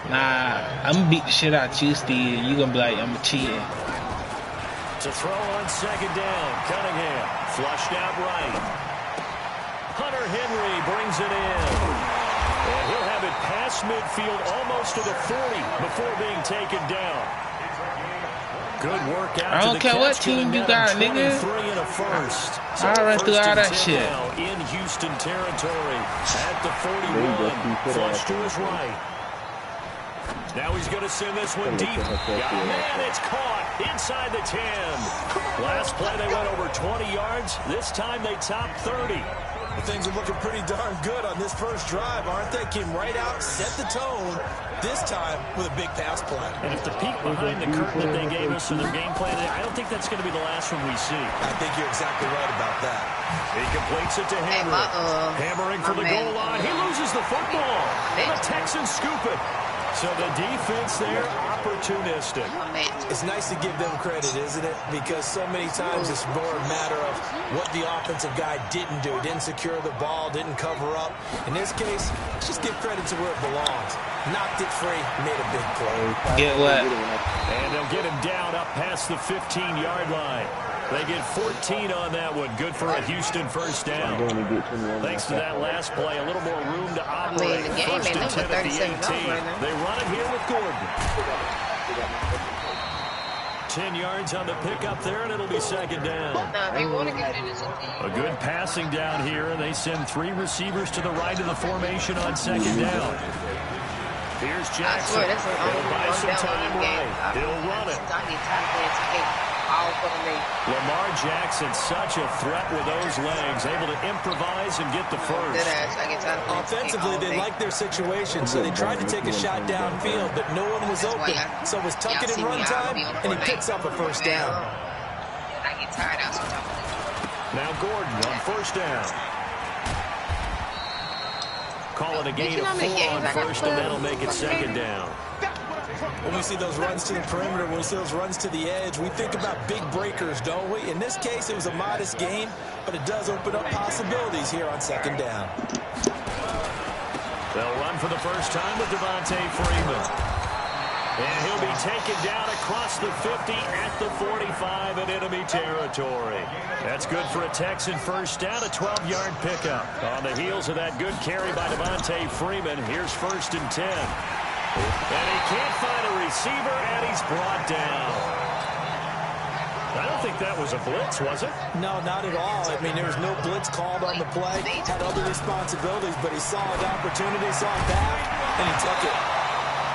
nah, I'm gonna beat the shit out you, Steve. You gonna be like, I'm cheating. To throw on second down, Cunningham flushed out right. Hunter Henry brings it in. And he'll have it past midfield almost to the 40 before being taken down. Good work out. I don't care what team you got, nigga. And a first. So I run through all that shit. In Houston territory at the 41. Flush to his right. Now he's going to send this one deep. And it's caught inside the 10. Last play they went over 20 yards. This time they topped 30. Things are looking pretty darn good on this first drive, aren't they? Came right out, set the tone, this time with a big pass play. And if the peek behind the curtain that they gave us in their game plan, I don't think that's going to be the last one we see. I think you're exactly right about that. He completes it to Henry. Hammering for the goal line. He loses the football. And the Texans scoop it. So the defense there, opportunistic. It's nice to give them credit, isn't it? Because so many times it's more a matter of what the offensive guy didn't do. Didn't secure the ball, didn't cover up. In this case, let's just give credit to where it belongs. Knocked it free, made a big play. Get what? And they'll get him down up past the 15-yard line. They get 14 on that one. Good for a Houston first down. Thanks to that last play, a little more room to operate. The game First and 10 at the 18. Right, they run it here with Gordon. 10 yards on the pickup there, and it'll be second down. A good passing down here, and they send 3 receivers to the right of the formation on second down. Here's Jackson. He'll buy some time right. He'll run it. Lamar Jackson, such a threat with those legs, able to improvise and get the first. Offensively, they liked their situation, so they tried to take a shot downfield, but no one was open. So it was tuck it in run time, and he picks up a first down. Now Gordon on first down. Call it a gain of 4 on first, and that'll make it second down. When we see those runs to the perimeter, when we see those runs to the edge, we think about big breakers, don't we? In this case, it was a modest gain, but it does open up possibilities here on second down. They'll run for the first time with Devontae Freeman. And he'll be taken down across the 50 at the 45 in enemy territory. That's good for a Texan first down, a 12-yard pickup. On the heels of that good carry by Devontae Freeman, here's first and 10. And he can't find a receiver, and he's brought down. I don't think that was a blitz, was it? No, not at all. I mean, there was no blitz called on the play. Had other responsibilities, but he saw an opportunity, saw a path, and he took it.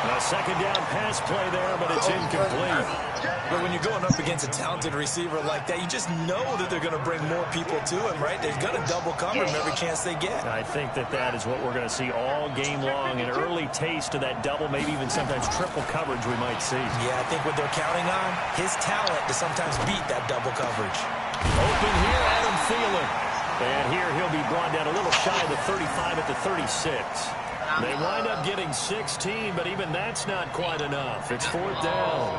A second down pass play there, but it's incomplete. But when you're going up against a talented receiver like that, you just know that they're going to bring more people to him, right? They're going to double cover him every chance they get. I think that is what we're going to see all game long, an early taste of that double, maybe even sometimes triple coverage we might see. Yeah, I think what they're counting on, his talent to sometimes beat that double coverage. Open here, Adam Thielen. And here he'll be brought down a little shy of the 35 at the 36. They wind up getting 16, but even that's not quite enough. It's fourth down.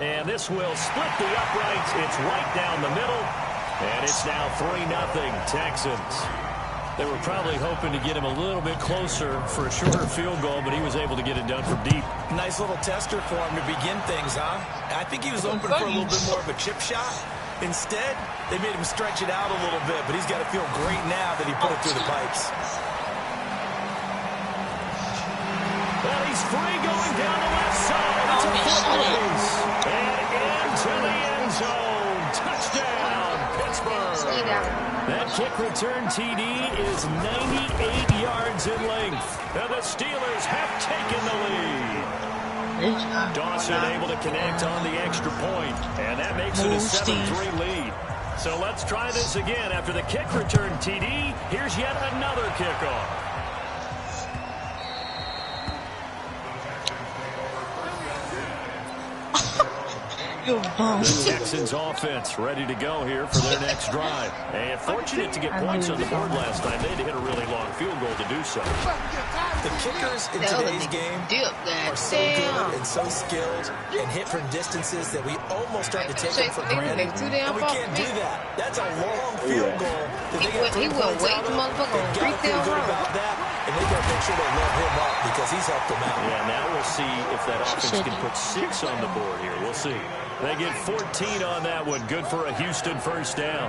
And this will split the uprights. It's right down the middle. And it's now 3-0 Texans. They were probably hoping to get him a little bit closer for a shorter field goal, but he was able to get it done from deep. Nice little tester for him to begin things, huh? I think he was open for a little bit more of a chip shot. Instead, they made him stretch it out a little bit, but he's got to feel great now that he put it through the pipes. Well, he's free going down the left side. It's a foot race. And into the end zone. Touchdown, Pittsburgh. That kick return TD is 98 yards in length. And the Steelers have taken the lead. Dawson able to connect on the extra point, and that makes it a 7-3 lead. So let's try this again. After the kick return TD, here's yet another kickoff. The Texans offense ready to go here for their next drive. And fortunate to get points on the board last time. They had to hit a really long field goal to do so. The kickers in today's game are so good and so skilled and hit from distances that we almost start to take them for granted. And we can't do that. That's a long field goal. He will wait the motherfucker on They feel good about that, and they got to make sure they load him up because he's helped them out. Yeah, now we'll see if that offense can put 6 on the board here. We'll see. They get 14 on that one. Good for a Houston first down.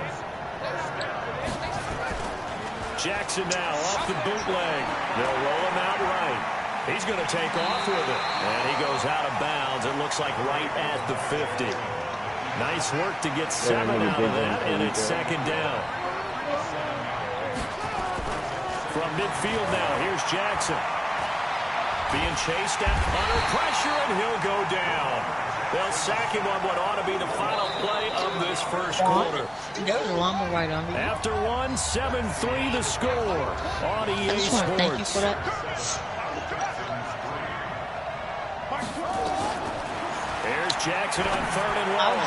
Jackson now off the bootleg. They'll roll him out right. He's going to take off with it. And he goes out of bounds. It looks like right at the 50. Nice work to get 7 out of that, and it's second down. From midfield now, here's Jackson. Being chased under pressure, and he'll go down. They'll sack him on what ought to be the final play of this first quarter. After one, 7-3 the score on EA Sports. Thank you for that. There's Jackson on 3rd and long.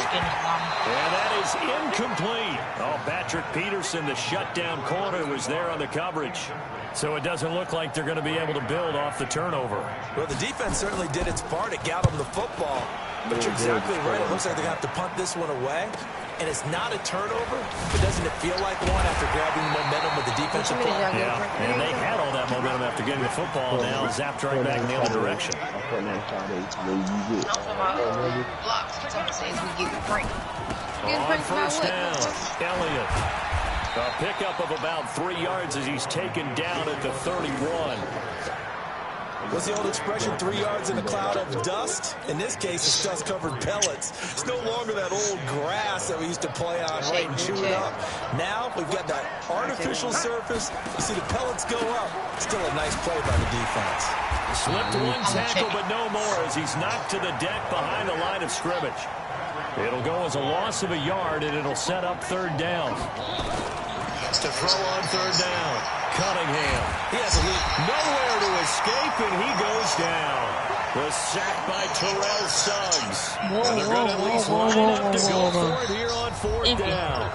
And that is incomplete. Oh, Patrick Peterson, the shutdown corner, was there on the coverage. So it doesn't look like they're going to be able to build off the turnover. Well, the defense certainly did its part. It got them the football. But you're exactly right. It looks like they're going to have to punt this one away. And it's not a turnover, but doesn't it feel like one after grabbing the momentum with the defensive play? Yeah, and they had all that momentum after getting the football. Now zapped right back in the other direction. On first down, Elliott. A pickup of about 3 yards as he's taken down at the 31. What's the old expression, 3 yards in a cloud of dust? In this case, it's dust-covered pellets. It's no longer that old grass that we used to play on, right, and chew it up. Now, we've got that artificial surface. You see the pellets go up. Still a nice play by the defense. Slipped one tackle, but no more as he's knocked to the deck behind the line of scrimmage. It'll go as a loss of a yard, and it'll set up 3rd down. To throw on 3rd down. Cunningham. He has a lead. Nowhere to escape, and he goes down. The sack by Terrell Suggs. And they're going to at least line up to go for it here on 4th down.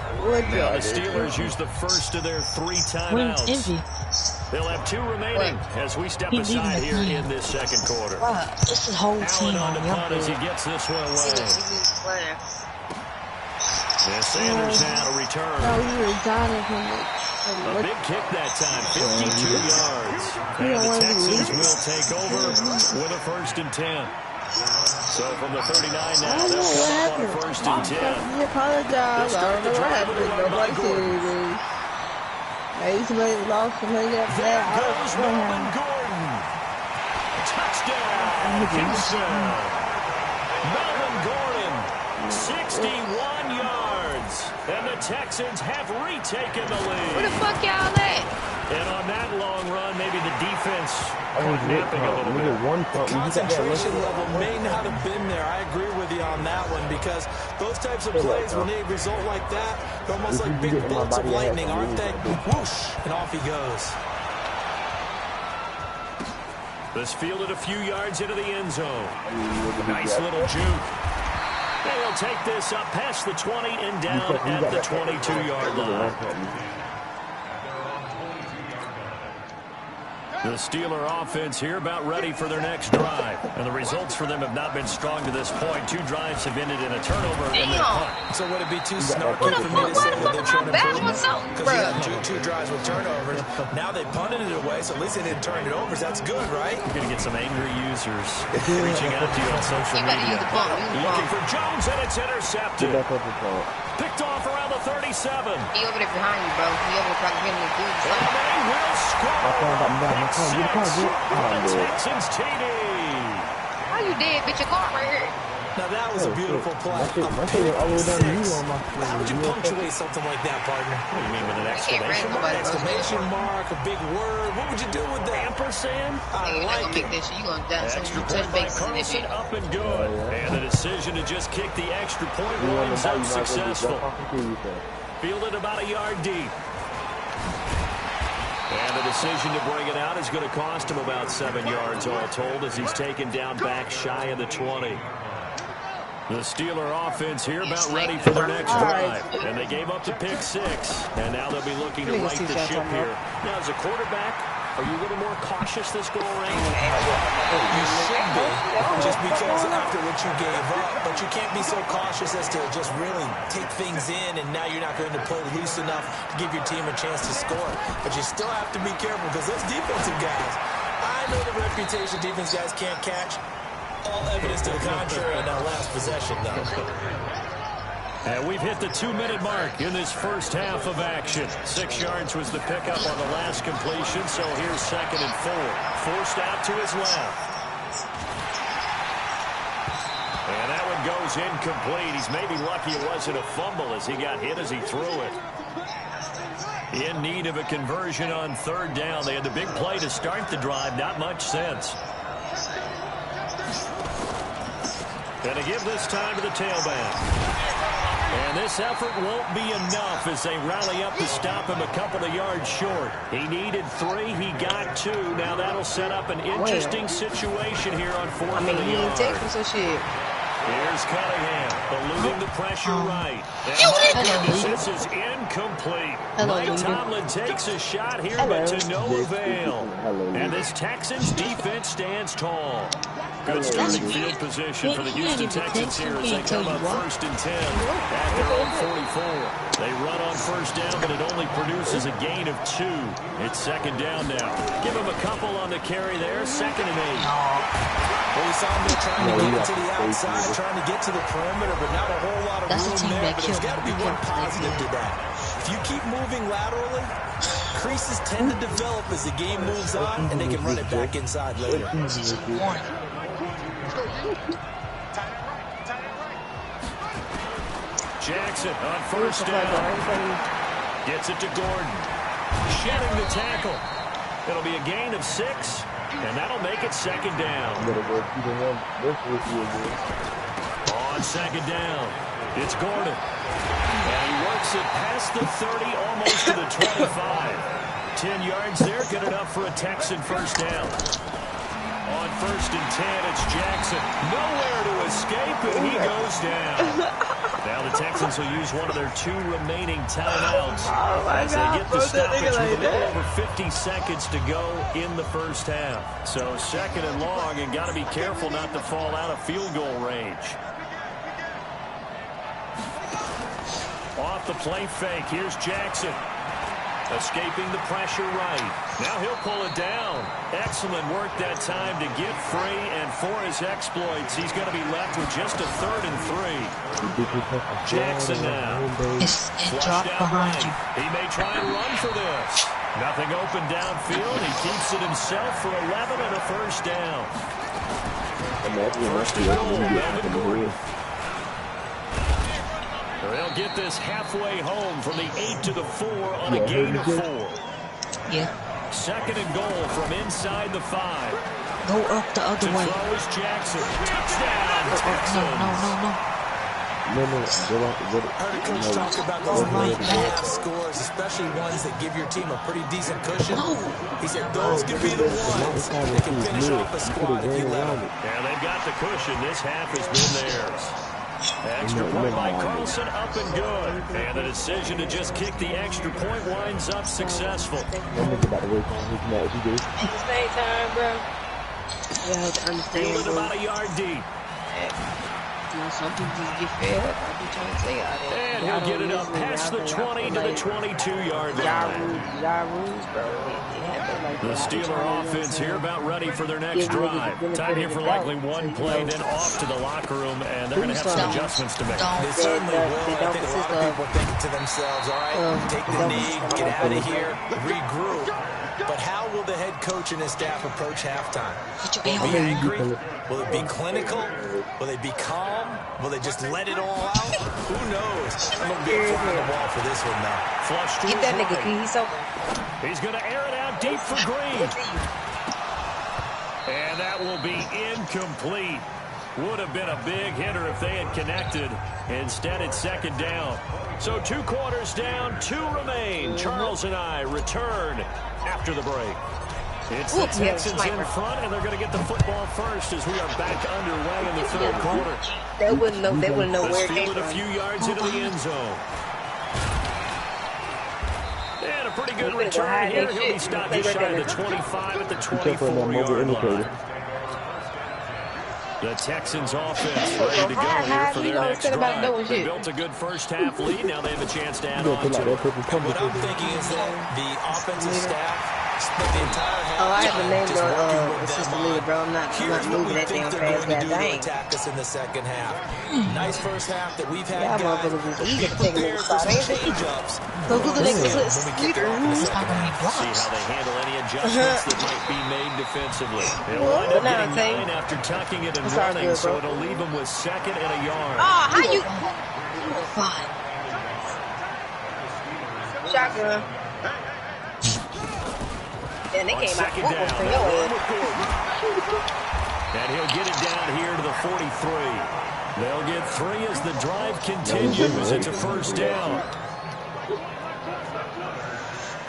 Now the Steelers use the first of their 3 timeouts. They'll have 2 remaining as we step aside here in this second quarter. This is whole team on the punt as he gets this one away. And Sanders now to return. A big kick that time, 52 yards. And the Texans will take over with a 1st and 10. So from the 39 now, they'll come up on a 1st and 10. I apologize. I don't know what happened. Nobody cares. Maybe somebody lost somebody up there. There goes Melvin Gordon. Touchdown, Atkinson. Melvin Gordon, 61 yards. And the Texans have retaken the lead. Where the fuck y'all at? And on that long run, maybe the defense napping a little bit. The concentration level may not have been there. I agree with you on that one because those types of plays, when they result like that, they're almost like big bolts of lightning, aren't they? Whoosh, and off he goes. This fielded a few yards into the end zone. Nice little juke. And he'll take this up past the 20 and down at the 22-yard line. The Steeler offense here about ready for their next drive. And the results for them have not been strong to this point. 2 drives have ended in a turnover and then a punt. So would it be too snarky for me to say that they're showing improvement? Because you had 2 drives with turnovers. Now they punted it away, so at least they didn't turn it over. So that's good, right? You're going to get some angry users reaching out to you on social media. Looking for Jones, and it's intercepted. Picked off around the 37. He over there behind you, bro. He over there trying to hit him with dudes. And they will score. Texans TD. How you dead, bitch? Your car right here. Now that was a beautiful play. How would you punctuate something like that, partner? What do you mean with an exclamation mark? An exclamation mark, a big word. What would you do with that? Ampersand? I like it. This shit. You gonna die. Extra point by Carlson, up and good. And the decision to just kick the extra point was unsuccessful. Fielded about a yard deep. And the decision to bring it out is going to cost him about 7 yards all told as he's taken down back shy of the 20. The Steeler offense here about ready for their next drive. And they gave up the pick 6. And now they'll be looking to right the ship here. Now, as a quarterback, are you a little more cautious this go around? You should be, just because after what you gave up. But you can't be so cautious as to just really take things in, and now you're not going to play loose enough to give your team a chance to score. But you still have to be careful because those defensive guys, I know the reputation defense guys can't catch. All evidence to the contrary on that last possession, though. And we've hit the 2-minute mark in this first half of action. 6 yards was the pickup on the last completion, so here's 2nd and 4. Forced out to his left. And that one goes incomplete. He's maybe lucky it wasn't a fumble as he got hit as he threw it. In need of a conversion on 3rd down. They had the big play to start the drive. Not much sense. Gonna give this time to the tailback. And this effort won't be enough as they rally up to stop him a couple of yards short. He needed 3. He got 2. Now that'll set up an interesting situation here on 4th and a yard. Here's Cunningham, eluding the pressure right. And this is incomplete. Mike Tomlin takes a shot here, but to no avail. And this Texans defense stands tall. Good starting field position for the Houston Texans here as they come up 1st and 10 at their own 44. They run on 1st down, but it only produces a gain of 2. It's 2nd down now. Give him a couple on the carry there. 2nd and 8. Well, we saw him there trying to get it to the outside, trying to get to the perimeter, but not a whole lot of room there. But there's got to be one positive to that. If you keep moving laterally, creases tend to develop as the game moves on, and they can run it back inside later. Jackson on 1st down. Gets it to Gordon. Shedding the tackle. It'll be a gain of 6, and that'll make it 2nd down. On 2nd down, it's Gordon. And he works it past the 30, almost to the 25. 10 yards there, good enough for a Texan 1st down. On 1st and 10, it's Jackson. Nowhere to escape, and he goes down. Now the Texans will use one of their 2 remaining timeouts as they get the stoppage with a little over 50 seconds to go in the first half. So 2nd and long, and got to be careful not to fall out of field goal range. Off the play fake, here's Jackson. Escaping the pressure right. Now he'll pull it down. Excellent work that time to get free, and for his exploits, he's going to be left with just a 3rd and 3. Jackson now. Drop behind you. He may try and run for this. Nothing open downfield. He keeps it himself for 11 and a 1st down. First and goal, Melvin Gordon. They'll get this halfway home from the 8 to the 4 on a gain of 4. Yeah. Second and goal from inside the 5. Go up the other way. Throws Jackson. Touchdown, Texans. No. I heard a coach talk about those late half scores, especially ones that give your team a pretty decent cushion. He said those could be the ones that can finish off a squad if you let them. Yeah, they've got the cushion. This half has been theirs. Extra point by Carlson, up and good. And the decision to just kick the extra point winds up successful. At the same time, bro, you have to understand. Fielded about a yard deep. You know, some people just get fed up. I be trying to tell y'all that. And he'll get it up past the 20 to the 22-yard line. Y'all rules, bro. The Steeler offense here about ready for their next drive. Time here for likely one play, then off to the locker room, and they're going to have some adjustments to make. They certainly will. I think a lot of people think to themselves, all right, take the knee, get out of here, regroup. But how will the head coach and his staff approach halftime? Will it be angry? Will it be clinical? Will they be calm? Will they just let it all out? Who knows? I'm going to be a fly on the wall for this one now. Flush to get that nigga, he's so... He's going to air it out deep for Green. And that will be incomplete. Would have been a big hitter if they had connected. Instead, it's second down. So 2 quarters down, 2 remain. Charles and I return after the break. It's the Texans in front, and they're going to get the football first as we are back underway in the third quarter. They wouldn't know where it came from. A few yards into the end zone. And a pretty good return here. He'll be stopped just shy of the 25 at the 24-yard line. The Texans offense ready to go here for their next drive. They built a good first half lead. Now they have a chance to add on to it. What I'm thinking is that the offensive staff spent the entire half I have a name though, assistant leader, bro. I'm not moving that damn fast. They're going to attack us in the second half. Nice first half that we've had, guys. Easy to take a little side. Change-ups. Go to the next leader. See how they handle any adjustments that might be made defensively. They'll wind up getting 9 after tucking it and running, so it'll leave them with second and a yard. Oh, how you... Fine. Shotgun. And they came out for your head. And he'll get it down here to the 43. They'll get 3 as the drive continues. It's a first down.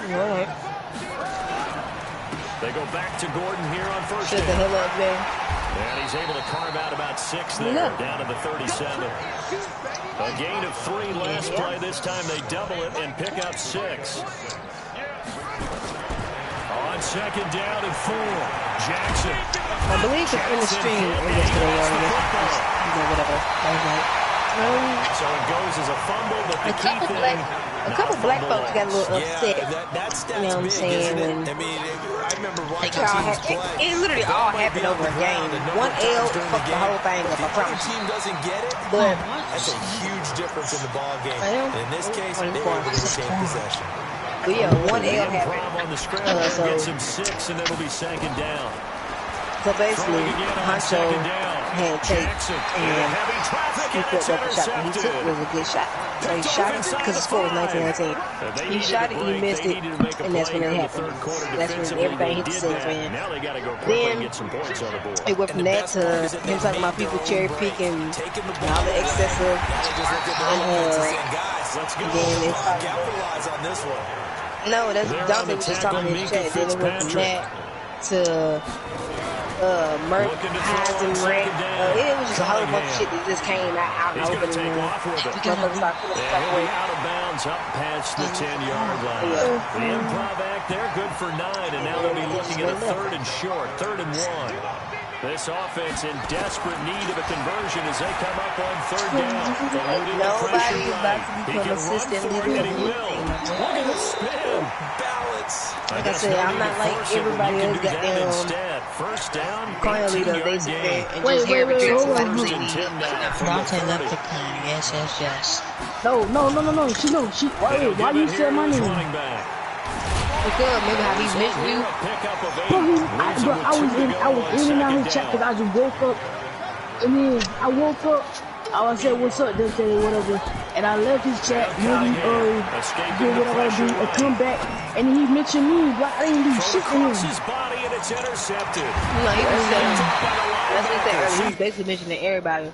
All right. They go back to Gordon here on first down. The hell up there. And he's able to carve out about 6 there, down to the 37. A gain of 3 last play. This time they double it and pick up 6. On second down and 4. Jackson. I believe it's in the stream yesterday or whatever. So it goes as a fumble, but the key thing... A couple black folks got a little upset. You know what I'm saying? When I mean, I remember watching teams play. It literally all happened over a game. One L fucked the whole thing up, I promise. If your team doesn't get it, but that's a huge difference in the ball game. And in this case, they were able to retain possession. But yeah, one L happened. On the scramble, gets him 6, and it'll be second down. So basically, Honcho had tape and he put up the shot that he took was a good shot. So he shot it because the score was 19-19. He shot it, he missed it, and that's when it happened. That's when everybody hit the ceiling for him. Then it went from that to him talking about people cherry picking and all the excessive and then it's capitalize on this one. No, that's Dante was just talking in his chat. Then it went from that to Merck, Heisen, Rick. It was just a whole bunch of shit that just came out of open. Out of bounds up past the 10-yard line. The improv act there, good for 9, and now they'll be looking at a 3rd and short, 3rd and 1. This offense in desperate need of a conversion as they come up on 3rd down. Nobody's about to become assistant leader. Look at the spin. Balance. Like I said, I'm not like everybody else got them. First down. Choir leader, they sit there and just hear every trick somebody was saying. Dante left the plan. Yes. No. She. Why you say my name? Because maybe how he missed you. I was in and out his chat because I just woke up And then I woke up. I said, what's up, them say whatever. And I left his chat, maybe did what I gotta do, and come back. And he mentioned me, but I didn't do shit to him. His body and it's intercepted. No, he was saying, that's what he said earlier. He was basically mentioning everybody.